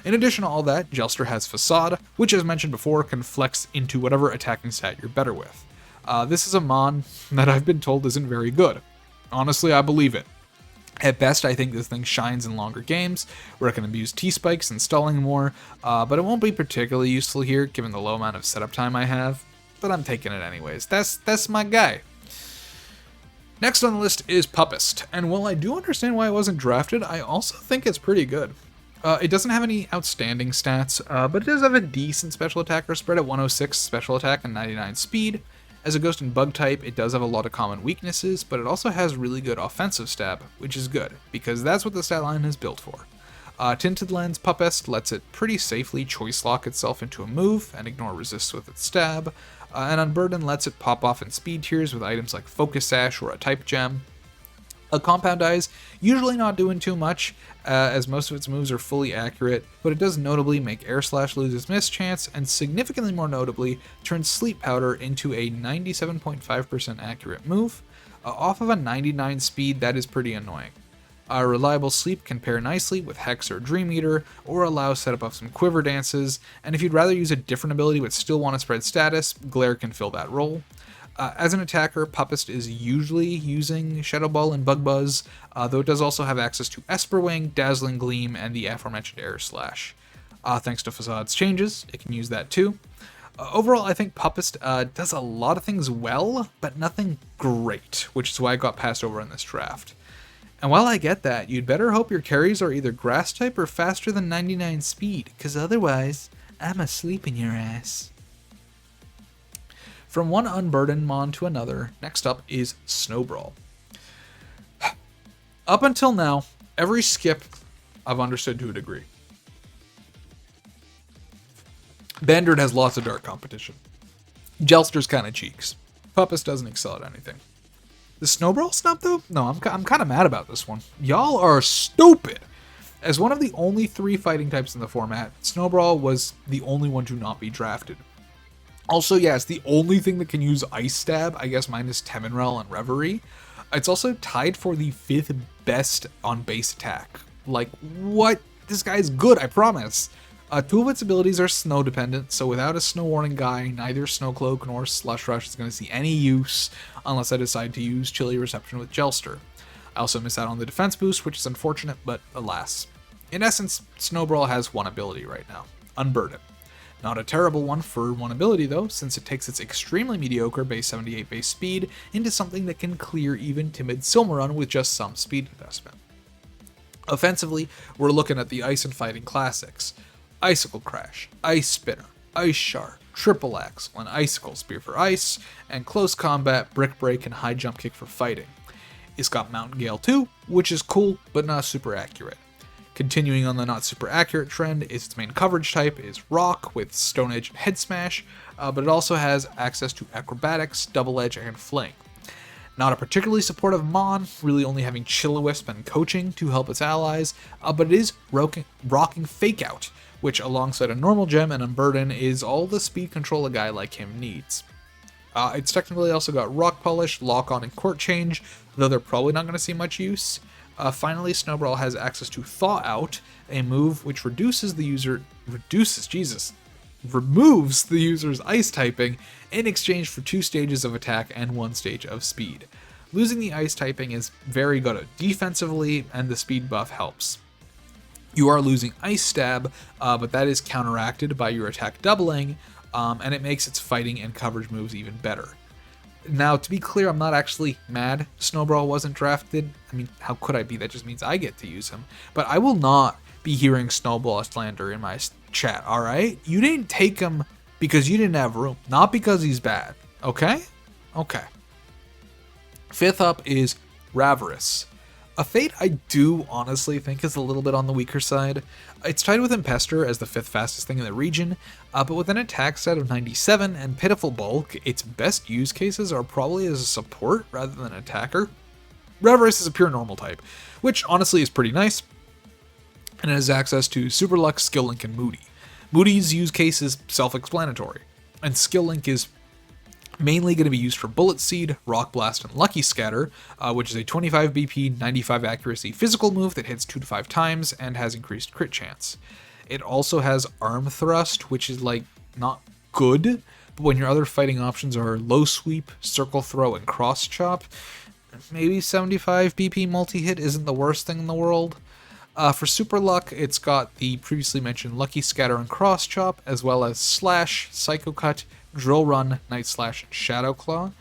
In addition to all that, Gelster has Facade, which as mentioned before can flex into whatever attacking stat you're better with. This is a mon that I've been told isn't very good. Honestly, I believe it. At best, I think this thing shines in longer games, where it can abuse T-Spikes and stalling more, but it won't be particularly useful here, given the low amount of setup time I have, but I'm taking it anyways. That's my guy. Next on the list is Puppist, and while I do understand why it wasn't drafted, I also think it's pretty good. It doesn't have any outstanding stats, but it does have a decent special attacker spread at 106 special attack and 99 speed. As a Ghost and Bug type, it does have a lot of common weaknesses, but it also has really good offensive stab, which is good, because that's what the stat line is built for. Tinted Lens Puppist lets it pretty safely choice lock itself into a move and ignore resists with its stab, and Unburden lets it pop off in speed tiers with items like Focus Sash or a type gem. Compound Eyes, usually not doing too much, as most of its moves are fully accurate, but it does notably make Air Slash lose its miss chance, and significantly more notably, turns Sleep Powder into a 97.5% accurate move. Off of a 99 speed, that is pretty annoying. Reliable Sleep can pair nicely with Hex or Dream Eater, or allow setup of some Quiver Dances, and if you'd rather use a different ability but still want to spread status, Glare can fill that role. As an attacker, Puppist is usually using Shadow Ball and Bug Buzz, though it does also have access to Esper Wing, Dazzling Gleam, and the aforementioned Air Slash. Thanks to Facade's changes, it can use that too. Overall, I think Puppist does a lot of things well, but nothing great, which is why I got passed over in this draft. And while I get that, you'd better hope your carries are either Grass type or faster than 99 speed, because otherwise, I'm asleep in your ass. From one unburdened mon to another, next up is Snowbrawl. Up until now, every skip I've understood to a degree. Bandard has lots of dark competition. Jelster's kind of cheeks. Puppist doesn't excel at anything. The Snowbrawl snub, though? No, I'm kind of mad about this one. Y'all are stupid! As one of the only 3 fighting types in the format, Snowbrawl was the only one to not be drafted. Also, yeah, it's the only thing that can use Ice Stab, I guess minus Teminrel and Revarie. It's also tied for the 5th best on base attack. Like, what? This guy's good, I promise. 2 of its abilities are snow dependent, so without a Snow Warning guy, neither Snow Cloak nor Slush Rush is going to see any use unless I decide to use Chilly Reception with Jelster. I also miss out on the defense boost, which is unfortunate, but alas. In essence, Snowbrawl has one ability right now, Unburden. Not a terrible one for one ability though, since it takes its extremely mediocre base 78 base speed into something that can clear even timid Silmarun with just some speed investment. Offensively, we're looking at the Ice and Fighting classics. Icicle Crash, Ice Spinner, Ice Shard, Triple Axle, and Icicle Spear for Ice, and Close Combat, Brick Break, and High Jump Kick for fighting. It's got Mountain Gale too, which is cool, but not super accurate. Continuing on the not super accurate trend, its main coverage type is Rock with Stone Edge and Head Smash, but it also has access to Acrobatics, Double Edge, and Fling. Not a particularly supportive mon, really only having Chilliwisp and Coaching to help its allies, but it is rocking Fake Out, which alongside a normal gem and Unburden is all the speed control a guy like him needs. It's technically also got Rock Polish, Lock On, and Court Change, though they're probably not going to see much use. Finally, Snowbrawl has access to Thaw Out, a move which removes the user's ice typing in exchange for 2 stages of attack and 1 stage of speed. Losing the ice typing is very good defensively, and the speed buff helps. You are losing Ice Stab, but that is counteracted by your attack doubling, and it makes its fighting and coverage moves even better. Now, to be clear, I'm not actually mad Snowbrawl wasn't drafted. I mean, how could I be? That just means I get to use him. But I will not be hearing Snowball slander in my chat, alright? You didn't take him because you didn't have room, not because he's bad, okay? Okay. 5th up is Revarie. A fate I do honestly think is a little bit on the weaker side. It's tied with Impester as the 5th fastest thing in the region, but with an attack stat of 97 and pitiful bulk, its best use cases are probably as a support rather than an attacker. Revarie is a pure normal type, which honestly is pretty nice, and it has access to Super Luck, Skill Link, and Moody. Moody's use case is self-explanatory, and Skill Link is mainly going to be used for Bullet Seed, Rock Blast, and Lucky Scatter, which is a 25 BP, 95 accuracy physical move that hits 2 to 5 times and has increased crit chance. It also has Arm Thrust, which is like not good, but when your other fighting options are Low Sweep, Circle Throw, and Cross Chop, maybe 75 BP multi-hit isn't the worst thing in the world. For Super Luck, it's got the previously mentioned Lucky Scatter and Cross Chop, as well as Slash, Psycho Cut, Drill Run, Night Slash, and Shadow Claw.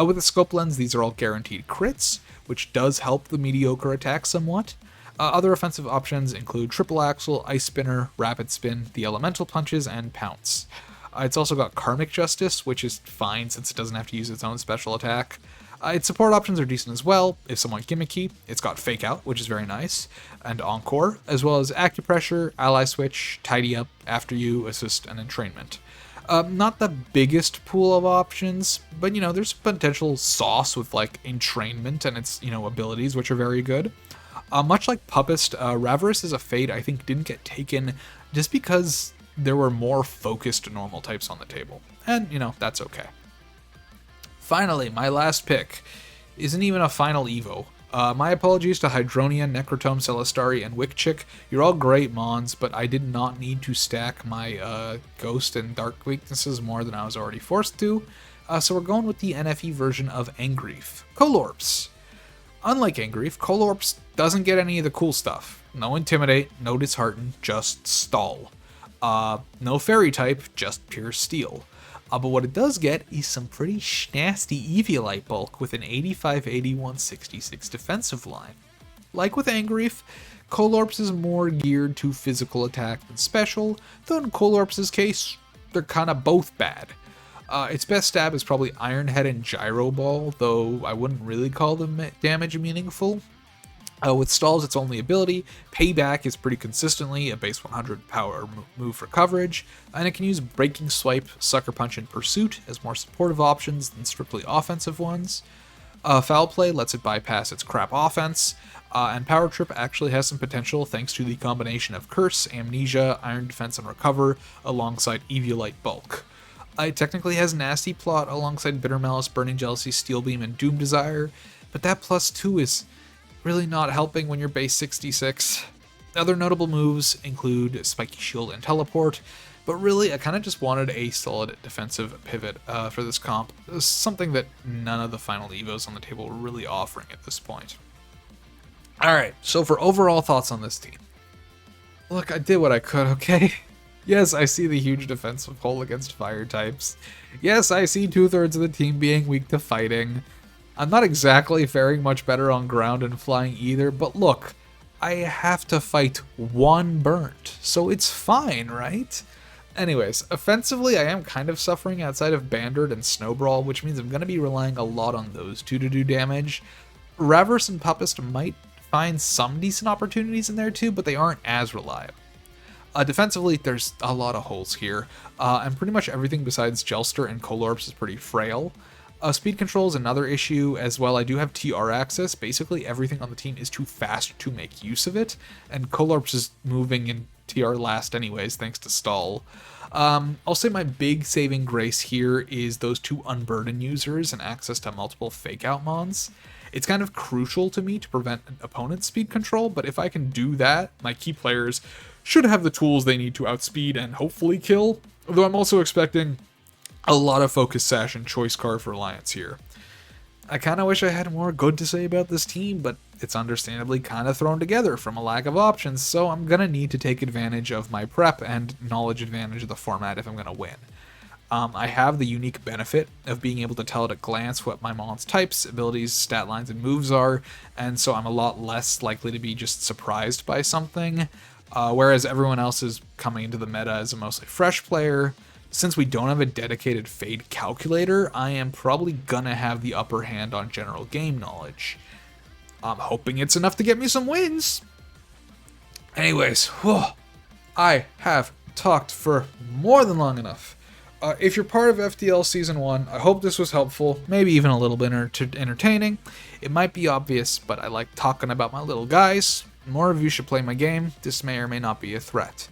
With the Scope Lens, these are all guaranteed crits, which does help the mediocre attack somewhat. Other offensive options include Triple Axle, Ice Spinner, Rapid Spin, the Elemental Punches, and Pounce. It's also got Karmic Justice, which is fine since it doesn't have to use its own special attack. Its support options are decent as well, if somewhat gimmicky. It's got Fake Out, which is very nice, and Encore, as well as Acupressure, Ally Switch, Tidy Up, After You, Assist, and Entrainment. Not the biggest pool of options, but there's potential sauce with like Entrainment and its abilities, which are very good. Much like Puppist, Revarie is a fate I think didn't get taken just because there were more focused normal types on the table, and that's okay. Finally, my last pick isn't even a final Evo. My apologies to Hydronia, Necrotome, Celestari, and Wickchick. You're all great mons, but I did not need to stack my Ghost and Dark weaknesses more than I was already forced to. So we're going with the NFE version of Angrief, Colorps. Unlike Angrief, Colorps doesn't get any of the cool stuff. No Intimidate, no Dishearten, just Stall. No Fairy type, just pure Steel. But what it does get is some pretty nasty Eviolite bulk with an 85-81-66 defensive line. Like with Angrief, Colorps is more geared to physical attack than special, though in Colorps' case, they're kinda both bad. Its best stab is probably Iron Head and Gyro Ball, though I wouldn't really call them damage meaningful. With Stall's its only ability, Payback is pretty consistently a base 100 power move for coverage, and it can use Breaking Swipe, Sucker Punch, and Pursuit as more supportive options than strictly offensive ones. Foul Play lets it bypass its crap offense, and Power Trip actually has some potential thanks to the combination of Curse, Amnesia, Iron Defense, and Recover alongside Eviolite Bulk. It technically has Nasty Plot alongside Bitter Malice, Burning Jealousy, Steel Beam, and Doom Desire, but that +2 is really not helping when you're base 66. Other notable moves include Spiky Shield and Teleport, but really I kind of just wanted a solid defensive pivot for this comp, something that none of the final Evos on the table were really offering at this point. Alright, so for overall thoughts on this team. Look, I did what I could, okay? Yes, I see the huge defensive hole against fire types. Yes, I see 2/3 of the team being weak to fighting. I'm not exactly faring much better on ground and flying either, but look, I have to fight one burnt, so it's fine, right? Anyways, offensively, I am kind of suffering outside of Bandard and Snowbrawl, which means I'm going to be relying a lot on those two to do damage. Raverse and Puppist might find some decent opportunities in there too, but they aren't as reliable. Defensively, there's a lot of holes here, and pretty much everything besides Jelster and Colorps is pretty frail. Speed control is another issue as well. I do have TR access. Basically, everything on the team is too fast to make use of it, and Colorps is moving in TR last anyways, thanks to Stall. I'll say my big saving grace here is those two Unburden users and access to multiple fake-out mons. It's kind of crucial to me to prevent an opponent's speed control, but if I can do that, my key players should have the tools they need to outspeed and hopefully kill, though I'm also expecting a lot of Focus Sash and Choice Scarf reliance here. I kind of wish I had more good to say about this team, but it's understandably kind of thrown together from a lack of options, so I'm going to need to take advantage of my prep and knowledge advantage of the format if I'm going to win. I have the unique benefit of being able to tell at a glance what my mon's types, abilities, stat lines, and moves are, and so I'm a lot less likely to be just surprised by something, whereas everyone else is coming into the meta as a mostly fresh player. Since we don't have a dedicated Fade calculator, I am probably gonna have the upper hand on general game knowledge. I'm hoping it's enough to get me some wins. Anyways, I have talked for more than long enough. If you're part of FTL Season 1, I hope this was helpful, maybe even a little bit entertaining. It might be obvious, but I like talking about my little guys. More of you should play my game. This may or may not be a threat.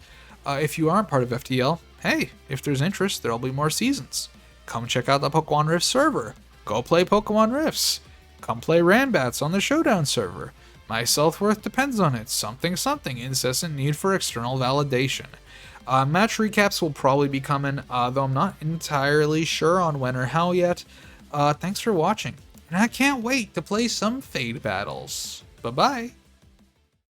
If you aren't part of FTL, hey, if there's interest, there'll be more seasons. Come check out the Pokemon Rift server. Go play Pokemon Rifts. Come play Ranbats on the Showdown server. My self-worth depends on it. Something, incessant need for external validation. Match recaps will probably be coming, though I'm not entirely sure on when or how yet. Thanks for watching, and I can't wait to play some Fade battles. Bye-bye.